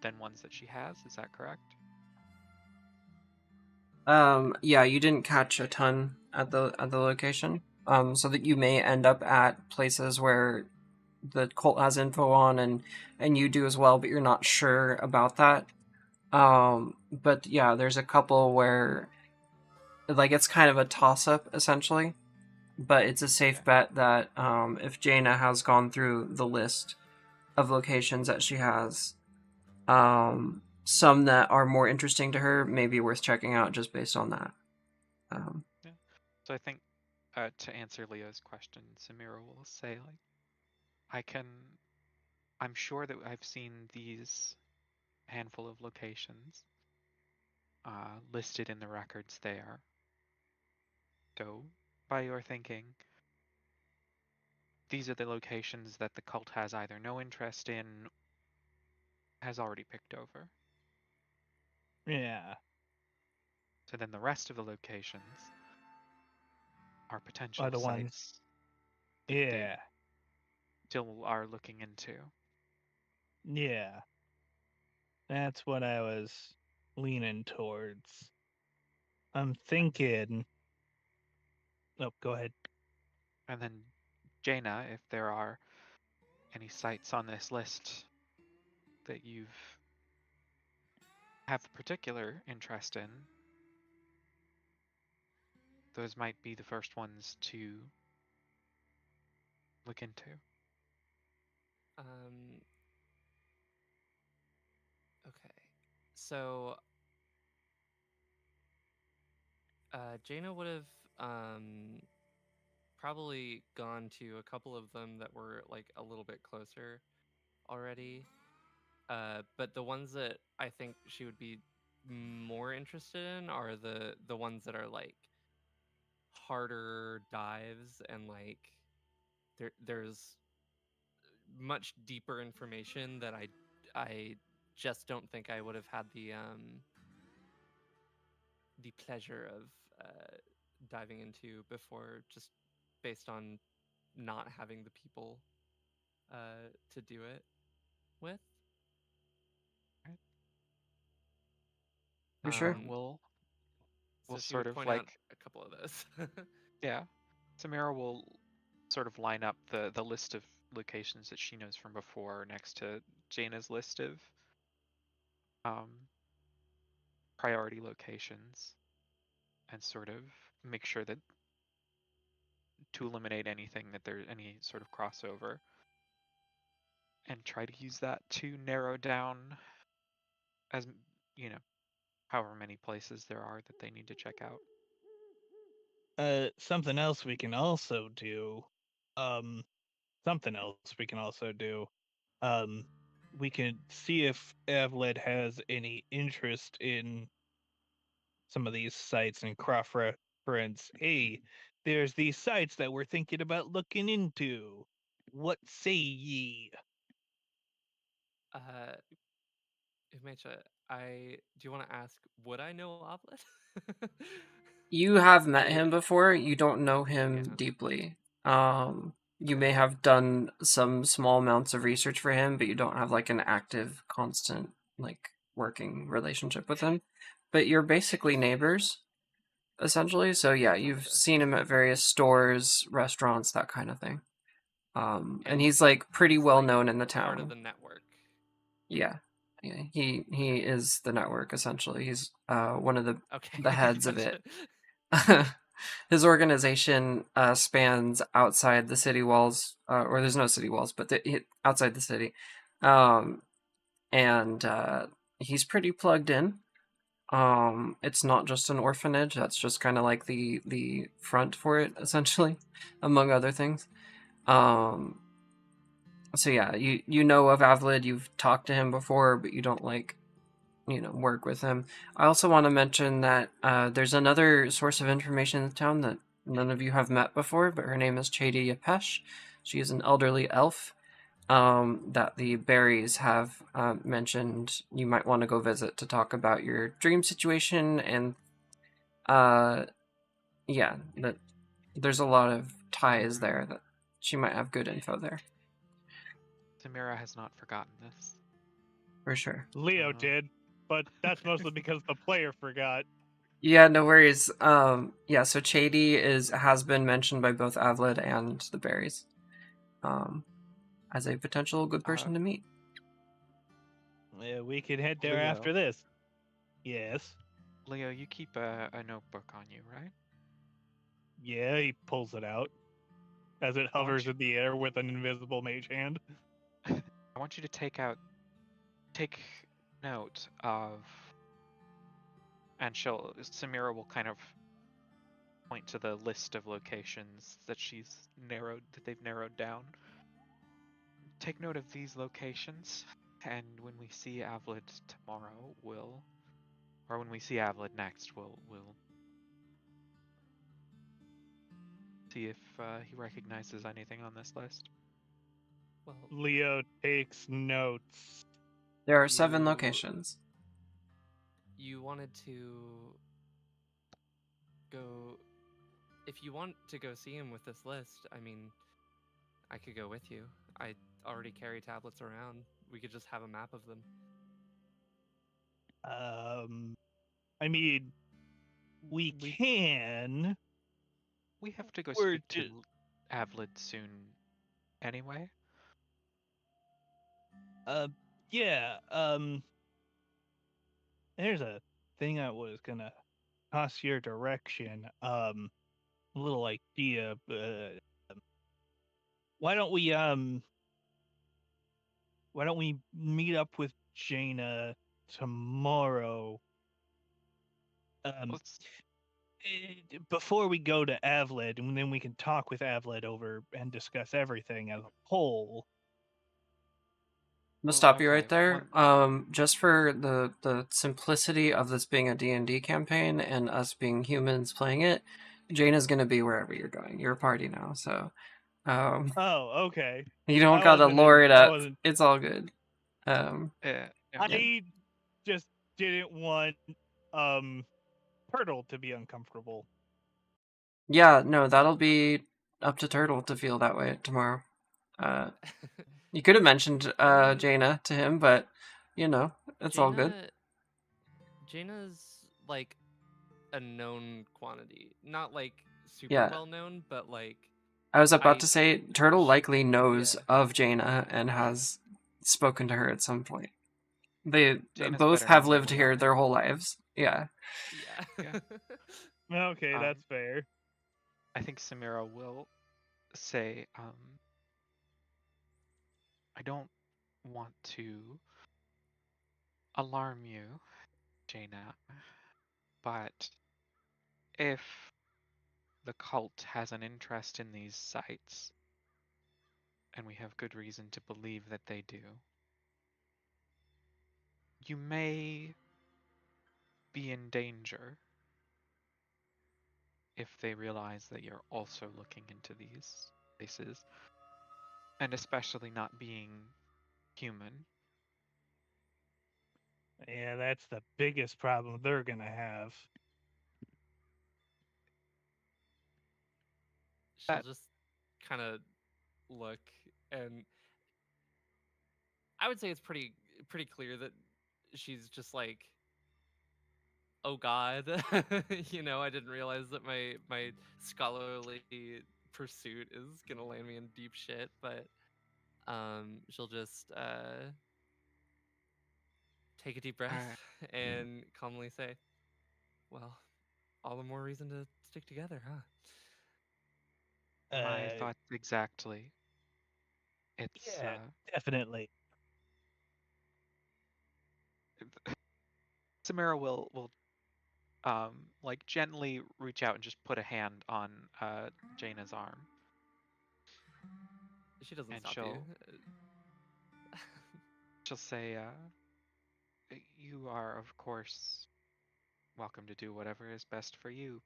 than ones that she has. Is that correct? Yeah, you didn't catch a ton at the location. So that you may end up at places where the cult has info on, and you do as well, but you're not sure about that. But yeah, there's a couple where like it's kind of a toss up essentially, but it's a safe Okay. bet that if Jaina has gone through the list of locations that she has, some that are more interesting to her may be worth checking out just based on that. Yeah. So I think to answer Leo's question, Samira will say like, I'm sure that I've seen these handful of locations listed in the records there. So by your thinking, these are the locations that the cult has either no interest in, has already picked over. Yeah. So then the rest of the locations are potential Are the ones. sites that they Yeah. still are looking into. Yeah. That's what I was leaning towards. I'm thinking. Oh, go ahead. And then Jaina, if there are any sites on this list that you've have particular interest in, those might be the first ones to look into. Um, okay. So, Jaina would have probably gone to a couple of them that were like a little bit closer already. But the ones that I think she would be more interested in are the ones that are like harder dives and like there's much deeper information that I just don't think I would have had the pleasure of diving into before, just based on not having the people to do it with. Right? For sure. We'll So she sort would of point out like, a couple of those. yeah, Samira will sort of line up the list of locations that she knows from before next to Jaina's list of um, priority locations, and sort of make sure that to eliminate anything that there's any sort of crossover, and try to use that to narrow down as you know however many places there are that they need to check out. Something else we can also do. Um, something else we can also do. Um, we can see if Avled has any interest in some of these sites and cross reference. Hey, there's these sites that we're thinking about looking into. What say ye? uh, Umecha, do you want to ask, would I know Oblet? You have met him before. You don't know him Yeah. deeply. You Okay. may have done some small amounts of research for him, but you don't have like an active, constant, like working relationship with him. But you're basically neighbors, essentially. So yeah, you've Gotcha. seen him at various stores, restaurants, that kind of thing. And And he's like pretty he's well like known in the part of town. the network. Yeah, yeah. He Okay. is the network essentially. He's one of the Okay. heads of it. Gotcha. His organization spans outside the city walls, or there's no city walls, but outside the city, um, and he's pretty plugged in. It's not just an orphanage; that's just kind of like the front for it, essentially, among other things. Um, so yeah, you know of Avlid, you've talked to him before, but you don't like work with him. I also want to mention that there's another source of information in the town that none of you have met before, but her name is Chadi Yapesh. She is an elderly elf that the berries have mentioned you might want to go visit to talk about your dream situation. And yeah, that there's a lot of ties there that she might have good info there Samira has not forgotten this. for sure. Leo did, but that's mostly because the player forgot. Yeah, no worries. Yeah, so Chady has been mentioned by both Avlid and the berries, as a potential good person to meet. Yeah, we can head there Leo. after this. Yes. Leo, you keep a notebook on you, right? Yeah, he pulls it out as it I want hovers you- in the air with an invisible mage hand. I want you to take note of, and Samira will kind of point to the list of locations that they've narrowed down. Take note of these locations, and when we see Avlid tomorrow, when we see Avlid next, we'll see if he recognizes anything on this list. Well, Leo takes notes. There are 7 You- locations. you wanted to go. If you want to go see him with this list, I mean, I could go with you. I already carry tablets around. We could just have a map of them. I mean, we can. We have to go We're speak ju- to Avlid soon anyway. Yeah. There's a thing I was gonna toss your direction. A little idea. Why don't we why don't we meet up with Jaina tomorrow? Let's Before we go to Avlid, and then we can talk with Avlid over and discuss everything as a whole. I'm gonna Well, stop you right okay, there. Just for the simplicity of this being a D&D campaign and us being humans playing it, Jaina's gonna be wherever you're going. You're a party now, so Oh, okay. you don't I gotta wasn't lure in. it I up. wasn't. It's all good. Um, yeah. I just didn't want Turtle to be uncomfortable. yeah, no, that'll be up to Turtle to feel that way tomorrow. You could have mentioned mean, Jaina to him, but you know, it's all good. Jaina's like a known quantity. Not like super Yeah. well known, but like I was about I to say Turtle likely knows yeah. of Jaina and has spoken to her at some point. They Jaina's both better have known than lived we here are. their whole lives. Yeah. Yeah. Yeah. Okay, Um, that's fair. I think Samira will say, I don't want to alarm you, Jaina, but if the cult has an interest in these sites, and we have good reason to believe that they do, you may be in danger if they realize that you're also looking into these places, and especially not being human. Yeah, that's the biggest problem they're gonna have. She'll That just kind of look, and I would say it's pretty clear that she's just like, oh god, I didn't realize that my scholarly pursuit is gonna land me in deep shit. But she'll just take a deep breath I, and calmly say, well, all the more reason to stick together, huh? my Uh, thoughts exactly. It's yeah, definitely. Samara will like gently reach out and just put a hand on Jaina's arm, She doesn't and stop you. she'll say, "You are, of course, welcome to do whatever is best for you.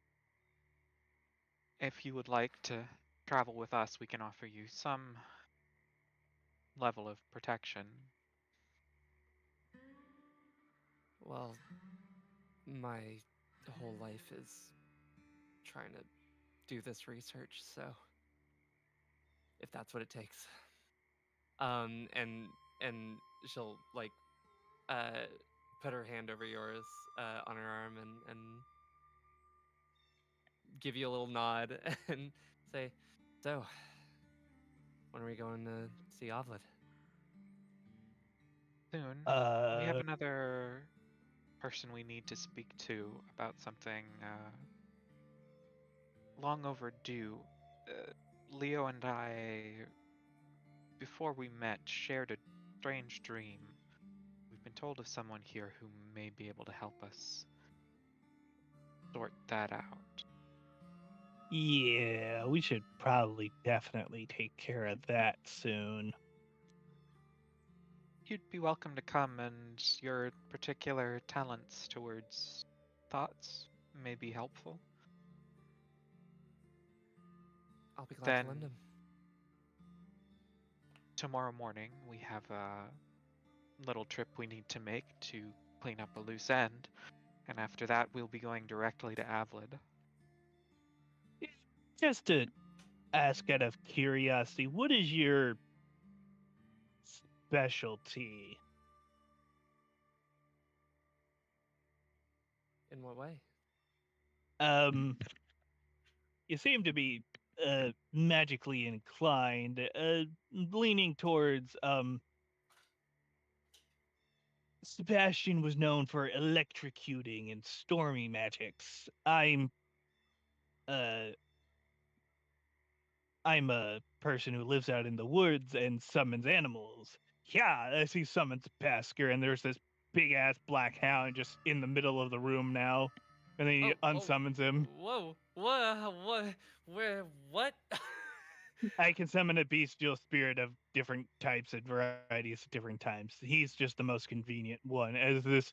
If you would like to travel with us, we can offer you some level of protection. Well, my whole life is trying to do this research, so if that's what it takes. And she'll like uh put her hand over yours on her arm and give you a little nod and say, "So, when are we going to see Ovlet?" Soon. We have another person we need to speak to about something long overdue. Leo and I, before we met, shared a strange dream. We've been told of someone here who may be able to help us sort that out. Yeah, we should probably definitely take care of that soon. You'd be welcome to come, and your particular talents towards thoughts may be helpful. I'll be glad to lend Then, him. tomorrow morning, we have a little trip we need to make to clean up a loose end, and after that, we'll be going directly to Avlid. Just to ask out of curiosity, what is your specialty? In what way? Um, you seem to be magically inclined, leaning towards Sebastian was known for electrocuting and stormy magics. Uh I'm a person who lives out in the woods and summons animals. Yeah, as he summons Basker, and there's this big ass black hound just in the middle of the room now. And then he Oh, unsummons him. whoa, what, where, what? I can summon a bestial spirit of different types and varieties at different times. He's just the most convenient one, as this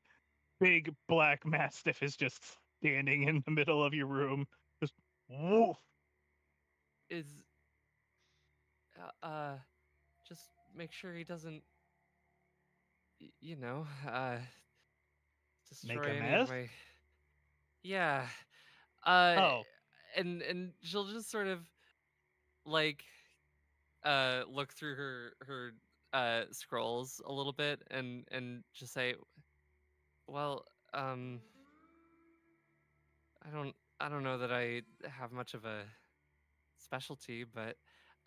big black mastiff is just standing in the middle of your room. Just woof. Is just make sure he doesn't, you know, Make a destroy any of mess? my. Yeah, uh, Oh, and she'll just sort of like look through her scrolls a little bit and just say, well, I don't know that I have much of a specialty, but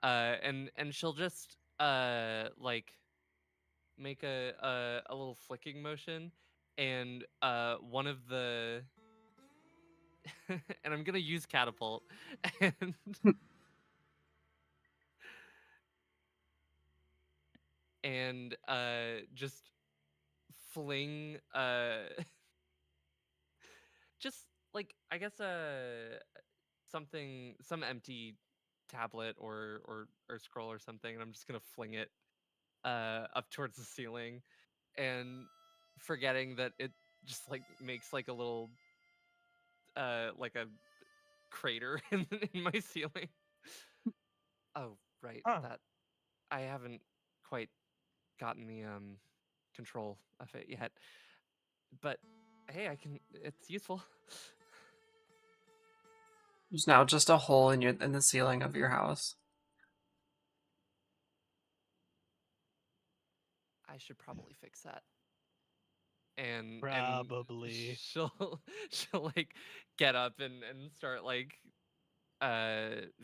and she'll just like make a little flicking motion, and one of the and I'm gonna use catapult and just fling just like I guess some empty tablet or scroll or something, and I'm just gonna fling it up towards the ceiling, and forgetting that it just like makes like a little like a crater in my ceiling. Oh, right. huh. That I haven't quite gotten the control of it yet. But hey, it's useful. There's now just a hole in the ceiling of your house. I should probably fix that. And Probably. she'll like get up and start like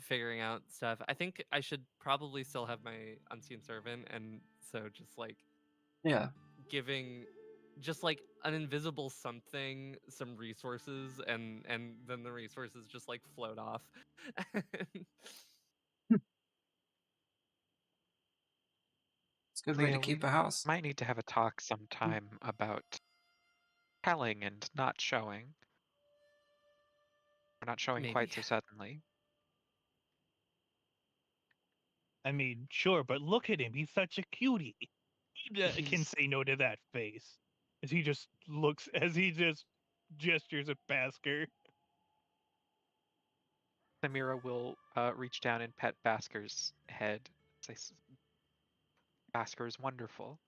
figuring out stuff. I think I should probably still have my unseen servant, and so just like Yeah. giving just like an invisible something some resources, and then the resources just like float off. It's a good way to Leo, keep we a house. might need to have a talk sometime about telling and not showing. Or not showing quite Maybe. so suddenly. I mean, sure, but look at him. He's such a cutie. He can He's say no to that face. As he just gestures at Basker. Samira will reach down and pet Basker's head. Say, Basker is wonderful.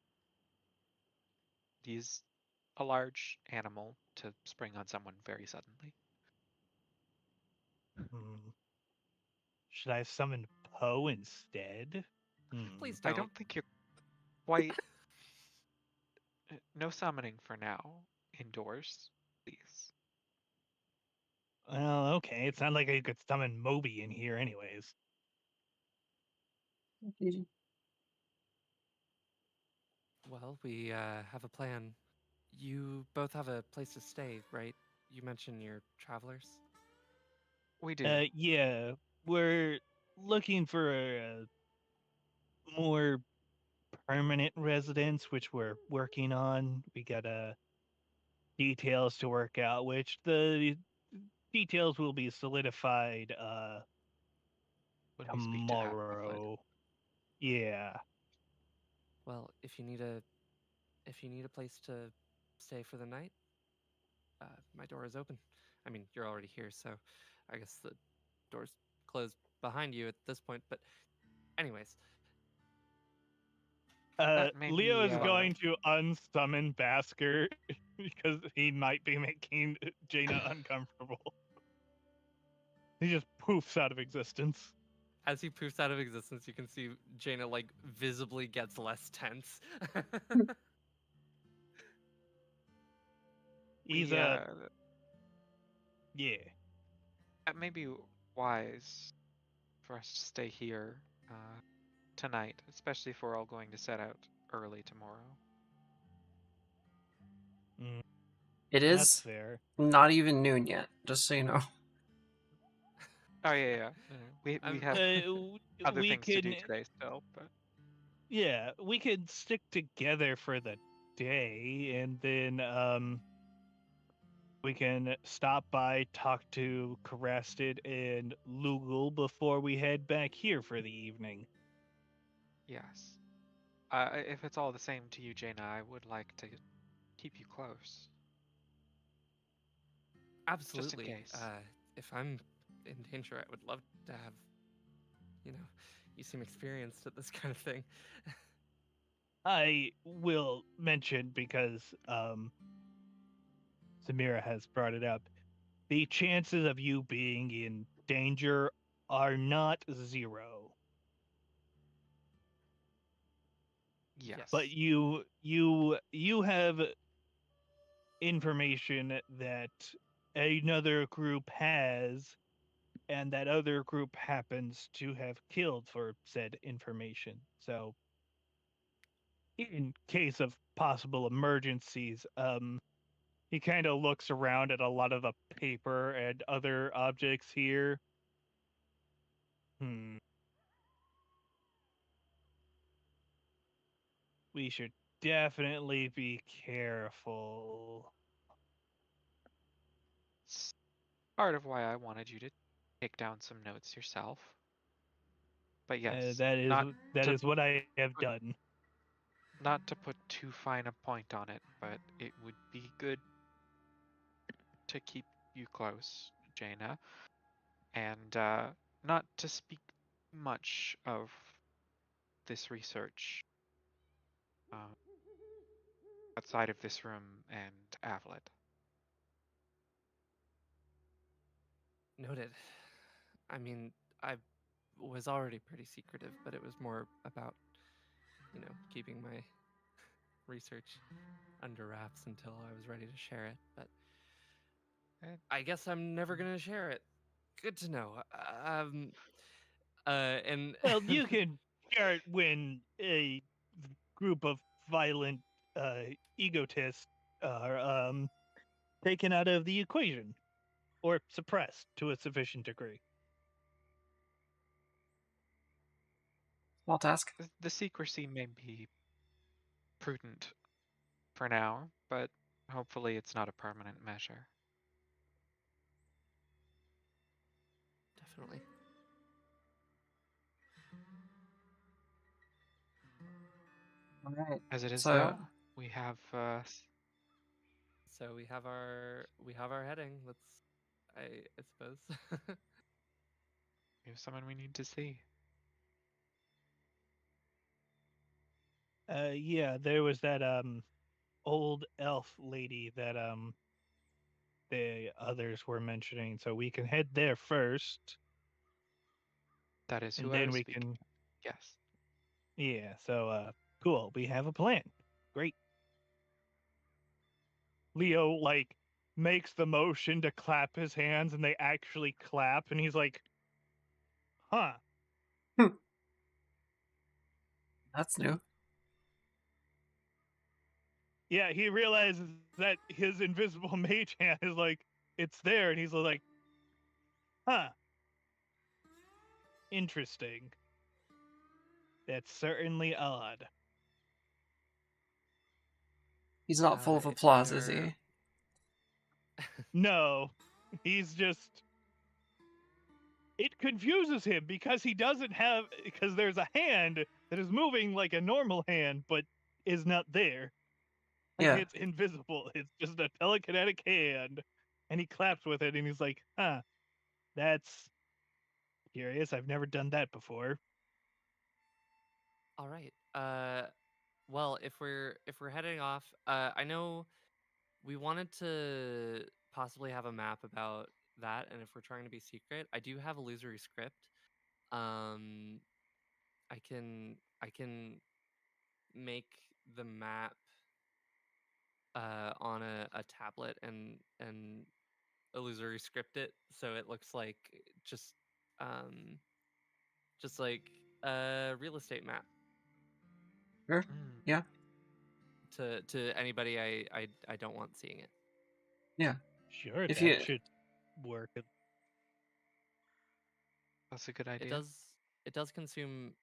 He's a large animal to spring on someone very suddenly. Should I summon Poe instead? Please I don't. don't think you're quite. No summoning for now. Indoors, please. Well, okay. It sounded like I could summon Moby in here, anyways. Well, we have a plan. You both have a place to stay, right? You mentioned you're travelers. We do. Yeah, we're looking for a more permanent residence, which we're working on. We got details to work out, which the details will be solidified When we speak to Avlet. tomorrow. Yeah. Well, if you need a place to stay for the night, my door is open. I mean, you're already here, so I guess the door's closed behind you at this point. But, anyways, That may Leo be. is going to unsummon Basker because he might be making Jaina uncomfortable. He just poofs out of existence. as he poofs out of existence, you can see Jaina like visibly gets less tense. He's Yeah. That may be wise for us to stay here tonight, especially if we're all going to set out early tomorrow. It That's is fair. not even noon yet, just so you know. Oh yeah. We have other We things to do can, today still, but yeah, we could stick together for the day, and then we can stop by, talk to Carrested and Lugal before we head back here for the evening. yes. If it's all the same to you, Jaina, I would like to keep you close. Absolutely. Just in case. If I'm in danger, I would love to have, you seem experienced at this kind of thing. I will mention because Samira has brought it up. The chances of you being in danger are not zero. Yes. But you have information that another group has, and that other group happens to have killed for said information. So in case of possible emergencies, he kind of looks around at a lot of the paper and other objects here. We should definitely be careful. It's part of why I wanted you to take down some notes yourself. But yes, That to is what I have put- done. not to put too fine a point on it, but it would be good to keep you close, Jaina, and not to speak much of this research outside of this room and Avlet. Noted. I mean, I was already pretty secretive, but it was more about, keeping my research under wraps until I was ready to share it. But I guess I'm never gonna share it. Good to know. And Well, you can share it when a group of violent egotists are taken out of the equation or suppressed to a sufficient degree. Small task. The secrecy may be prudent for now, but hopefully it's not a permanent measure. definitely. All right. As it is, So though, we have So we have our heading. I suppose. We have someone we need to see. Yeah, there was that old elf lady that the others were mentioning, so we can head there first, That is who and I then was we speaking. can. Yes. Yeah, so cool. We have a plan. Great. Leo like makes the motion to clap his hands, and they actually clap, and he's like, "Huh." That's new. Yeah, he realizes that his invisible mage hand is like it's there, and he's like, "Huh, interesting. That's certainly odd." He's not full of If applause, is there, he? No, he's just. It confuses him because he doesn't have because there's a hand that is moving like a normal hand, but is not there. Like Yeah. it's invisible. It's just a telekinetic hand, and he claps with it, and he's like, "Huh, that's curious. I've never done that before." all right. Well, if we're heading off, I know we wanted to possibly have a map about that, and if we're trying to be secret, I do have illusory script. Um, I can make the map on a tablet and illusory script it so it looks like um just like a real estate map Sure. Mm, Yeah. to anybody I don't want seeing it. Yeah. Sure, If that you should work. that's a good It idea. does consume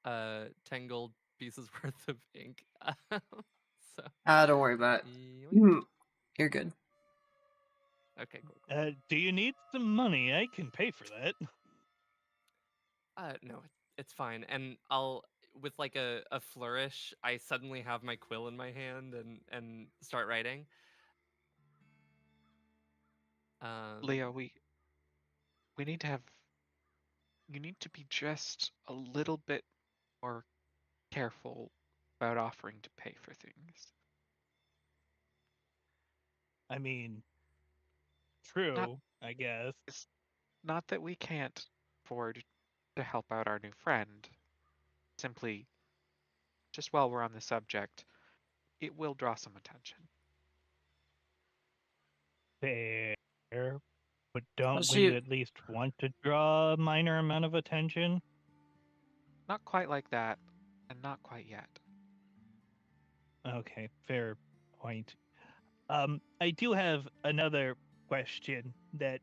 10 gold pieces worth of ink. So don't worry about it. yoink. You're good. Okay, cool. Do you need some money? I can pay for that. No, it's fine. And I'll with like a flourish, I suddenly have my quill in my hand and start writing. Leo, Um, we need to have you need to be just a little bit more careful about offering to pay for things. I mean, Not true, I guess. it's not that we can't afford to help out our new friend. Simply, just while we're on the subject, it will draw some attention. Fair. But don't we Especially, at least want to draw a minor amount of attention? Not quite like that, and not quite yet. Okay, fair point. I do have another question that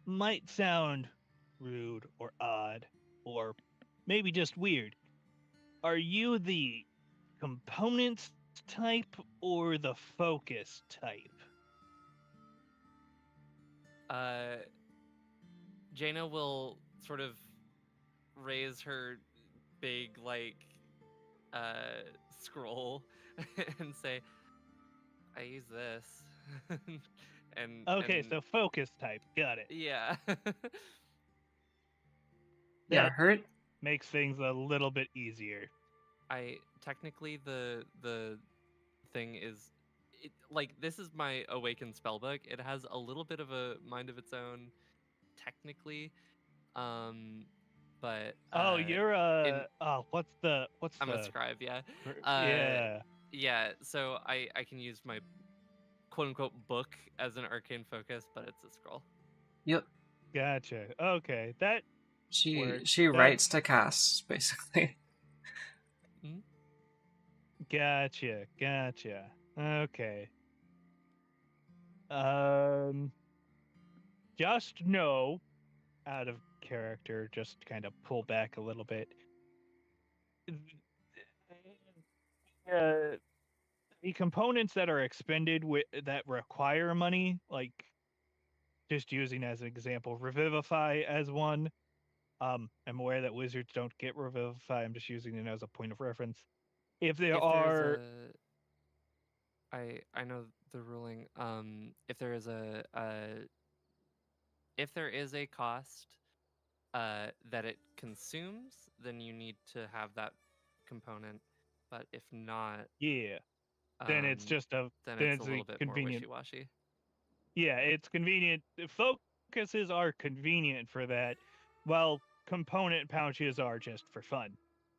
might sound rude or odd, or maybe just weird. Are you the components type or the focus type? uh, Jaina will sort of raise her big scroll and say, "I use this," Okay, and so focus type. Got it. yeah. yeah, That hurt. makes things a little bit easier. I technically the thing is like this is my awakened spellbook. It has a little bit of a mind of its own technically. Um but Oh, you're in what's I'm a the scribe, yeah. Uh yeah. yeah, so I can use my quote unquote book as an arcane focus, but it's a scroll. Yep. Gotcha. Okay, that works. She That's writes to cast, basically. Mhm. gotcha. Okay. Um, just know out of character, just kind of pull back a little bit. Uh, the components that are expended that require money, like just using as an example, revivify as one. I'm aware that wizards don't get revivify. I'm just using it as a point of reference. If there If there is are, a I know the ruling. If there is a if there is a cost that it consumes, then you need to have that component. But if not, Yeah. Then it's um, just a then then it's a it's a little bit more convenient. wishy-washy. Yeah, it's convenient. The focuses are convenient for that, while component pouches are just for fun.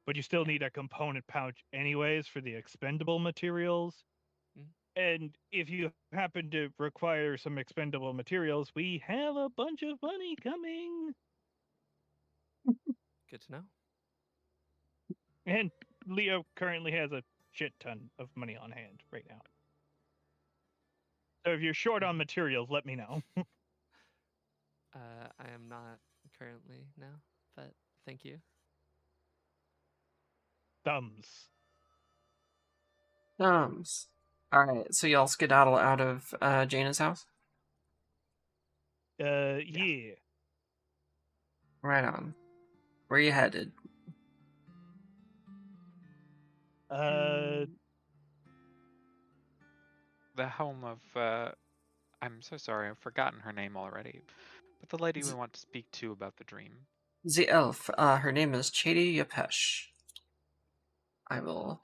But you still Yeah. need a component pouch anyways for the expendable materials. Mm. And if you happen to require some expendable materials, we have a bunch of money coming. Good to know. And Leo currently has a shit ton of money on hand right now. So if you're short on materials, let me know. I am not currently now, but thank you. Thumbs. All right, so y'all skedaddle out of Jaina's house. Yeah. Right on. Where you headed? Uh, The home of, I'm so sorry, I've forgotten her name already. But the lady we want to speak to about the dream. The elf. Her name is Chady Yapesh. I will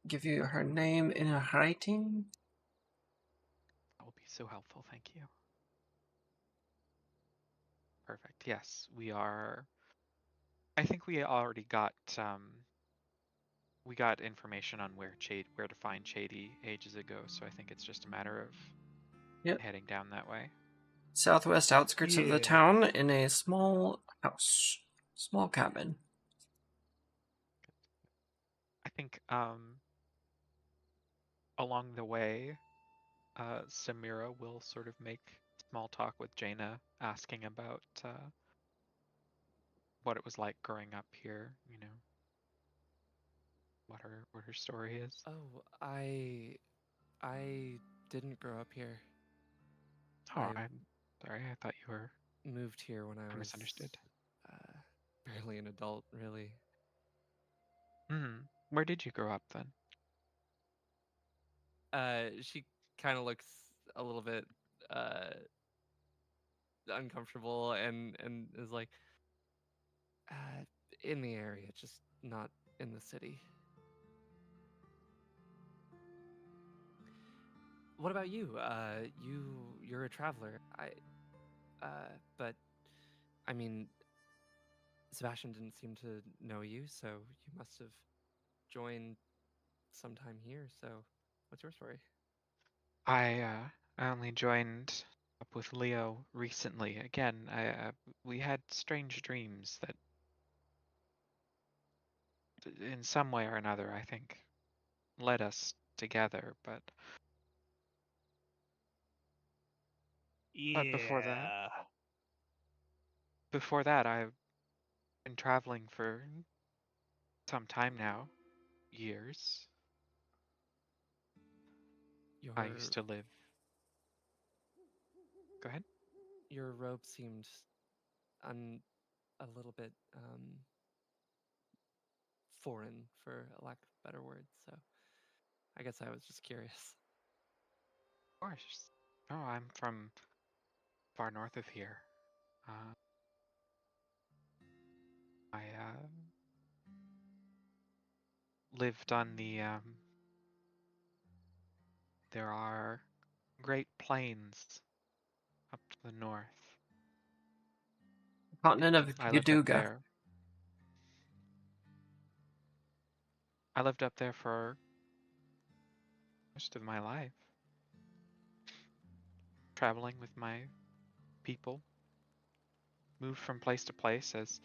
give you her name in a writing. That will be so helpful, thank you. Perfect, yes, we are... I think we already got, we got information on where to find Chady ages ago, so I think it's just a matter of Yep. heading down that way. Southwest outskirts of the Yeah. town in a small house. Small cabin. I think along the way, Samira will sort of make small talk with Jaina, asking about what it was like growing up here, you know, what her story is. Oh, I didn't grow up here. Oh, I I'm sorry, I thought you were... moved here when I I was misunderstood. uh, barely an adult, really. Where did you grow up then? She kind of looks a little bit uh, uncomfortable and is like, uh, in the area, just not in the city. What about you? You're a traveler. But I mean, Sebastian didn't seem to know you, so you must have joined sometime here. So, what's your story? I only joined up with Leo recently. Again, we had strange dreams that, in some way or another, I think, led us together. But Yeah. before that, I've been traveling for some time now, years. I used Your to live. Go ahead. your robe seemed un a little bit foreign, for a lack of better word. So, I guess I was just curious. Of course. Oh, I'm from far north of here. Uh, I lived on the. There are great plains up to the north. Continent of I lived up Yaduga. there. I lived up there for most of my life, traveling with my people, moved from place to place as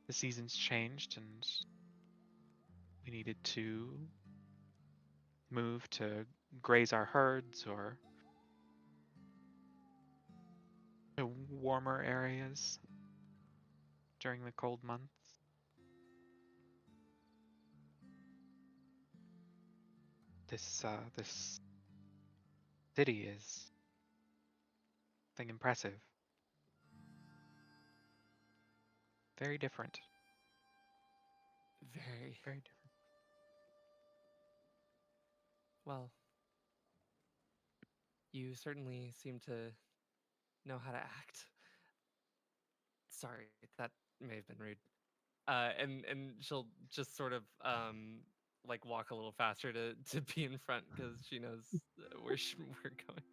the seasons changed and we needed to move to graze our herds or to warmer areas during the cold months. This city is something impressive, very different, Very very different. well. You certainly seem to know how to act. Sorry, that may have been rude. And she'll just sort of like walk a little faster to be in front because she knows where we're going.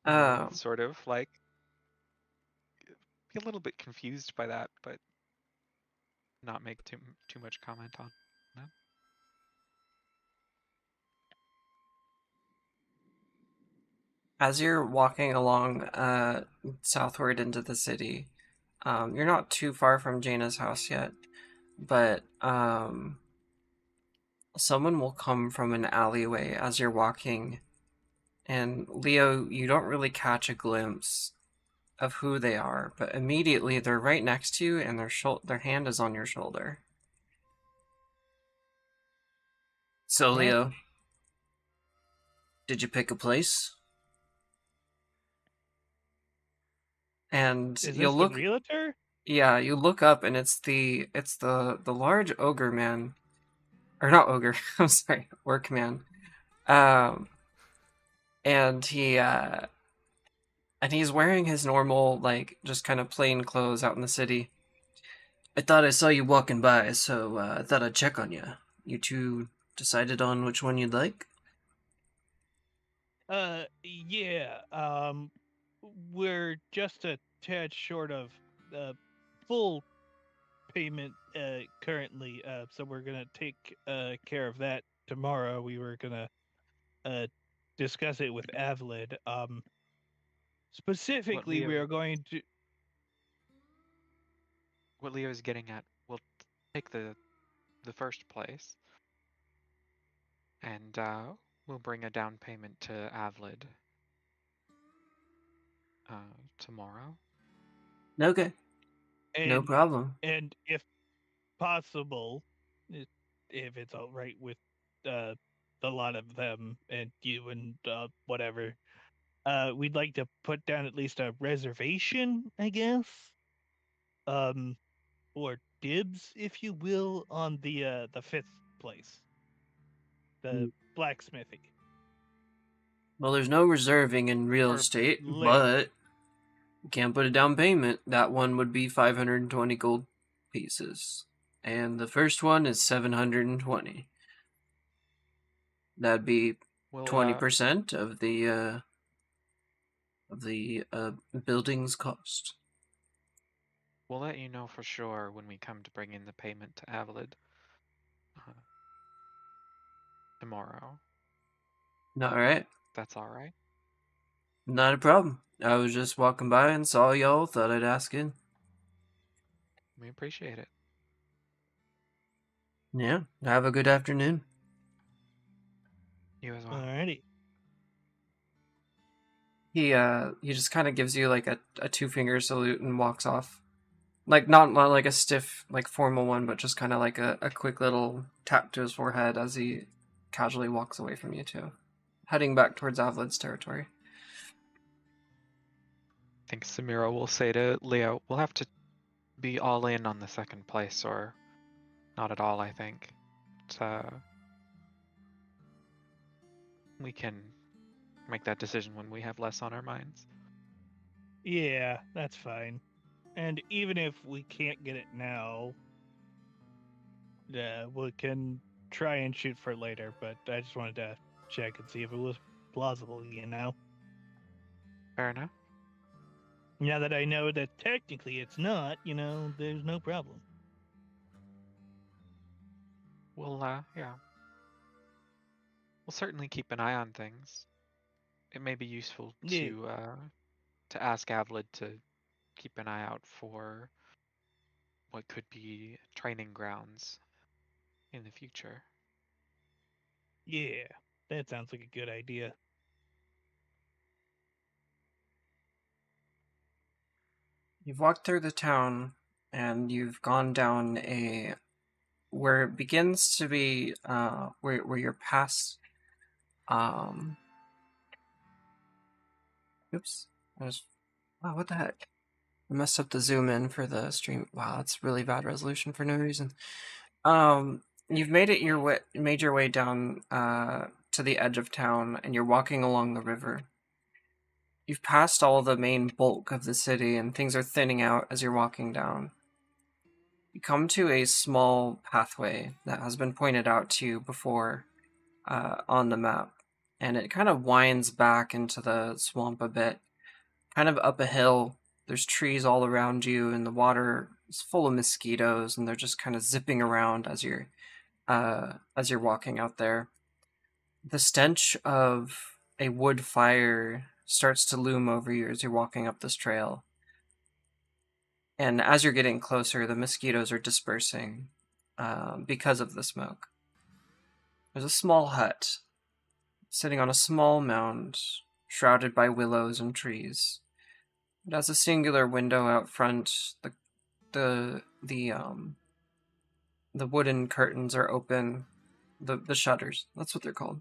Um, Sort of like be a little bit confused by that, but not make too much comment on that. as you're walking along southward into the city, you're not too far from Jaina's house yet, but someone will come from an alleyway as you're walking, and Leo, you don't really catch a glimpse of who they are, but immediately they're right next to you, and their hand is on your shoulder. So, What? Leo, did you pick a place? And Is you'll this the look, realtor? yeah, you look up, and it's the large ogre man, or not ogre. I'm sorry, orc man. Um, and he's wearing his normal, like, just kind of plain clothes out in the city. I thought I saw you walking by, so I thought I'd check on you. You two decided on which one you'd like? Yeah. We're just a tad short of full payment currently. So we're gonna take care of that tomorrow. We were gonna uh discuss it with Avlid. What Specifically, we Leo are going to. what Leo is getting at, we'll take the first place, and we'll bring a down payment to Avlid tomorrow. Okay, no And problem. and if possible, if it's all right with uh a lot of them and you and whatever, we'd like to put down at least a reservation, I guess, um, or dibs, if you will, on the fifth place, the blacksmithy Well, there's no reserving in real or estate, lathe. but you can't put a down payment. That one would be 520 gold pieces. And the first one is 720. That'd be We'll 20% of the building's cost. we'll let you know for sure when we come to bring in the payment to Avlid tomorrow. All right, That's all right. not a problem. I was just walking by and saw y'all, thought I'd ask in. We appreciate it. Yeah, have a good afternoon. You as well. Alrighty. He just kind of gives you like a two-finger salute and walks off. Like not like a stiff, like formal one, but just kind of like a quick little tap to his forehead as he casually walks away from you two, heading back towards Avlid's territory. I think Samira will say to Leo, we'll have to be all in on the second place, or not at all, I think. But, we can make that decision when we have less on our minds. Yeah, that's fine. And even if we can't get it now, we can try and shoot for later. But I just wanted to check and see if it was plausible, you know? Fair enough. Now that I know that technically it's not, there's no problem. We'll yeah. We'll certainly keep an eye on things. It may be useful Yeah. to ask Avlid to keep an eye out for what could be training grounds in the future. Yeah, that sounds like a good idea. You've walked through the town, and you've gone down where it begins to be where you're past. Oops, wow, what the heck? I messed up the zoom in for the stream. Wow, that's really bad resolution for no reason. You've made your way down to the edge of town, and you're walking along the river. You've passed all the main bulk of the city, and things are thinning out as you're walking down. You come to a small pathway that has been pointed out to you before on the map, and it kind of winds back into the swamp a bit, kind of up a hill. There's trees all around you, and the water is full of mosquitoes, and they're just kind of zipping around as you're walking out there. The stench of a wood fire starts to loom over you as you're walking up this trail. And as you're getting closer, the mosquitoes are dispersing because of the smoke. There's a small hut sitting on a small mound, shrouded by willows and trees. It has a singular window out front. The wooden curtains are open. The shutters. That's what they're called.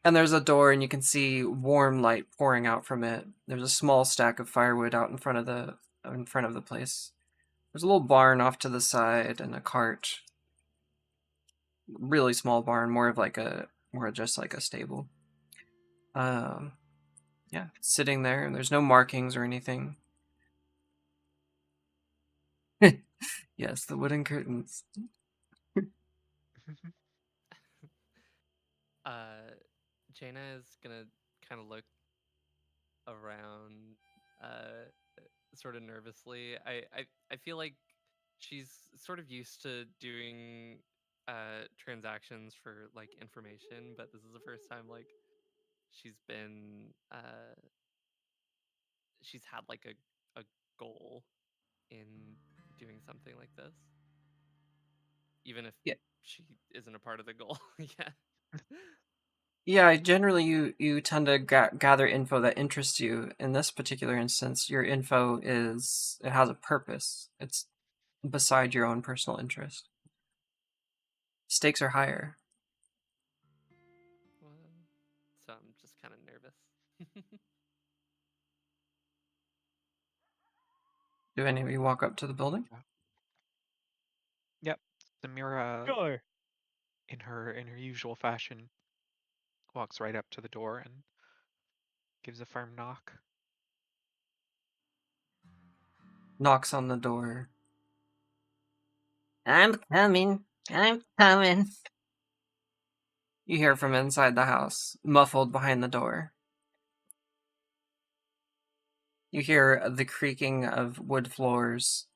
And there's a door, and you can see warm light pouring out from it. There's a small stack of firewood out in front of the place. There's a little barn off to the side and a cart. Really small barn, more just like a stable. Yeah, sitting there, and there's no markings or anything. Yes, the wooden curtains. Jaina is gonna kind of look around, sort of nervously. I feel like she's sort of used to doing transactions for like information, but this is the first time like she's been she's had like a goal in doing something like this, even if Yeah. she isn't a part of the goal. Yeah. Yeah, generally you tend to gather info that interests you. In this particular instance, your info it has a purpose. It's beside your own personal interest. Stakes are higher. Well, so I'm just kind of nervous. Do any of you walk up to the building? Yep. Samira, Sure. in her usual fashion, walks right up to the door and gives a firm knock. Knocks on the door. I'm coming. I'm coming. You hear from inside the house, muffled behind the door. You hear the creaking of wood floors,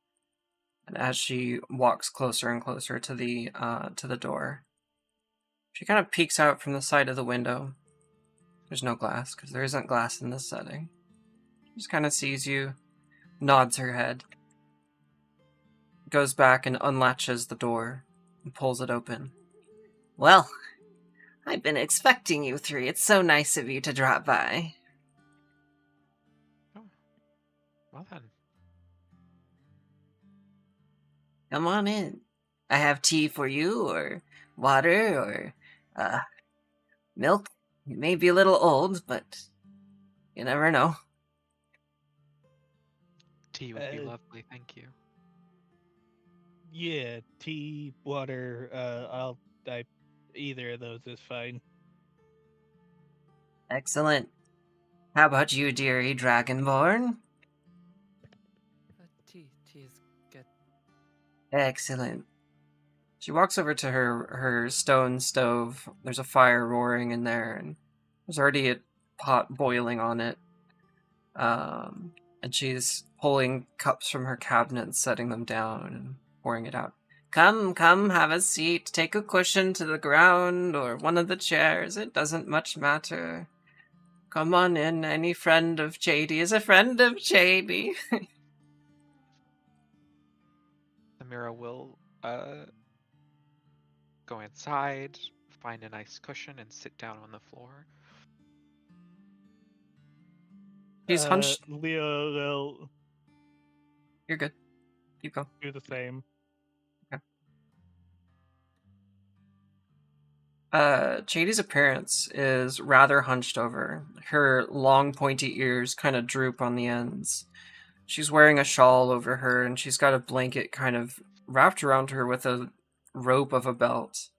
and as she walks closer and closer to the door, she kind of peeks out from the side of the window. There's no glass, because there isn't glass in this setting. She just kind of sees you, nods her head, goes back and unlatches the door, and pulls it open. Well, I've been expecting you three. It's so nice of you to drop by. Oh, well then. Come on in. I have tea for you, or water, or milk. It may be a little old, but you never know. Tea would be lovely, thank you. Yeah, tea, water. Either of those is fine. Excellent. How about you, dearie Dragonborn? Tea is good. Excellent. She walks over to her stone stove. There's a fire roaring in there, and there's already a pot boiling on it. And she's pulling cups from her cabinet and setting them down and pouring it out. Come, have a seat. Take a cushion to the ground or one of the chairs. It doesn't much matter. Come on in. Any friend of Chady is a friend of Chady. Samira will go inside, find a nice cushion, and sit down on the floor. She's hunched. Leo will You're good. Keep going. do the same. Chady's appearance is rather hunched over. Her long, pointy ears kind of droop on the ends. She's wearing a shawl over her, and she's got a blanket kind of wrapped around her with a rope of a belt.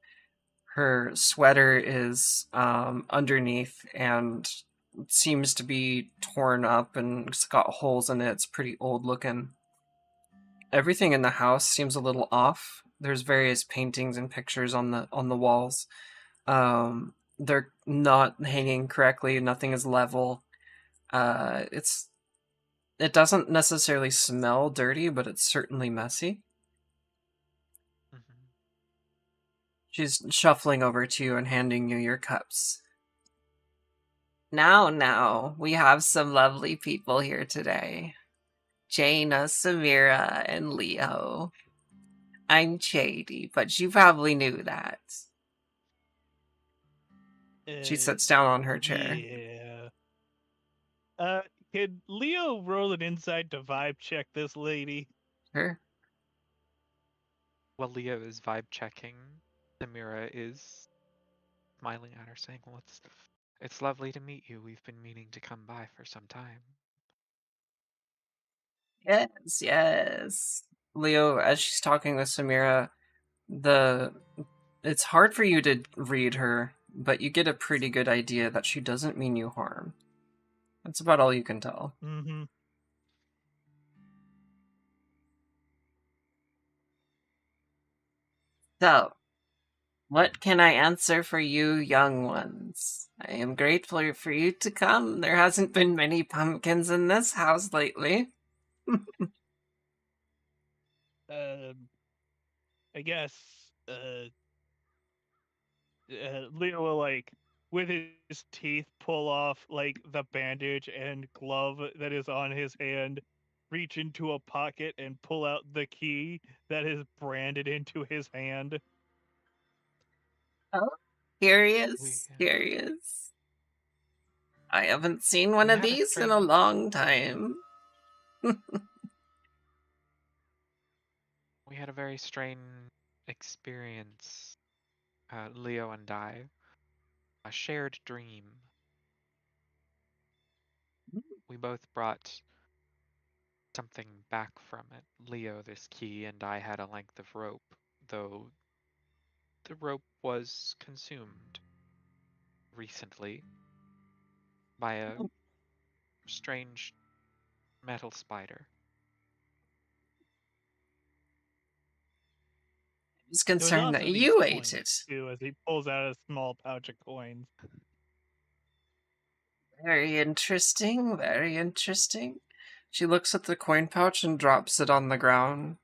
Her sweater is underneath, and seems to be torn up and it's got holes in it. It's pretty old looking. Everything in the house seems a little off. There's various paintings and pictures on the walls. They're not hanging correctly. Nothing is level. It doesn't necessarily smell dirty, but it's certainly messy. Mhm. She's shuffling over to you and handing you your cups. Now, we have some lovely people here today. Jaina, Samira, and Leo. I'm shady, but you probably knew that. She Uh, sits down on her chair. yeah. Uh, can Leo roll an insight to vibe check this lady? Sure. While Leo is vibe checking, Samira is smiling at her, saying, "Well, it's lovely to meet you. We've been meaning to come by for some time." Yes, yes. Leo, as she's talking with Samira, it's hard for you to read her, but you get a pretty good idea that she doesn't mean you harm. That's about all you can tell. Mm-hmm. So, what can I answer for you young ones? I am grateful for you to come. There hasn't been many pumpkins in this house lately. I guess, Leo will, like, with his teeth, pull off, like, the bandage and glove that is on his hand, reach into a pocket and pull out the key that is branded into his hand. Oh, We curious, curious. I haven't seen one we of had a these in a strange long time. we had a very strange experience, Leo and I. A shared dream. We both brought something back from it. Leo this key, and I had a length of rope, though the rope was consumed recently by a strange metal spider. I was There was concerned that also these you ate coins, it. too, as he pulls out a small pouch of coins. Very interesting, very interesting. She looks at the coin pouch and drops it on the ground,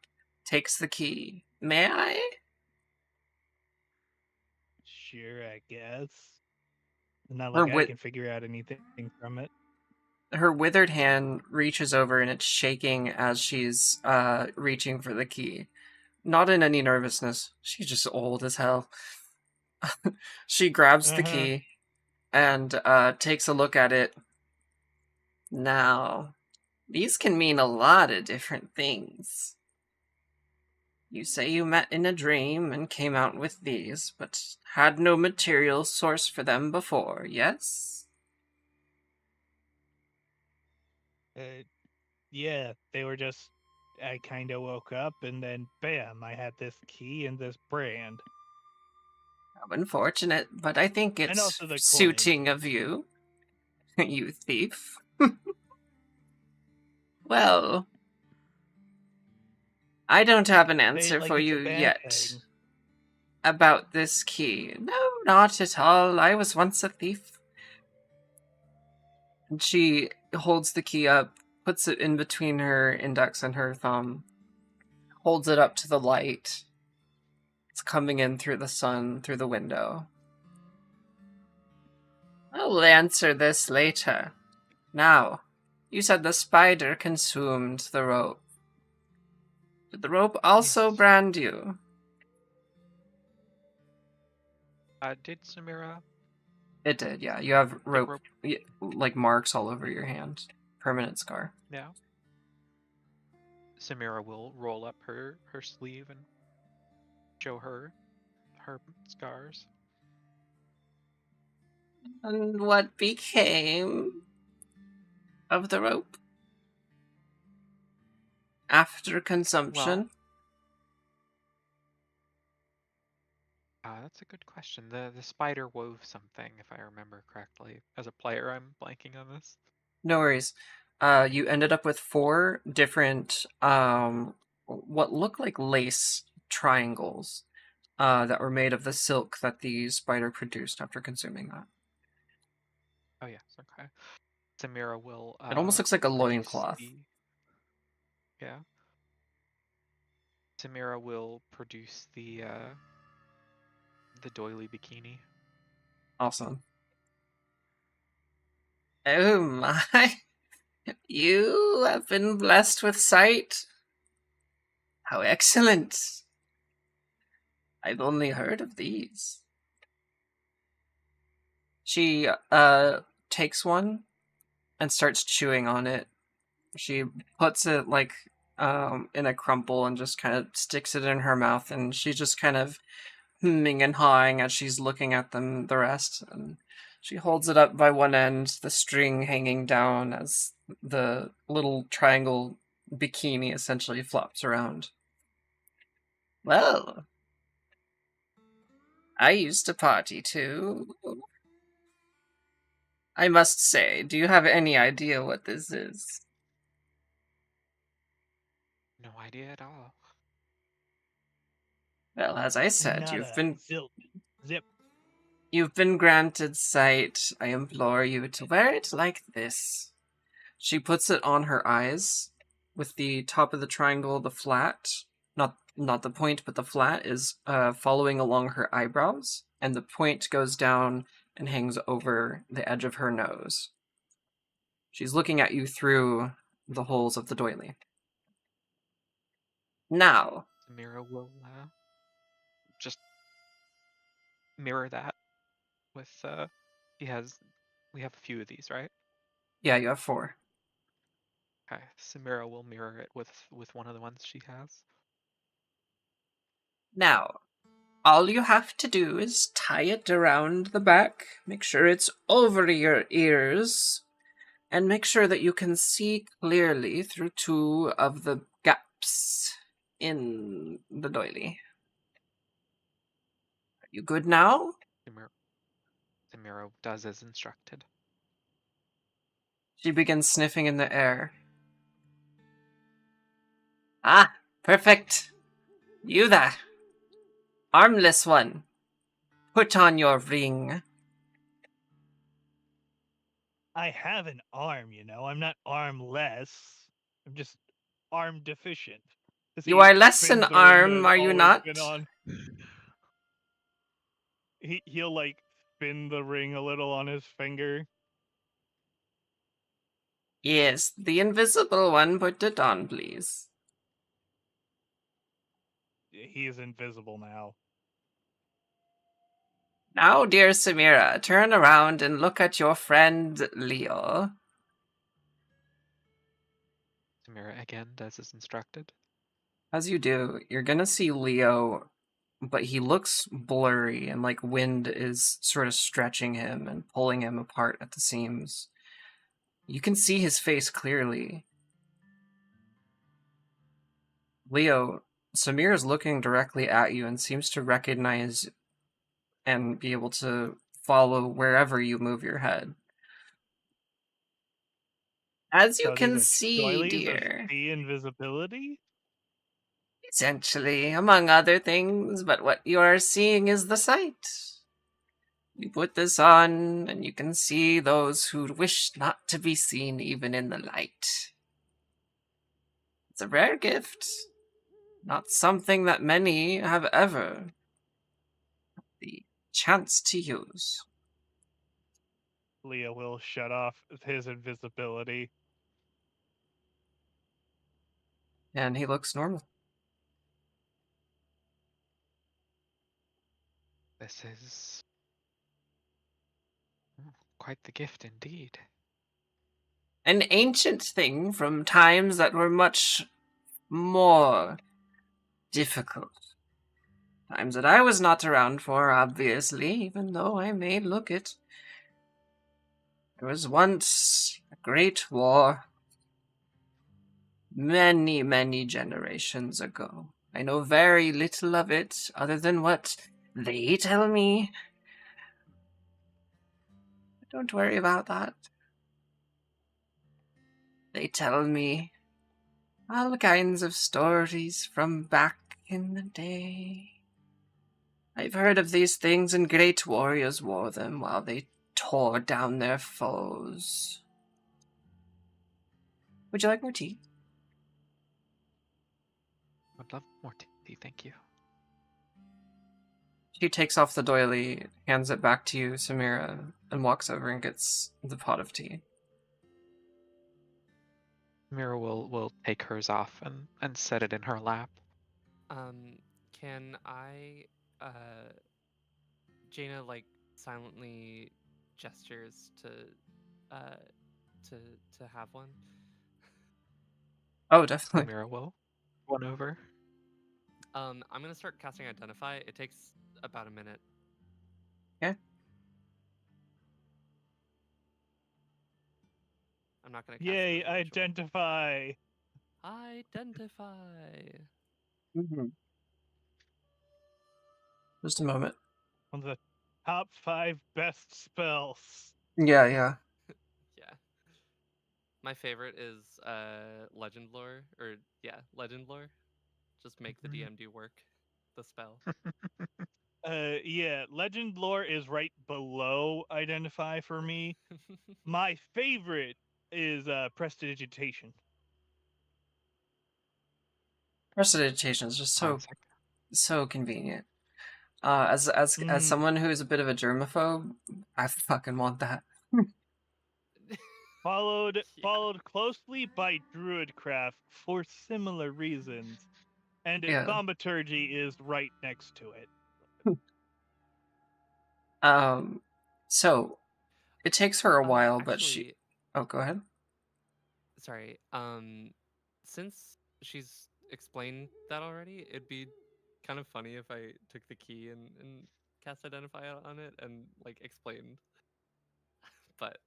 takes the key. May I? Sure, I guess. Not Her like I wit can figure out anything from it. her withered hand reaches over and it's shaking as she's reaching for the key. Not in any nervousness. She's just old as hell. She grabs the Uh-huh. key and takes a look at it. Now, these can mean a lot of different things. You say you met in a dream and came out with these, but had no material source for them before, yes? Uh, yeah, they were just. I kind of woke up and then, bam, I had this key and this brand. How unfortunate, but I think And it's also the coins. suiting of you, you thief. Well, I don't have an Say it answer like for it's you a bad yet thing. about this key. No, not at all. I was once a thief. And she holds the key up, puts it in between her index and her thumb, holds it up to the light. It's coming in through the sun, through the window. I'll answer this later. Now, you said the spider consumed the rope. Did the rope also Yes. brand you? Did Samira It did, yeah. You have the rope, rope like marks all over your hand. Permanent scar. now? Samira will roll up her sleeve and show her scars. And what became of the rope? After Well, consumption? That's a good question. The spider wove something, if I remember correctly. As a player, I'm blanking on this. No worries. You ended up with 4 different, what look like lace triangles, that were made of the silk that the spider produced after consuming that. Oh yes, okay. Samira will It almost looks like a produce loincloth. yeah. Samira will produce the doily bikini. Awesome. Oh my! You have been blessed with sight. How excellent! I've only heard of these. She takes one and starts chewing on it. She puts it like in a crumple and just kind of sticks it in her mouth, and she's just kind of hemming and hawing as she's looking at the rest. And she holds it up by one end, the string hanging down as the little triangle bikini essentially flops around. Well, I used to party too. I must say, do you have any idea what this is? No idea at all. Well, as I said, Not a zip. you've been granted sight. I implore you to wear it like this. She puts it on her eyes, with the top of the triangle, the flat, not the point, but the flat is following along her eyebrows, and the point goes down and hangs over the edge of her nose. She's looking at you through the holes of the doily. Now, Samira will just mirror that with we have a few of these, right? yeah, you have 4. Okay. Samira will mirror it with one of the ones she has. Now, all you have to do is tie it around the back, make sure it's over your ears, and make sure that you can see clearly through 2 of the gaps in the doily. Are you good now? Samira does as instructed. She begins sniffing in the air. Ah, perfect. You there. Armless one. Put on your ring. I have an arm, I'm not armless. I'm just arm deficient. You are less an spins the ring that arm, has are you always not? been on. He'll like spin the ring a little on his finger. Yes, the invisible one. Put it on, please. He is invisible now. Now, dear Samira, turn around and look at your friend Leo. Samira again does as instructed. As you do, you're gonna see Leo, but he looks blurry and like wind is sort of stretching him and pulling him apart at the seams. You can see his face clearly. Leo, Samira's looking directly at you and seems to recognize and be able to follow wherever you move your head. As you So these can are see, doilies of dear. the invisibility? Essentially, among other things, but what you are seeing is the sight. You put this on, and you can see those who wish not to be seen even in the light. It's a rare gift, not something that many have ever the chance to use. Leo will shut off his invisibility. And he looks normal. This is quite the gift indeed. An ancient thing from times that were much more difficult. Times that I was not around for, obviously, even though I may look it. There was once a great war. Many, many generations ago. I know very little of it, other than what They tell me. Don't worry about that. They tell me all kinds of stories from back in the day. I've heard of these things, and great warriors wore them while they tore down their foes. Would you like more tea? I'd love more tea, thank you. She takes off the doily, hands it back to you, Samira, and walks over and gets the pot of tea. Mira will take hers off and set it in her lap. Can I, Jaina like silently gestures uh, to to have one. Oh, definitely. Mira will run over. I'm gonna start casting Identify. It takes about a minute. Okay. I'm not gonna cast Yay, it as a ritual. identify. Identify. Mm-hmm. Just a moment. One of the top 5 best spells. Yeah, yeah. Yeah. My favorite is Legend Lore, or yeah, Legend Lore. Just make the DM do work. The spell. Yeah, Legend Lore is right below Identify for me. My favorite is Prestidigitation. Prestidigitation is just Classic. so convenient. As Mm. someone who is a bit of a germaphobe, I fucking want that. Followed Yeah. closely by Druidcraft for similar reasons, and Yeah. Thaumaturgy is right next to it. So it takes her a while, but she. Actually, Oh, go ahead. sorry. Since she's explained that already, it'd be kind of funny if I took the key and cast Identify on it and like explained. But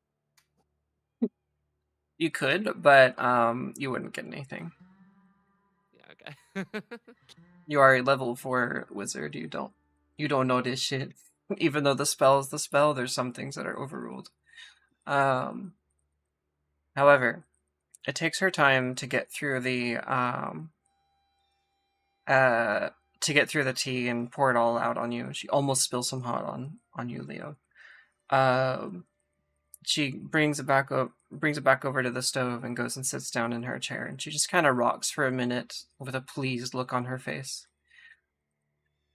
You could, but you wouldn't get anything. yeah, okay. You are a level 4 wizard. You don't know this shit. Even though the spell is the spell, there's some things that are overruled. Um, However, it takes her time to get through uh the tea and pour it all out on you. She almost spills some hot on you, Leo. Um, she brings it back over to the stove and goes and sits down in her chair, and she just kind of rocks for a minute with a pleased look on her face.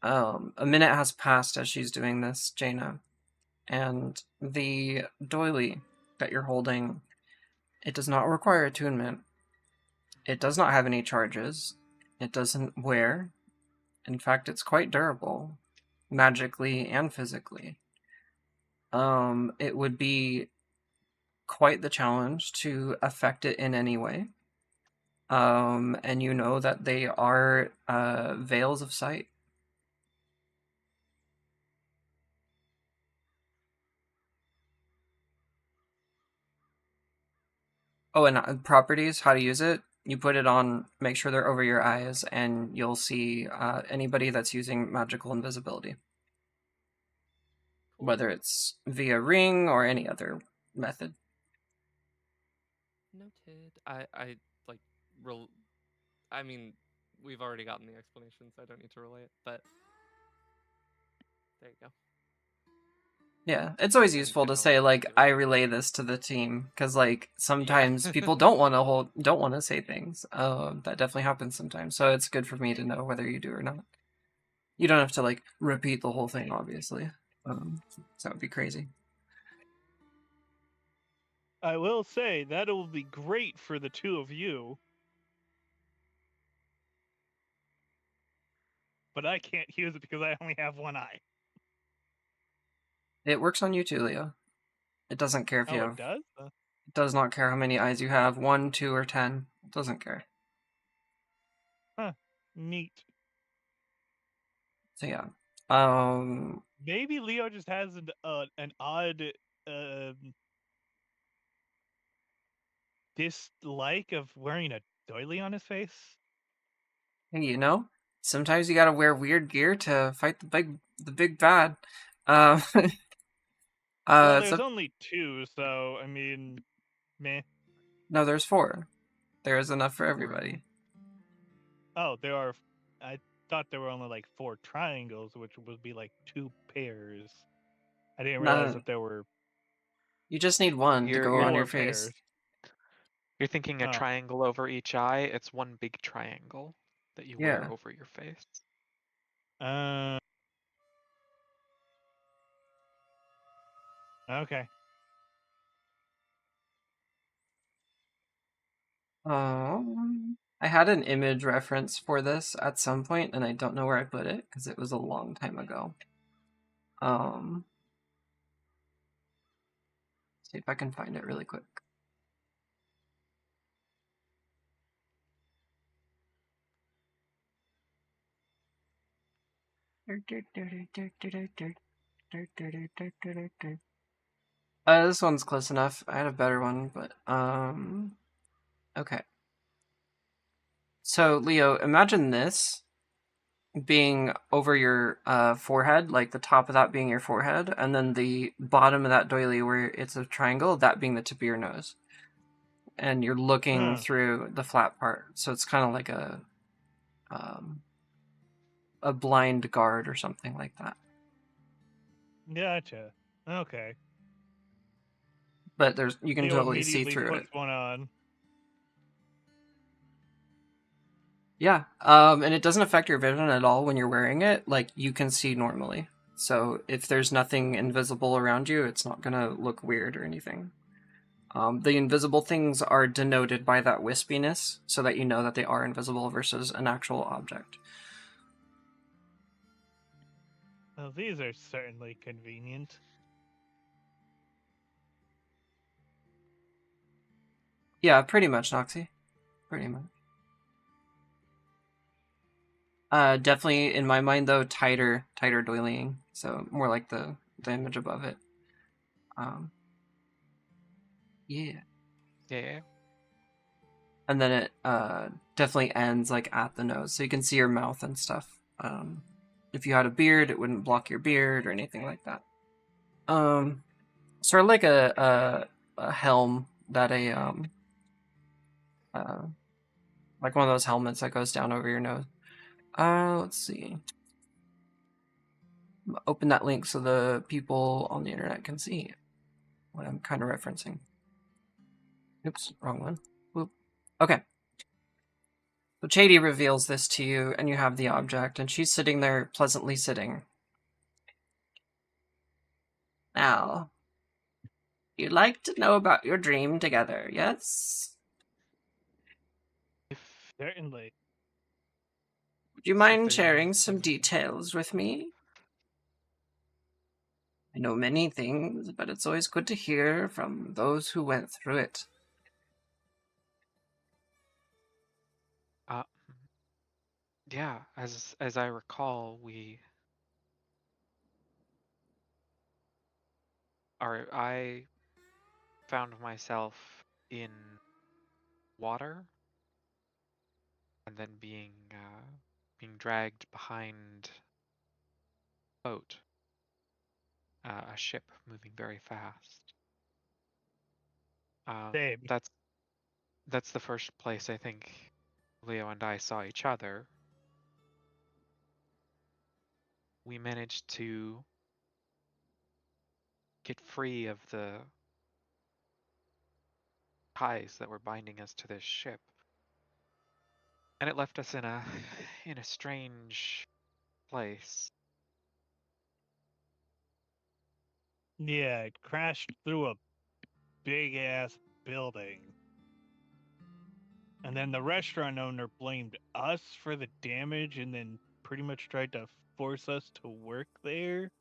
A minute has passed as she's doing this, Jaina, and the doily that you're holding, it does not require attunement. It does not have any charges. It doesn't wear. In fact, it's quite durable, magically and physically. It would be quite the challenge to affect it in any way. And you know that they are veils of sight. Oh, and properties, how to use it. You put it on, make sure they're over your eyes, and you'll see anybody that's using magical invisibility, Cool. whether it's via ring or any other method. Noted. I like rel. I mean, we've already gotten the explanation, so I don't need to relay it. But there you go. Yeah, it's always I useful to don't say like give a I shit. relay this to the team because like Yeah. sometimes people don't want to say things. That definitely happens sometimes. So it's good for me to know whether you do or not. You don't have to like repeat the whole thing, obviously. So that would be crazy. I will say that'll be great for the two of you, but I can't use it because I only have one eye. It works on you too, Leo. It doesn't care if you Oh, it have. does? It does not care how many eyes you have. 1, 2, or 10. It doesn't care. Huh. Neat. So yeah. Um. Maybe Leo just has an odd dislike of wearing a doily on his face. Hey, sometimes you gotta wear weird gear to fight the big bad. Uh, Well, there's so only 2, so I mean, meh. no, there's 4. There is enough for Or- everybody. Oh, there are. I thought there were only like 4 triangles, which would be like 2 pairs. I didn't realize No, that there were you just need one to You're go you're on your 4 face. pairs. you're thinking a Oh, triangle over each eye. It's one big triangle that you wear Yeah. over your face. uh, okay. I had an image reference for this at some point, and I don't know where I put it because it was a long time ago. See if I can find it really quick. This one's close enough. I had a better one, but okay. So Leo, imagine this being over your forehead, like the top of that being your forehead, and then the bottom of that doily where it's a triangle, that being the tip of your nose. And you're looking Huh. through the flat part. So it's kind of like a blind guard or something like that. Gotcha. Okay. But you can Leo totally see immediately through it. puts one on. Yeah. And it doesn't affect your vision at all when you're wearing it. Like you can see normally. So if there's nothing invisible around you, it's not gonna look weird or anything. The invisible things are denoted by that wispiness, so that you know that they are invisible versus an actual object. Well, these are certainly convenient. Yeah, pretty much, Noxy. Pretty much. Definitely in my mind though, tighter doiling. So more like the image above it. Um, yeah. Yeah. And then it definitely ends like at the nose, so you can see your mouth and stuff. If you had a beard, it wouldn't block your beard or anything like that. Sort of like a helm that uh, like one of those helmets that goes down over your nose. Let's see. Open that link so the people on the internet can see what I'm kind of referencing. Oops, wrong one. Whoop. Okay. So Chady reveals this to you, and you have the object, and she's sitting there, pleasantly sitting. Now, you'd like to know about your dream together, yes? If Certainly. Would you see if mind there's sharing some anything. details with me? I know many things, but it's always good to hear from those who went through it. Uh, yeah, as I recall, I found myself in water and then being dragged behind a boat, a ship moving very fast. Same. That's the first place I think Leo and I saw each other. We managed to get free of the ties that were binding us to this ship, and it left us in a strange place. Yeah, it crashed through a big ass building. And then the restaurant owner blamed us for the damage and then pretty much tried to force us to work there.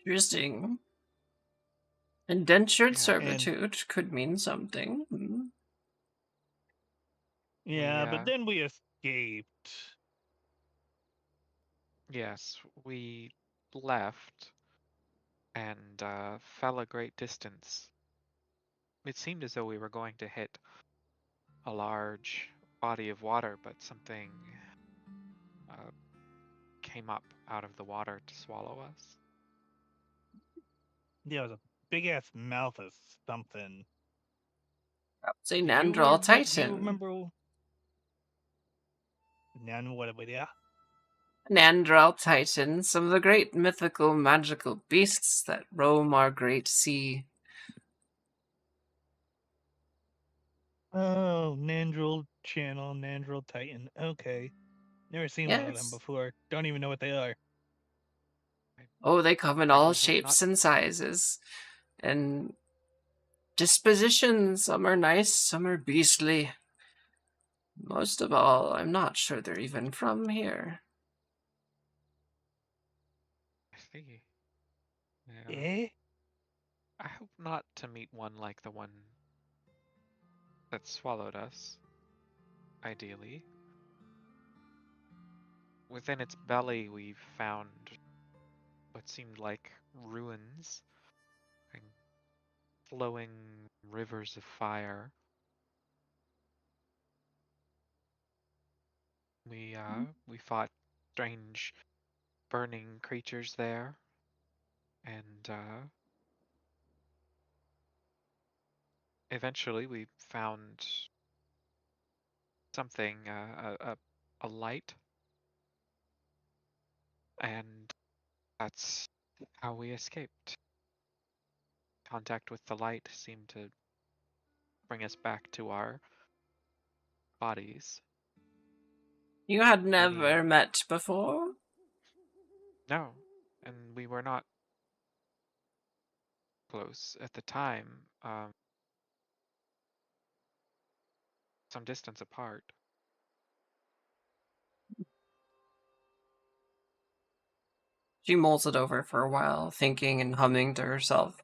Interesting. Indentured Yeah, And servitude could mean something. we yeah, but then we escaped. yes, we left and fell a great distance. It seemed as though we were going to hit a large body of water, but something came up out of the water to swallow us. Yeah, it was a big ass mouth of something. It's a Do you Nandral do you Titan. remember? None. What? Yeah. Nandral Titan, some of the great mythical magical beasts that roam our great sea. Oh, Nandrel Channel, Nandrel Titan. Okay. Never seen one of them Yes. before. Don't even know what they are. Oh, they come in I all would hope not. shapes and sizes. And dispositions. Some are nice, some are beastly. Most of all, I'm not sure they're even from here. I see. Yeah. Eh? I hope not to meet one like the one that swallowed us, ideally. Within its belly, we found what seemed like ruins and flowing rivers of fire. We fought strange burning creatures there, and eventually we found something, a light, and that's how we escaped. Contact with the light seemed to bring us back to our bodies. You had Many, never met before? no, and we were not close at the time, some distance apart. She mulls it over for a while, thinking and humming to herself.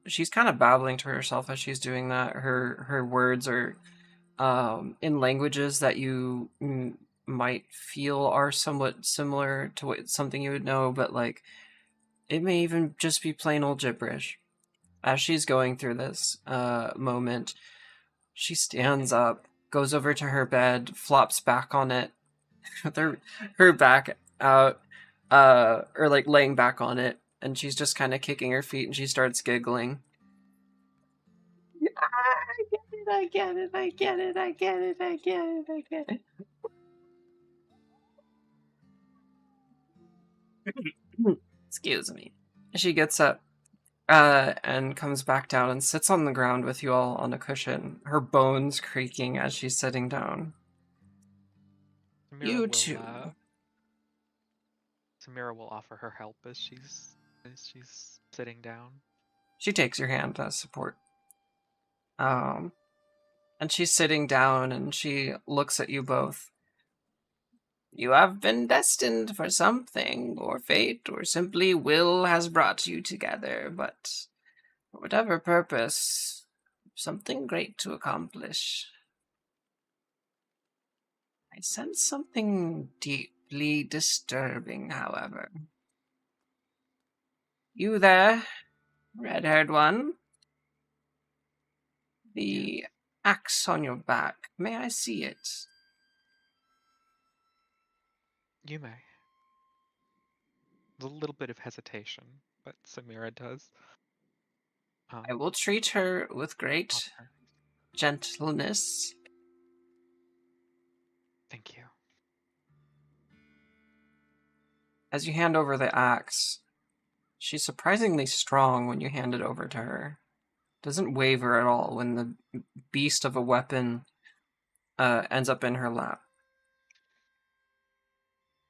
She's kind of babbling to herself as she's doing that. Her words are in languages that you might feel are somewhat similar to something you would know, but like it may even just be plain old gibberish. As she's going through this moment, she stands up, goes over to her bed, flops back on it with her back out, or like laying back on it, and she's just kind of kicking her feet and she starts giggling. I get it, I get it, I get it, I get it, I get it. Excuse me. She gets up and comes back down and sits on the ground with you all on a cushion, her bones creaking as she's sitting down. Samira You will too. Samira will offer her help as she's sitting down. She takes your hand as support. Um, and she's sitting down and she looks at you both. You have been destined for something, or fate, or simply will has brought you together, but for whatever purpose, something great to accomplish. I sense something deeply disturbing, however. You there, red-haired one? The axe on your back. May I see it? You may. There's a little bit of hesitation, but Samira does. I will treat her with great Offer. gentleness. Thank you. As you hand over the axe, she's surprisingly strong when you hand it over to her. Doesn't waver at all when the beast of a weapon ends up in her lap.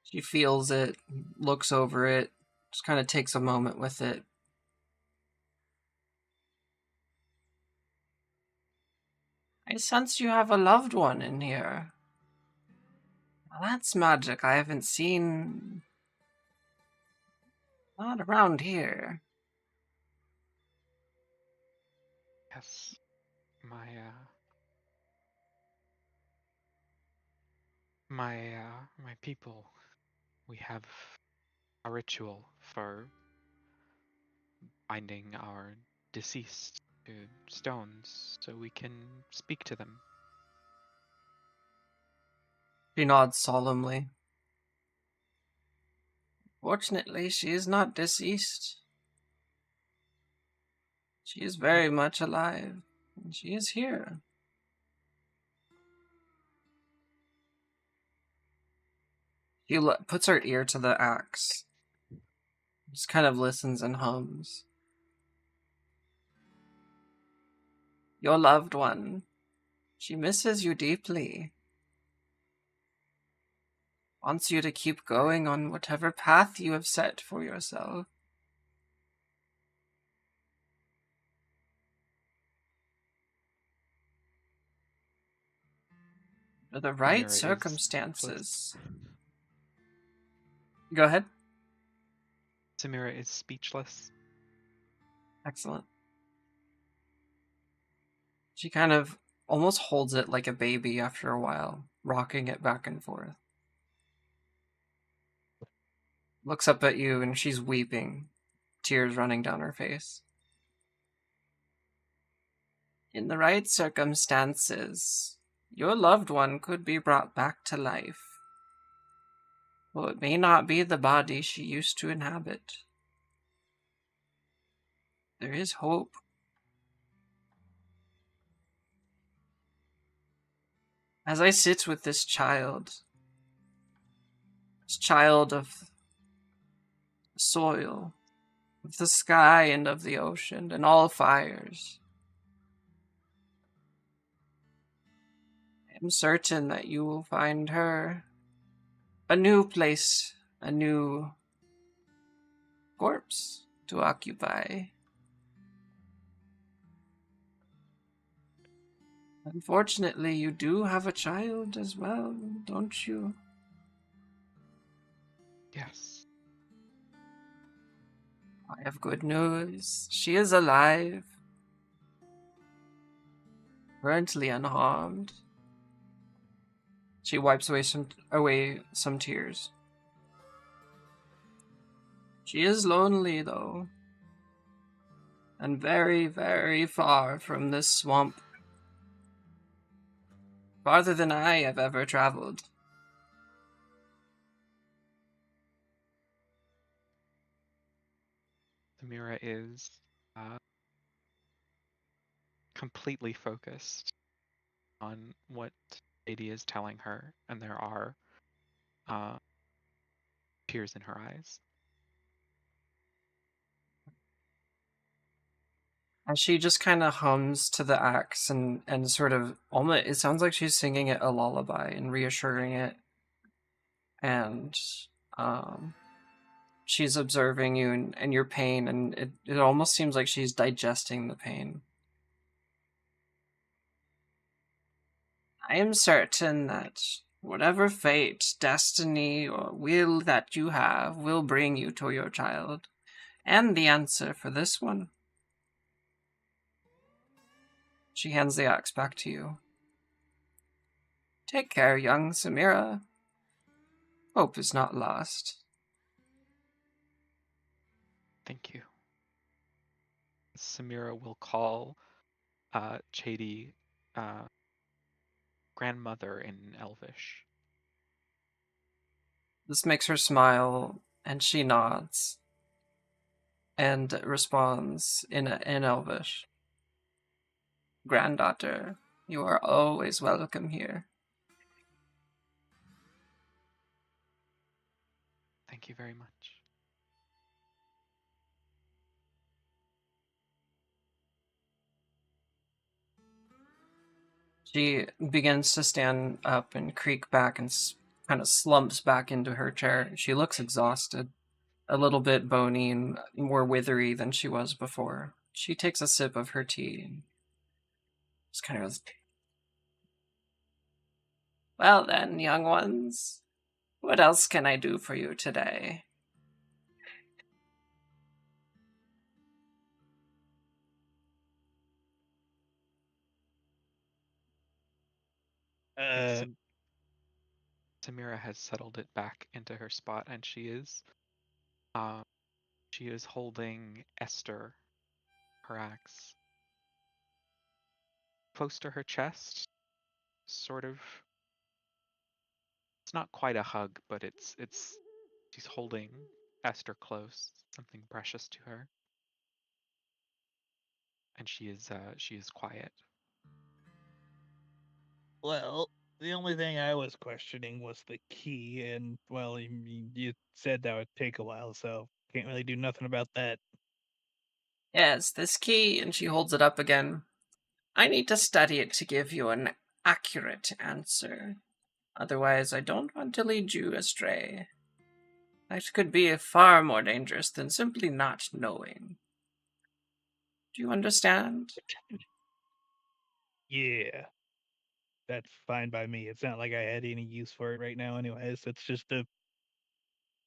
She feels it, looks over it, just kind of takes a moment with it. I sense you have a loved one in here. Well, that's magic I haven't seen. Not around here. Yes, my people. We have a ritual for binding our deceased to stones so we can speak to them. She nods solemnly. Fortunately, she is not deceased. She is very much alive, and she is here. She puts her ear to the axe. Just kind of listens and hums. Your loved one. She misses you deeply. Wants you to keep going on whatever path you have set for yourself. Under the right Samira is circumstances. Go ahead. Samira is speechless. Excellent. She kind of almost holds it like a baby after a while, rocking it back and forth. Looks up at you and she's weeping, tears running down her face. In the right circumstances, your loved one could be brought back to life. Though it may not be the body she used to inhabit. There is hope. As I sit with this child of the soil, of the sky and of the ocean, and all fires, I am certain that you will find her a new place, a new corpse to occupy. Unfortunately, you do have a child as well, don't you? Yes. I have good news. She is alive. Currently unharmed. She wipes away some tears. She is lonely, though. And very, very far from this swamp. Farther than I have ever traveled. Samira is completely focused on what Sadie is telling her, and there are tears in her eyes. And she just kind of hums to the axe and sort of almost, it sounds like she's singing it a lullaby and reassuring it. And she's observing you and your pain, and it almost seems like she's digesting the pain. I am certain that whatever fate, destiny, or will that you have will bring you to your child, and the answer for this one. She hands the axe back to you. Take care, young Samira. Hope is not lost. Thank you. Samira will call Chady grandmother in Elvish. This makes her smile, and she nods and responds in Elvish. Granddaughter, you are always welcome here. Thank you very much. She begins to stand up and creak back and kind of slumps back into her chair. She looks exhausted, a little bit bony and more withery than she was before. She takes a sip of her tea and just kind of goes, well then, young ones, what else can I do for you today? Samira has settled it back into her spot, and she is holding Esther, her axe, close to her chest, sort of not quite a hug, but it's she's holding Esther close, something precious to her, and she is quiet. Well, the only thing I was questioning was the key, and well, you said that would take a while, so can't really do nothing about that. Yes, this key, and she holds it up again. I need to study it to give you an accurate answer. Otherwise, I don't want to lead you astray. That could be far more dangerous than simply not knowing. Do you understand? Yeah, that's fine by me. It's not like I had any use for it right now, anyways. It's just a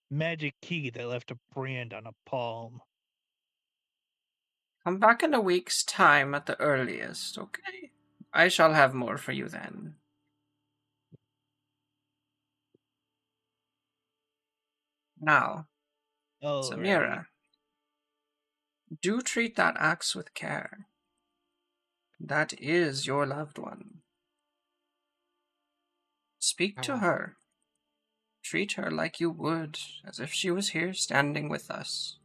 magic key that left a brand on a palm. Come back in a week's time at the earliest, okay? I shall have more for you then. Now, Alrighty. Samira, do treat that axe with care. That is your loved one. Speak I to will. her. Treat her like you would, as if she was here standing with us.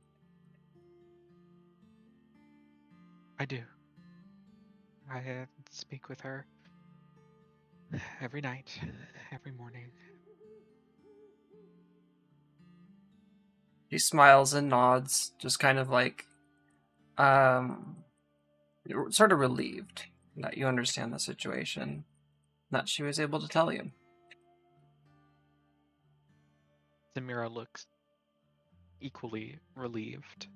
I do. I speak with her every night, every morning. She smiles and nods, just kind of like, um, sort of relieved that you understand the situation, that she was able to tell you. Samira looks equally relieved.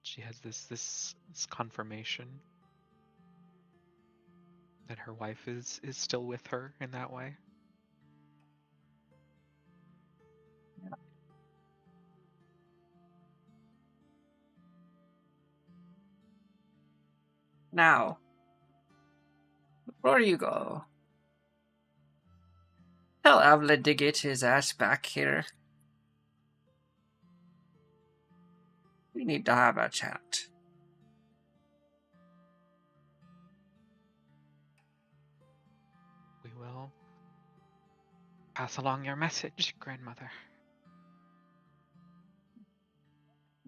She has this confirmation that her wife is still with her in that way. Now, before you go, tell Avlid to get his ass back here. We need to have a chat. We will pass along your message, grandmother.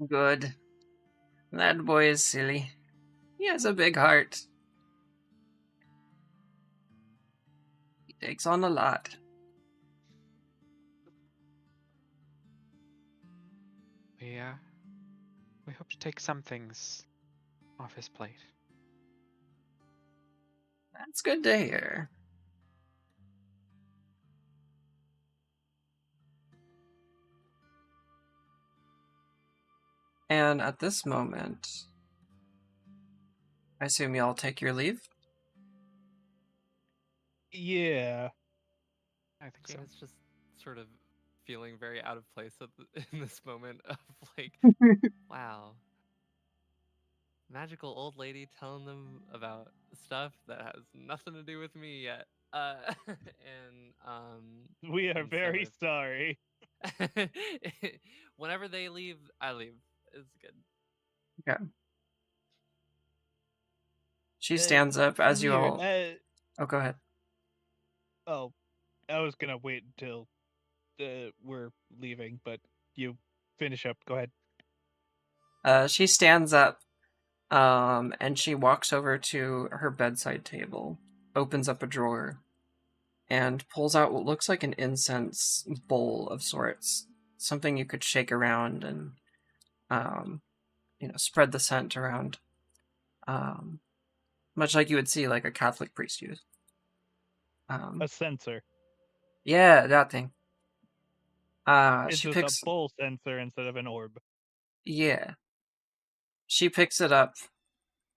Good. That boy is silly. He has a big heart. He takes on a lot. We hope to take some things off his plate. That's good to hear. And at this moment, I assume y'all take your leave? Yeah. I think Jane so. is just sort of feeling very out of place in this moment of like, wow, magical old lady telling them about stuff that has nothing to do with me yet. We are And so very sorry. if whenever they leave, I leave. It's good. Okay. She stands up as you Samir, all... Oh, go ahead. oh, I was gonna wait until we're leaving, but you finish up. Go ahead. She stands up, and she walks over to her bedside table, opens up a drawer, and pulls out what looks like an incense bowl of sorts. Something you could shake around and, spread the scent around. Much like you would see like a Catholic priest use. A sensor. Yeah, that thing. It's She just a picks... bowl sensor instead of an orb. Yeah. She picks it up,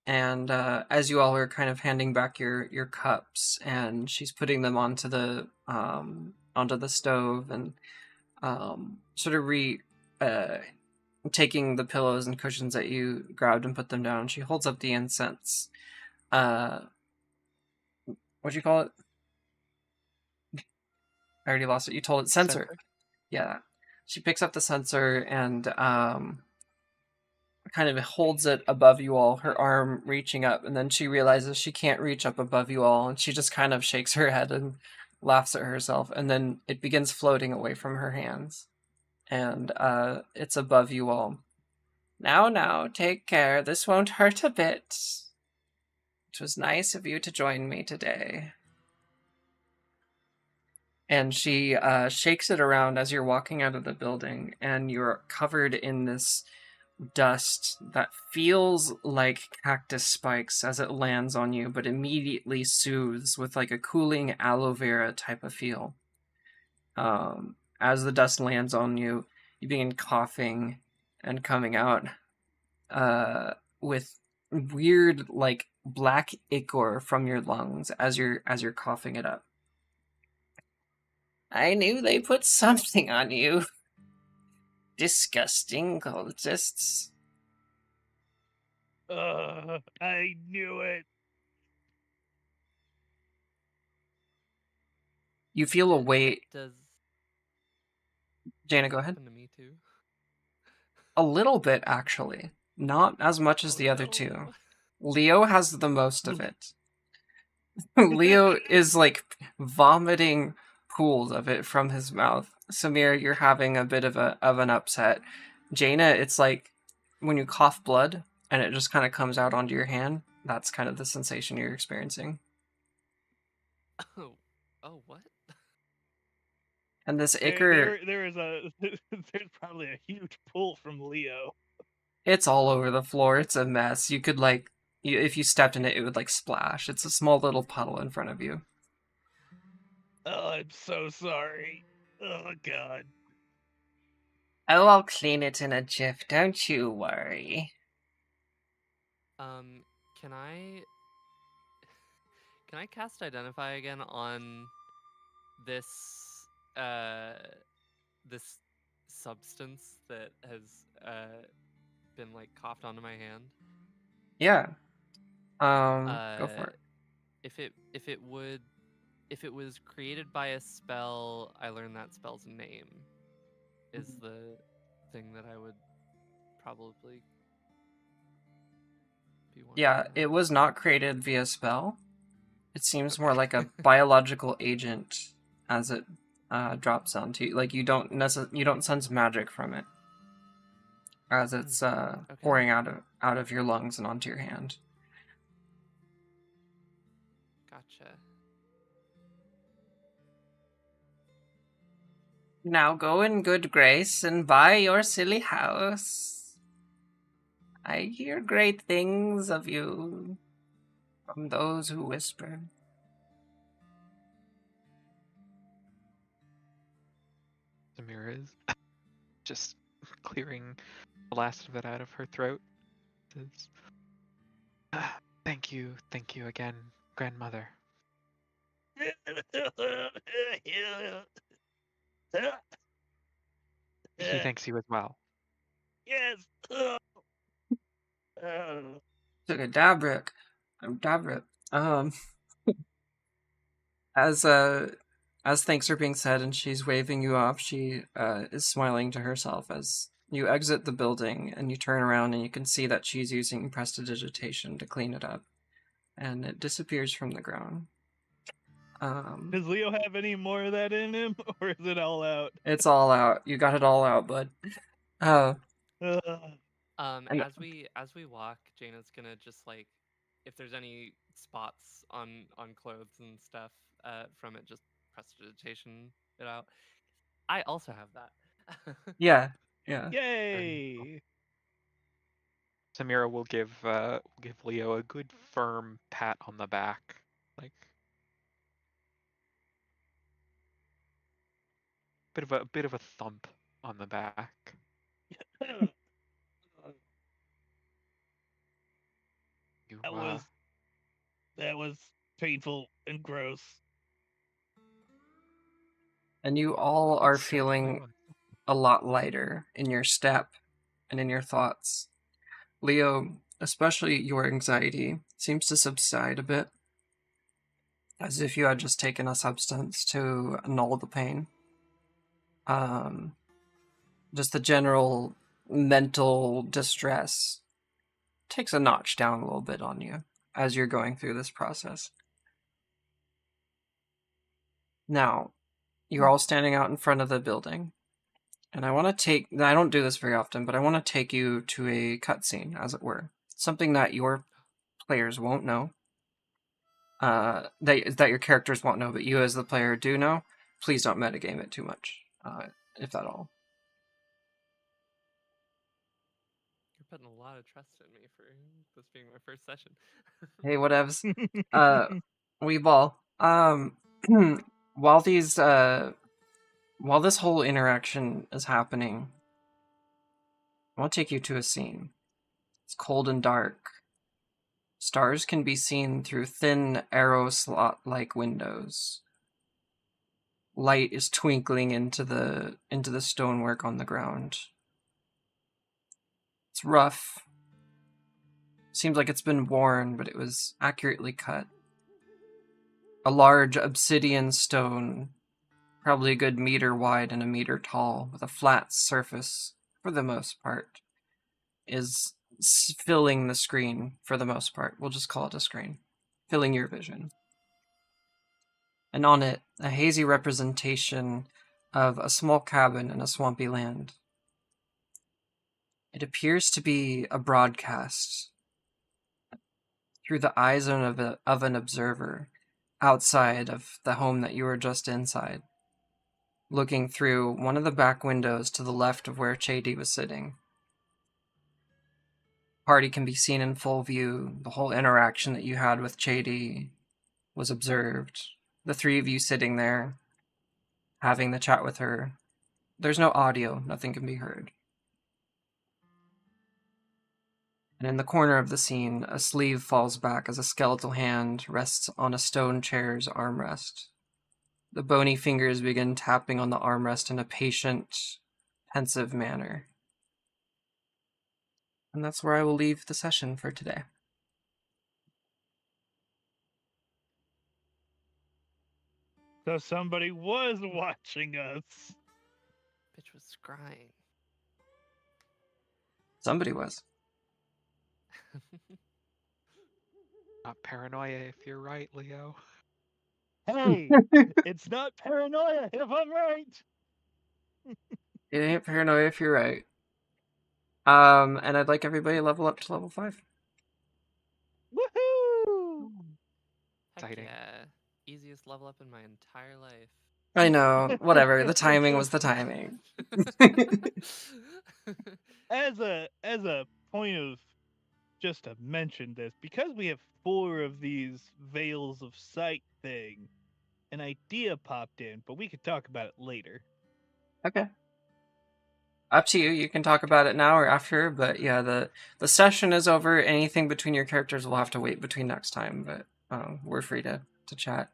and as you all are kind of handing back your cups, and she's putting them onto the stove, and sort of taking the pillows and cushions that you grabbed and put them down. She holds up the incense. What'd you call it? I already lost it. You told it censer. Yeah. She picks up the censer and kind of holds it above you all, her arm reaching up, and then she realizes she can't reach up above you all, and she just kind of shakes her head and laughs at herself, and then it begins floating away from her hands. And it's above you all. Now, take care. This won't hurt a bit. It was nice of you to join me today. And she shakes it around as you're walking out of the building, and you're covered in this dust that feels like cactus spikes as it lands on you, but immediately soothes with like a cooling aloe vera type of feel. As the dust lands on you, you begin coughing and coming out with weird like black ichor from your lungs as you're coughing it up. I knew they put something on you. Disgusting cultists. I knew it. You feel a weight. Does Jaina, this go ahead. happen to me too? A little bit, actually. Not as much as Oh, the other no. two. Leo has the most of it. Leo is like vomiting pools of it from his mouth. Samir, you're having a bit of an upset. Jaina, it's like when you cough blood and it just kind of comes out onto your hand. That's kind of the sensation you're experiencing. Oh, what? And this ichor, There is there's probably a huge pull from Leo. it's all over the floor. It's a mess. You could like, if you stepped in it, it would like splash. It's a small little puddle in front of you. Oh, I'm so sorry. Oh God. Oh, I'll clean it in a jiff, don't you worry. Can I cast Identify again on this this substance that has been like coughed onto my hand? Yeah. Go for it. If it was created by a spell, I learned that spell's name is the thing that I would probably be wanting Yeah, to know. it was not created via spell. It seems more like a biological agent as it drops onto you. Like you don't sense magic from it as it's Okay. pouring out of your lungs and onto your hand. Gotcha. Now go in good grace and buy your silly house. I hear great things of you from those who whisper. Samira is just clearing the last of it out of her throat. Says, thank you again, grandmother. He thanks you as well. Yes. Took a Dabrick. As thanks are being said and she's waving you off, she is smiling to herself as you exit the building and you turn around and you can see that she's using prestidigitation to clean it up, and it disappears from the ground. Does Leo have any more of that in him, or is it all out? It's all out. You got it all out, bud. Uh, And- And- As we walk, Jaina's gonna just like, if there's any spots on clothes and stuff from it, just prestidigitation it out. I also have that. yeah. Yay! Samira will give Leo a good firm pat on the back, like bit of a thump on the back. You, That was painful and gross. And you all are it certainly feeling was. a lot lighter in your step and in your thoughts. Leo, especially your anxiety, seems to subside a bit, as if you had just taken a substance to null the pain. Just the general mental distress takes a notch down a little bit on you as you're going through this process. Now, you're all standing out in front of the building. And I don't do this very often, but I want to take you to a cutscene, as it were. Something that your players won't know. That your characters won't know, but you as the player do know. Please don't metagame it too much, if at all. You're putting a lot of trust in me for this being my first session. Hey, whatevs. We ball. While this whole interaction is happening, I want to take you to a scene. It's cold and dark. Stars can be seen through thin arrow slot-like windows. Light is twinkling into the stonework on the ground. It's rough. Seems like it's been worn, but it was accurately cut. A large obsidian stone, probably a good meter wide and a meter tall, with a flat surface, for the most part, is filling the screen, for the most part. We'll just call it a screen. Filling your vision. And on it, a hazy representation of a small cabin in a swampy land. It appears to be a broadcast through the eyes of an observer outside of the home that you were just inside, looking through one of the back windows to the left of where Chady was sitting. Party can be seen in full view. The whole interaction that you had with Chady was observed. The three of you sitting there, having the chat with her. There's no audio, nothing can be heard. And in the corner of the scene, a sleeve falls back as a skeletal hand rests on a stone chair's armrest. The bony fingers begin tapping on the armrest in a patient, pensive manner. And that's where I will leave the session for today. So somebody was watching us. Bitch was scrying. Somebody was. Not paranoia if you're right, Leo. Hey, it's not paranoia if I'm right. It ain't paranoia if you're right. And I'd like everybody to level up to level 5. Woohoo! Heck Exciting. yeah. Easiest level up in my entire life. I know, whatever. The timing was the timing. As a point of just to mention this, because we have 4 of these veils of sight thing, an idea popped in, but we could talk about it later. Okay. Up to you. You can talk about it now or after, but yeah, the session is over. Anything between your characters will have to wait between next time, but we're free to chat.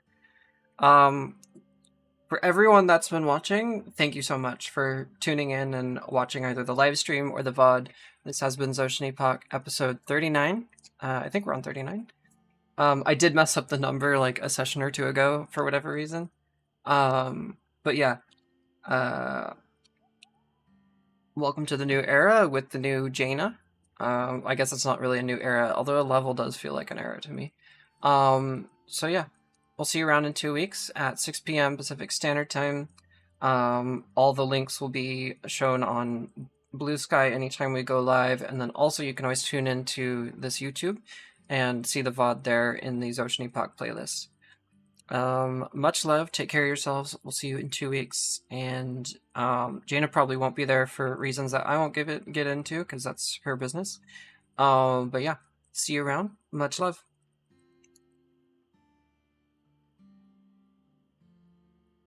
For everyone that's been watching, thank you so much for tuning in and watching either the live stream or the VOD. This has been Zotian Epoch, episode 39. I think we're on 39. I did mess up the number like a session or two ago for whatever reason. But yeah. Welcome to the new era with the new Jaina. I guess it's not really a new era, although a level does feel like an era to me. So yeah, we'll see you around in 2 weeks at 6 p.m. Pacific Standard Time. All the links will be shown on Blue Sky anytime we go live, and then also you can always tune into this YouTube and see the VOD there in the Zotian Epoch playlist. Much love. Take care of yourselves. We'll see you in 2 weeks. And Jaina probably won't be there for reasons that I won't get into because that's her business. But yeah, see you around. Much love.